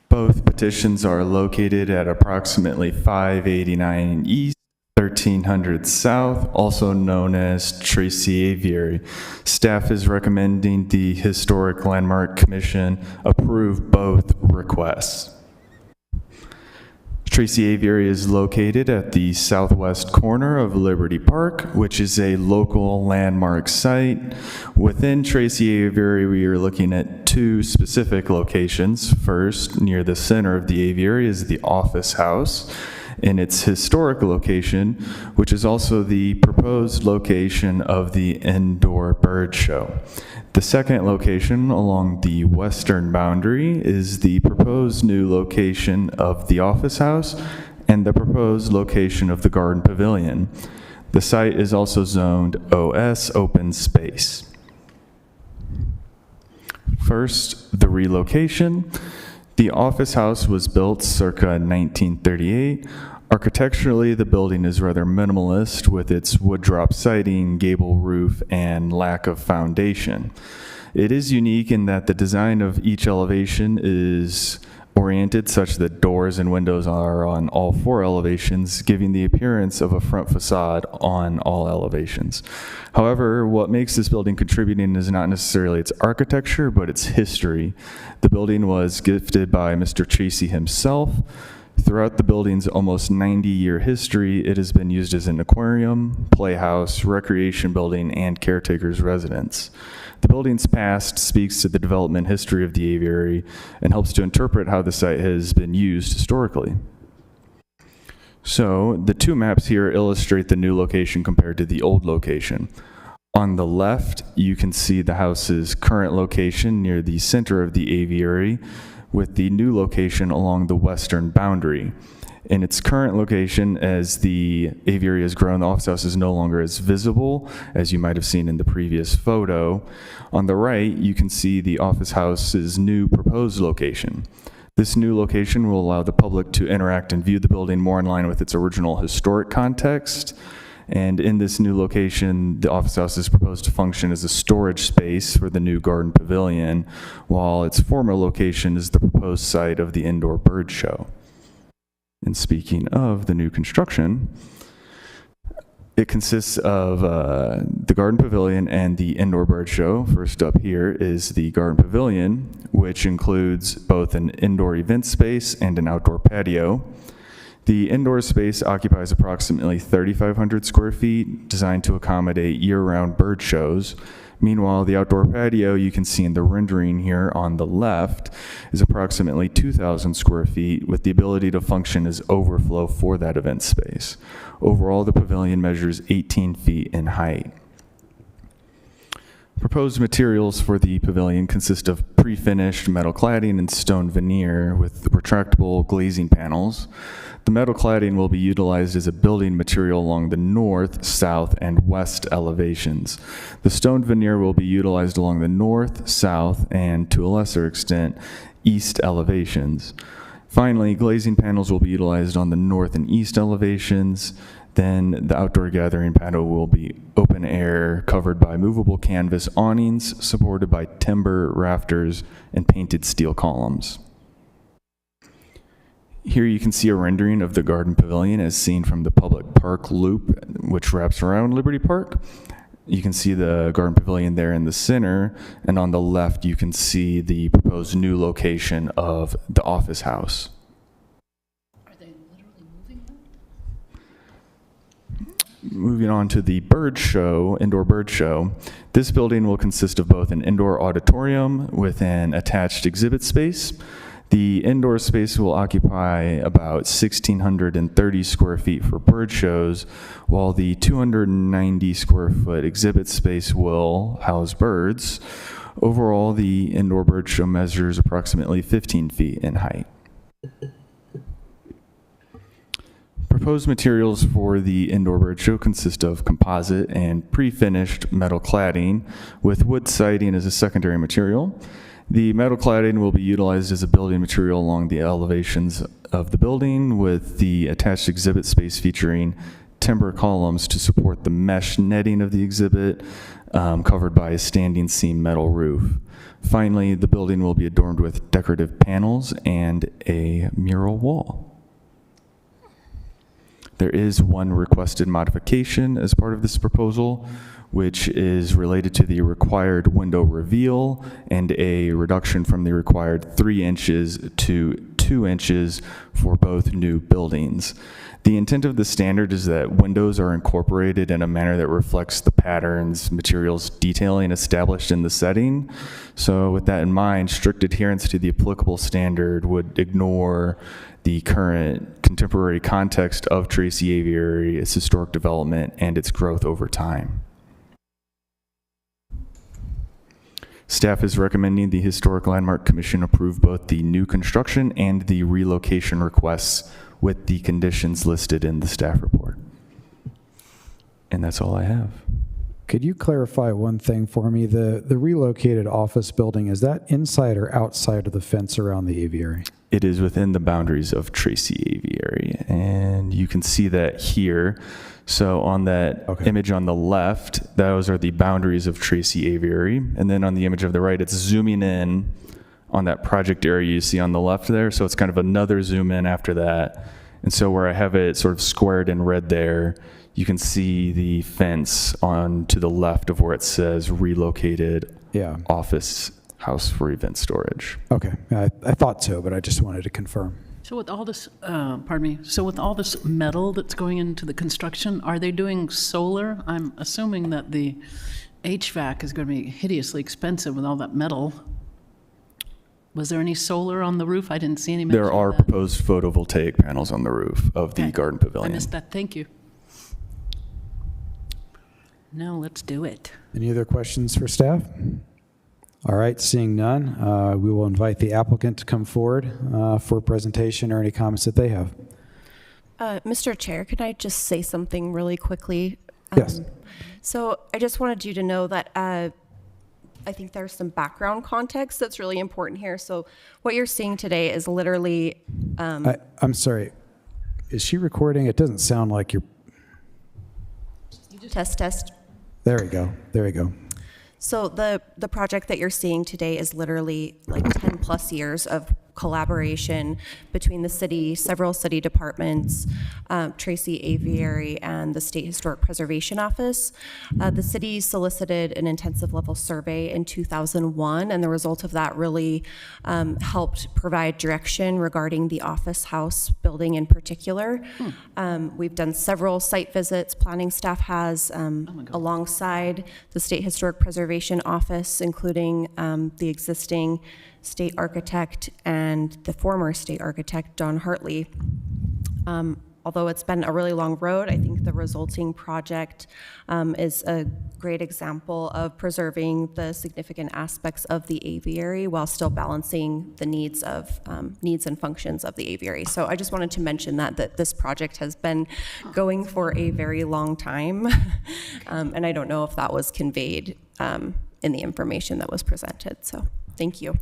Speaker 15: Both petitions are located at approximately 589 East, 1300 South, also known as Tracy Aviary. Staff is recommending the Historic Landmark Commission approve both requests. Tracy Aviary is located at the southwest corner of Liberty Park, which is a local landmark site. Within Tracy Aviary, we are looking at 2 specific locations. First, near the center of the aviary is the Office House in its historic location, which is also the proposed location of the Indoor Bird Show. The second location along the western boundary is the proposed new location of the Office House and the proposed location of the Garden Pavilion. The site is also zoned OS open space. First, the relocation. The Office House was built circa 1938. Architecturally, the building is rather minimalist with its wood drop siding, gable roof, and lack of foundation. It is unique in that the design of each elevation is oriented such that doors and windows are on all 4 elevations, giving the appearance of a front facade on all elevations. However, what makes this building contributing is not necessarily its architecture, but its history. The building was gifted by Mr. Tracy himself. Throughout the building's almost 90-year history, it has been used as an aquarium, playhouse, recreation building, and caretaker's residence. The building's past speaks to the development history of the aviary and helps to interpret how the site has been used historically. So the 2 maps here illustrate the new location compared to the old location. On the left, you can see the house's current location near the center of the aviary, with the new location along the western boundary. In its current location, as the aviary has grown, the Office House is no longer as visible as you might have seen in the previous photo. On the right, you can see the Office House's new proposed location. This new location will allow the public to interact and view the building more in line with its original historic context. And in this new location, the office house is proposed to function as a storage space for the new garden pavilion, while its former location is the proposed site of the indoor bird show. And speaking of the new construction, it consists of the garden pavilion and the indoor bird show. First up here is the garden pavilion, which includes both an indoor event space and an outdoor patio. The indoor space occupies approximately 3,500 square feet, designed to accommodate year-round bird shows. Meanwhile, the outdoor patio you can see in the rendering here on the left is approximately 2,000 square feet with the ability to function as overflow for that event space. Overall, the pavilion measures 18 feet in height. Proposed materials for the pavilion consist of pre-finished metal cladding and stone veneer with retractable glazing panels. The metal cladding will be utilized as a building material along the north, south, and west elevations. The stone veneer will be utilized along the north, south, and to a lesser extent, east elevations. Finally, glazing panels will be utilized on the north and east elevations. Then the outdoor gathering patio will be open air, covered by movable canvas awnings, supported by timber rafters and painted steel columns. Here you can see a rendering of the garden pavilion as seen from the public park loop, which wraps around Liberty Park. You can see the garden pavilion there in the center, and on the left you can see the proposed new location of the office house.
Speaker 6: Are they literally moving them?
Speaker 15: Moving on to the bird show, indoor bird show. This building will consist of both an indoor auditorium with an attached exhibit space. The indoor space will occupy about 1,630 square feet for bird shows, while the 290 square foot exhibit space will house birds. Overall, the indoor bird show measures approximately 15 feet in height. Proposed materials for the indoor bird show consist of composite and pre-finished metal cladding, with wood siding as a secondary material. The metal cladding will be utilized as a building material along the elevations of the building, with the attached exhibit space featuring timber columns to support the mesh netting of the exhibit, covered by a standing seam metal roof. Finally, the building will be adorned with decorative panels and a mural wall. There is one requested modification as part of this proposal, which is related to the required window reveal and a reduction from the required 3 inches to 2 inches for both new buildings. The intent of the standard is that windows are incorporated in a manner that reflects the patterns, materials, detailing established in the setting. So with that in mind, strict adherence to the applicable standard would ignore the current contemporary context of Tracy Aviary, its historic development, and its growth over time. Staff is recommending the Historic Landmark Commission approve both the new construction and the relocation requests with the conditions listed in the staff report. And that's all I have.
Speaker 2: Could you clarify one thing for me? The relocated office building, is that inside or outside of the fence around the aviary?
Speaker 15: It is within the boundaries of Tracy Aviary, and you can see that here. So on that image on the left, those are the boundaries of Tracy Aviary, and then on the image of the right, it's zooming in on that project area you see on the left there. So it's kind of another zoom in after that. And so where I have it sort of squared in red there, you can see the fence on to the left of where it says relocated office house for event storage.
Speaker 2: Okay, I thought so, but I just wanted to confirm.
Speaker 6: So with all this, so with all this metal that's going into the construction, are they doing solar? I'm assuming that the HVAC is going to be hideously expensive with all that metal. Was there any solar on the roof? I didn't see any mention
Speaker 15: There are
Speaker 6: of that.
Speaker 15: proposed photovoltaic panels on the roof of the garden
Speaker 6: I
Speaker 15: pavilion.
Speaker 6: missed that. Thank you. No, let's do it.
Speaker 2: Any other questions for staff? All right, seeing none, we will invite the applicant to come forward for a presentation or any comments that they have.
Speaker 9: Mr. Chair, could I just say something really quickly?
Speaker 2: Yes.
Speaker 9: So I just wanted you to know that I think there's some background context that's really important here. So what you're seeing today is literally,
Speaker 2: I'm sorry. Is she recording? It doesn't sound like you're.
Speaker 9: test.
Speaker 2: There we go. There we go.
Speaker 9: So the project that you're seeing today is literally like 10 plus years of collaboration between the city, several city departments, Tracy Aviary, and the State Historic Preservation Office. The city solicited an intensive level survey in 2001, and the result of that really helped provide direction regarding the office house building in particular. We've done several site visits, planning staff has, alongside the State Historic Preservation Office, including the existing state architect and the former state architect, Don Hartley. Although it's been a really long road, I think the resulting project is a great example of preserving the significant aspects of the aviary while still balancing the needs and functions of the aviary. So I just wanted to mention that this project has been going for a very long time, and I don't know if that was conveyed in the information that was presented. So thank you.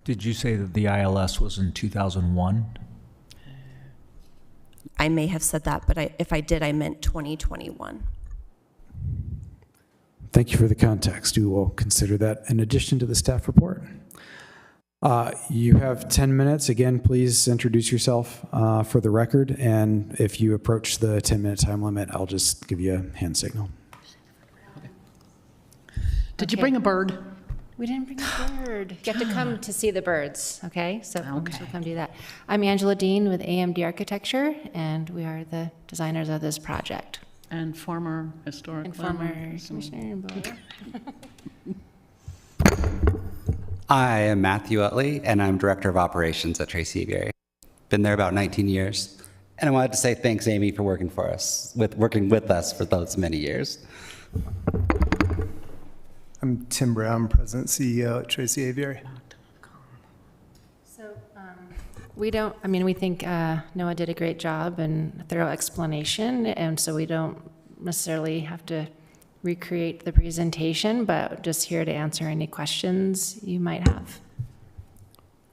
Speaker 8: Did you say that the ILS was in 2001?
Speaker 9: I may have said that, but if I did, I meant 2021.
Speaker 2: Thank you for the context. We will consider that in addition to the staff report. You have 10 minutes. Again, please introduce yourself for the record. And if you approach the 10-minute time limit, I'll just give you a hand signal.
Speaker 6: Did you bring a bird?
Speaker 16: We didn't bring a bird. You have to come to see the birds, okay? So she'll come do that. I'm Angela Dean with AMD Architecture, and we are the designers of this project.
Speaker 6: And former historic.
Speaker 16: And former commissioner.
Speaker 17: I am Matthew Utley, and I'm Director of Operations at Tracy Aviary. Been there about 19 years. And I wanted to say thanks, Amy, for working with us for those many years.
Speaker 18: I'm Tim Brown, President CEO at Tracy Aviary.
Speaker 16: So we think Noah did a great job and a thorough explanation, and so we don't necessarily have to recreate the presentation, but just here to answer any questions you might have.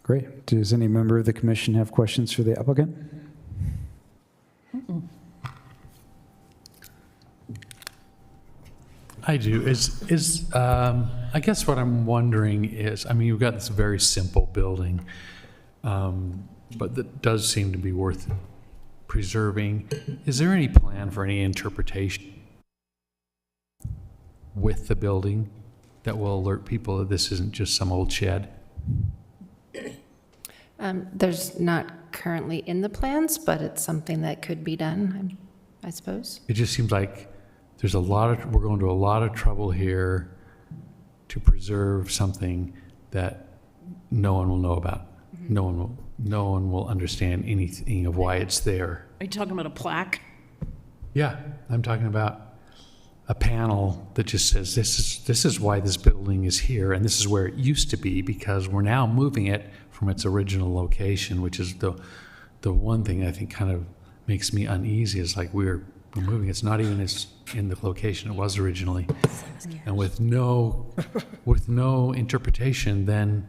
Speaker 2: Great. Does any member of the commission have questions for the applicant?
Speaker 4: I do. I guess what I'm wondering is, I mean, you've got this very simple building, but that does seem to be worth preserving. Is there any plan for any interpretation with the building that will alert people that this isn't just some old shed?
Speaker 16: There's not currently in the plans, but it's something that could be done, I suppose.
Speaker 4: It just seems like we're going to a lot of trouble here to preserve something that no one will know about. Mm-hmm. No one will understand anything of why it's there.
Speaker 6: Are you talking about a plaque?
Speaker 4: Yeah, I'm talking about a panel that just says this is why this building is here, and this is where it used to be, because we're now moving it from its original location, which is the one thing I think kind of makes me uneasy, is like we're moving. It's not even in the location it was originally, and with no interpretation, then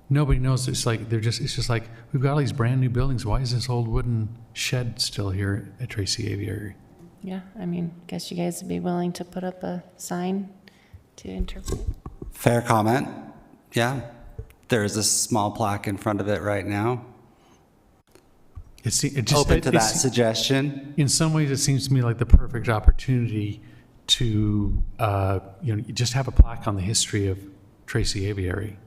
Speaker 4: nobody knows. It's just like we've got all these brand new buildings. Why is this old wooden shed still here at Tracy Aviary?
Speaker 16: Yeah, I mean, I guess you guys would be willing to put up a sign to interpret.
Speaker 17: Fair comment. Yeah. There is a small plaque in front of it right now. Open to that suggestion.
Speaker 4: In some ways, it seems to me like the perfect opportunity to just have a plaque on the history of Tracy Aviary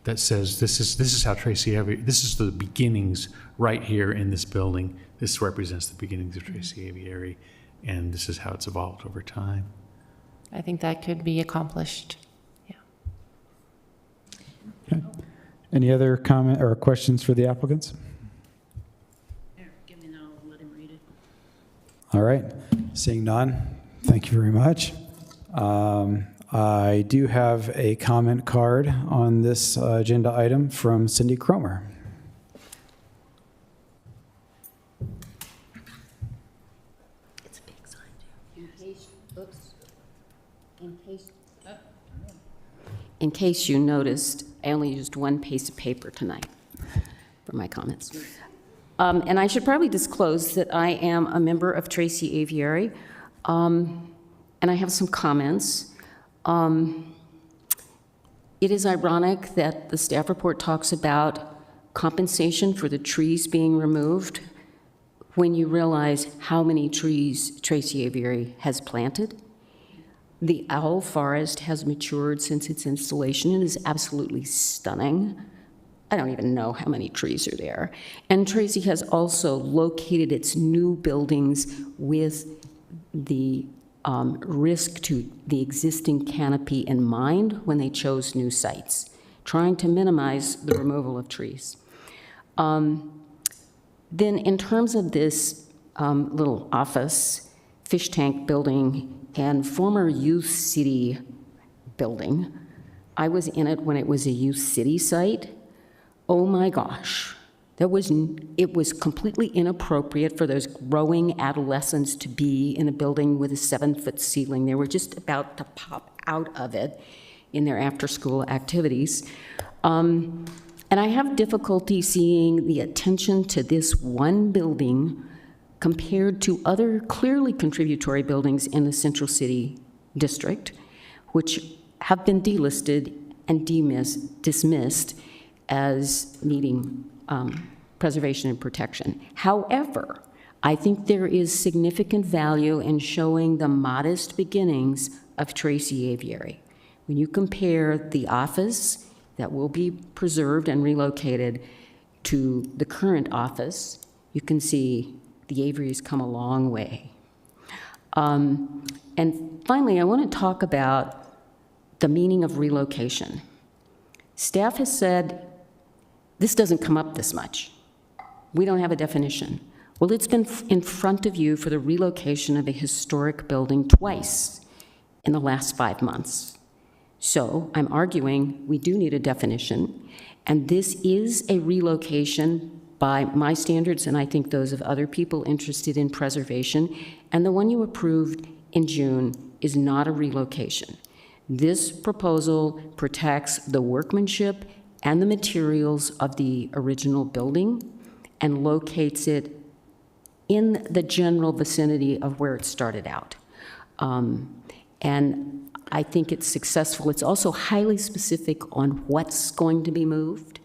Speaker 4: that says this is how Tracy Aviary, this is the beginnings right here in this building. This represents the beginnings of Tracy Aviary, and this is how it's evolved over time.
Speaker 16: I think that could be accomplished. Yeah.
Speaker 2: Okay. Any other comment or questions for the applicants?
Speaker 6: Give me now, let him read it.
Speaker 2: All right. Seeing none, thank you very much. I do have a comment card on this agenda item from Cindy Cromer.
Speaker 12: It's a big sign. In case, oops. In case, in case you noticed, I only used one piece of paper tonight for my comments. And I should probably disclose that I am a member of Tracy Aviary, and I have some comments. It is ironic that the staff report talks about compensation for the trees being removed when you realize how many trees Tracy Aviary has planted. The owl forest has matured since its installation and is absolutely stunning. I don't even know how many trees are there. And Tracy has also located its new buildings with the risk to the existing canopy in mind when they chose new sites, trying to minimize the removal of trees. Then in terms of this little office, fish tank building, and former Youth City building, I was in it when it was a Youth City site. Oh my gosh, it was completely inappropriate for those growing adolescents to be in a building with a 7-foot ceiling. They were just about to pop out of it in their after-school activities. And I have difficulty seeing the attention to this one building compared to other clearly contributory buildings in the Central City District, which have been delisted and dismissed as needing preservation and protection. However, I think there is significant value in showing the modest beginnings of Tracy Aviary. When you compare the office that will be preserved and relocated to the current office, you can see the Aviary's come a long way. And finally, I want to talk about the meaning of relocation. Staff has said, this doesn't come up this much. We don't have a definition. Well, it's been in front of you for the relocation of a historic building twice in the last 5 months. So I'm arguing we do need a definition, and this is a relocation by my standards, and I think those of other people interested in preservation, and the one you approved in June is not a relocation. This proposal protects the workmanship and the materials of the original building and locates it in the general vicinity of where it started out. And I think it's successful. It's also highly specific on what's going to be moved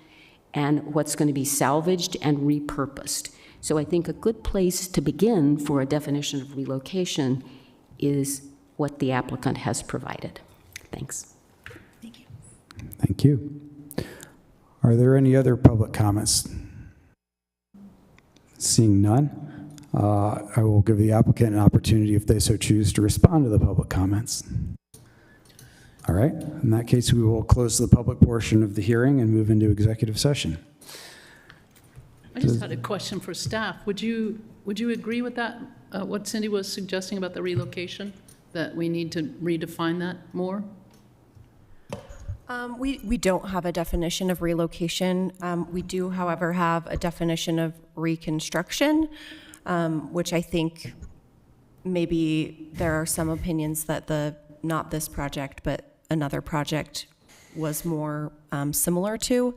Speaker 12: and what's going to be salvaged and repurposed. So I think a good place to begin for a definition of relocation is what the applicant has provided. Thanks.
Speaker 2: Thank you. Are there any other public comments? Seeing none, I will give the applicant an opportunity, if they so choose, to respond to the public comments. All right, in that case, we will close the public portion of the hearing and move into executive session.
Speaker 6: I just had a question for staff. Would you agree with that, what Cindy was suggesting about the relocation, that we need to redefine that more?
Speaker 9: We don't have a definition of relocation. We do, however, have a definition of reconstruction, which I think maybe there are some opinions that not this project, but another project was more similar to.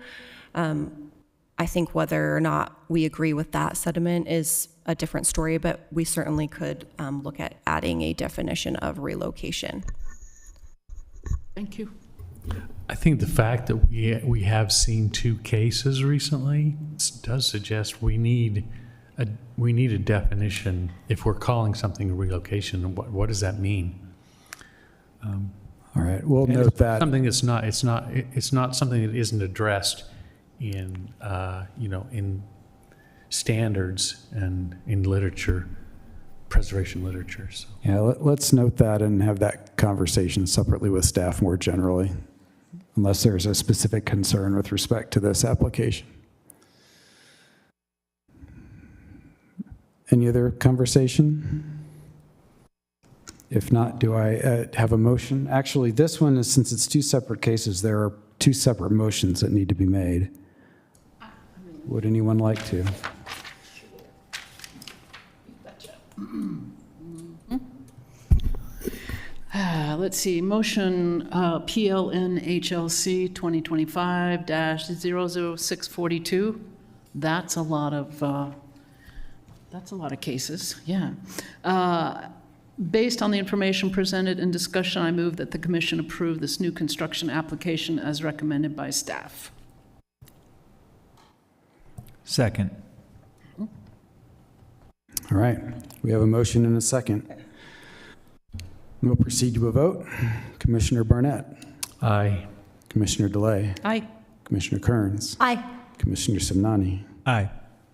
Speaker 9: I think whether or not we agree with that sentiment is a different story, but we certainly could look at adding a definition of relocation.
Speaker 6: Thank you.
Speaker 4: I think the fact that we have seen 2 cases recently does suggest we need a definition. If we're calling something a relocation, what does that mean?
Speaker 2: All right, we'll note that.
Speaker 4: Something that's not, it's not something that isn't addressed in, in standards and in literature, preservation literature. So.
Speaker 2: Yeah, let's note that and have that conversation separately with staff more generally, unless there's a specific concern with respect to this application. Any other conversation? If not, do I have a motion? Actually, this one is, since it's 2 separate cases, there are 2 separate motions that need to be made. Would anyone like to?
Speaker 6: let's see, motion PLN-HLC 2025-00642. That's a lot of cases, yeah. Based on the information presented in discussion, I move that the commission approve this new construction application as recommended by staff.
Speaker 8: Second.
Speaker 2: All right, we have a motion and a second. We'll proceed to a vote. Commissioner Barnett.
Speaker 4: Aye.
Speaker 2: Commissioner DeLay.
Speaker 6: Aye.
Speaker 2: Commissioner Kearns.
Speaker 3: Aye.
Speaker 2: Commissioner Simnani.
Speaker 8: Aye.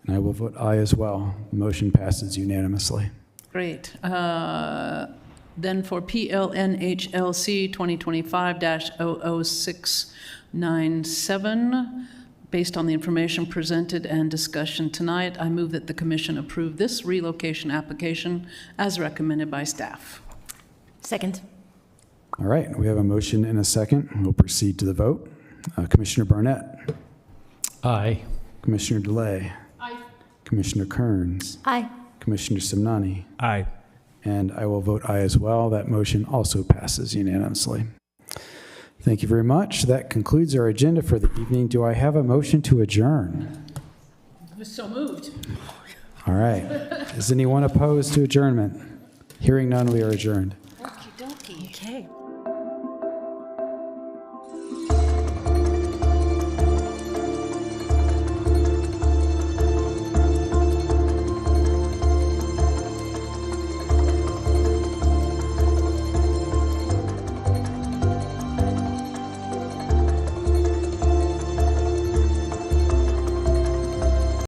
Speaker 2: And I will vote aye as well. The motion passes unanimously.
Speaker 6: Great. Then for PLN-HLC 2025-00697, based on the information presented and discussion tonight, I move that the commission approve this relocation application as recommended by staff.
Speaker 3: Second.
Speaker 2: All right, we have a motion and a second. We'll proceed to the vote. Commissioner Barnett.
Speaker 4: Aye.
Speaker 2: Commissioner DeLay.
Speaker 6: Aye.
Speaker 2: Commissioner Kearns.
Speaker 3: Aye.
Speaker 2: Commissioner Simnani.
Speaker 8: Aye.
Speaker 2: And I will vote aye as well. That motion also passes unanimously. Thank you very much. That concludes our agenda for the evening. Do I have a motion to adjourn?
Speaker 6: I was so moved.
Speaker 2: All right. Is anyone opposed to adjournment? Hearing none, we are adjourned.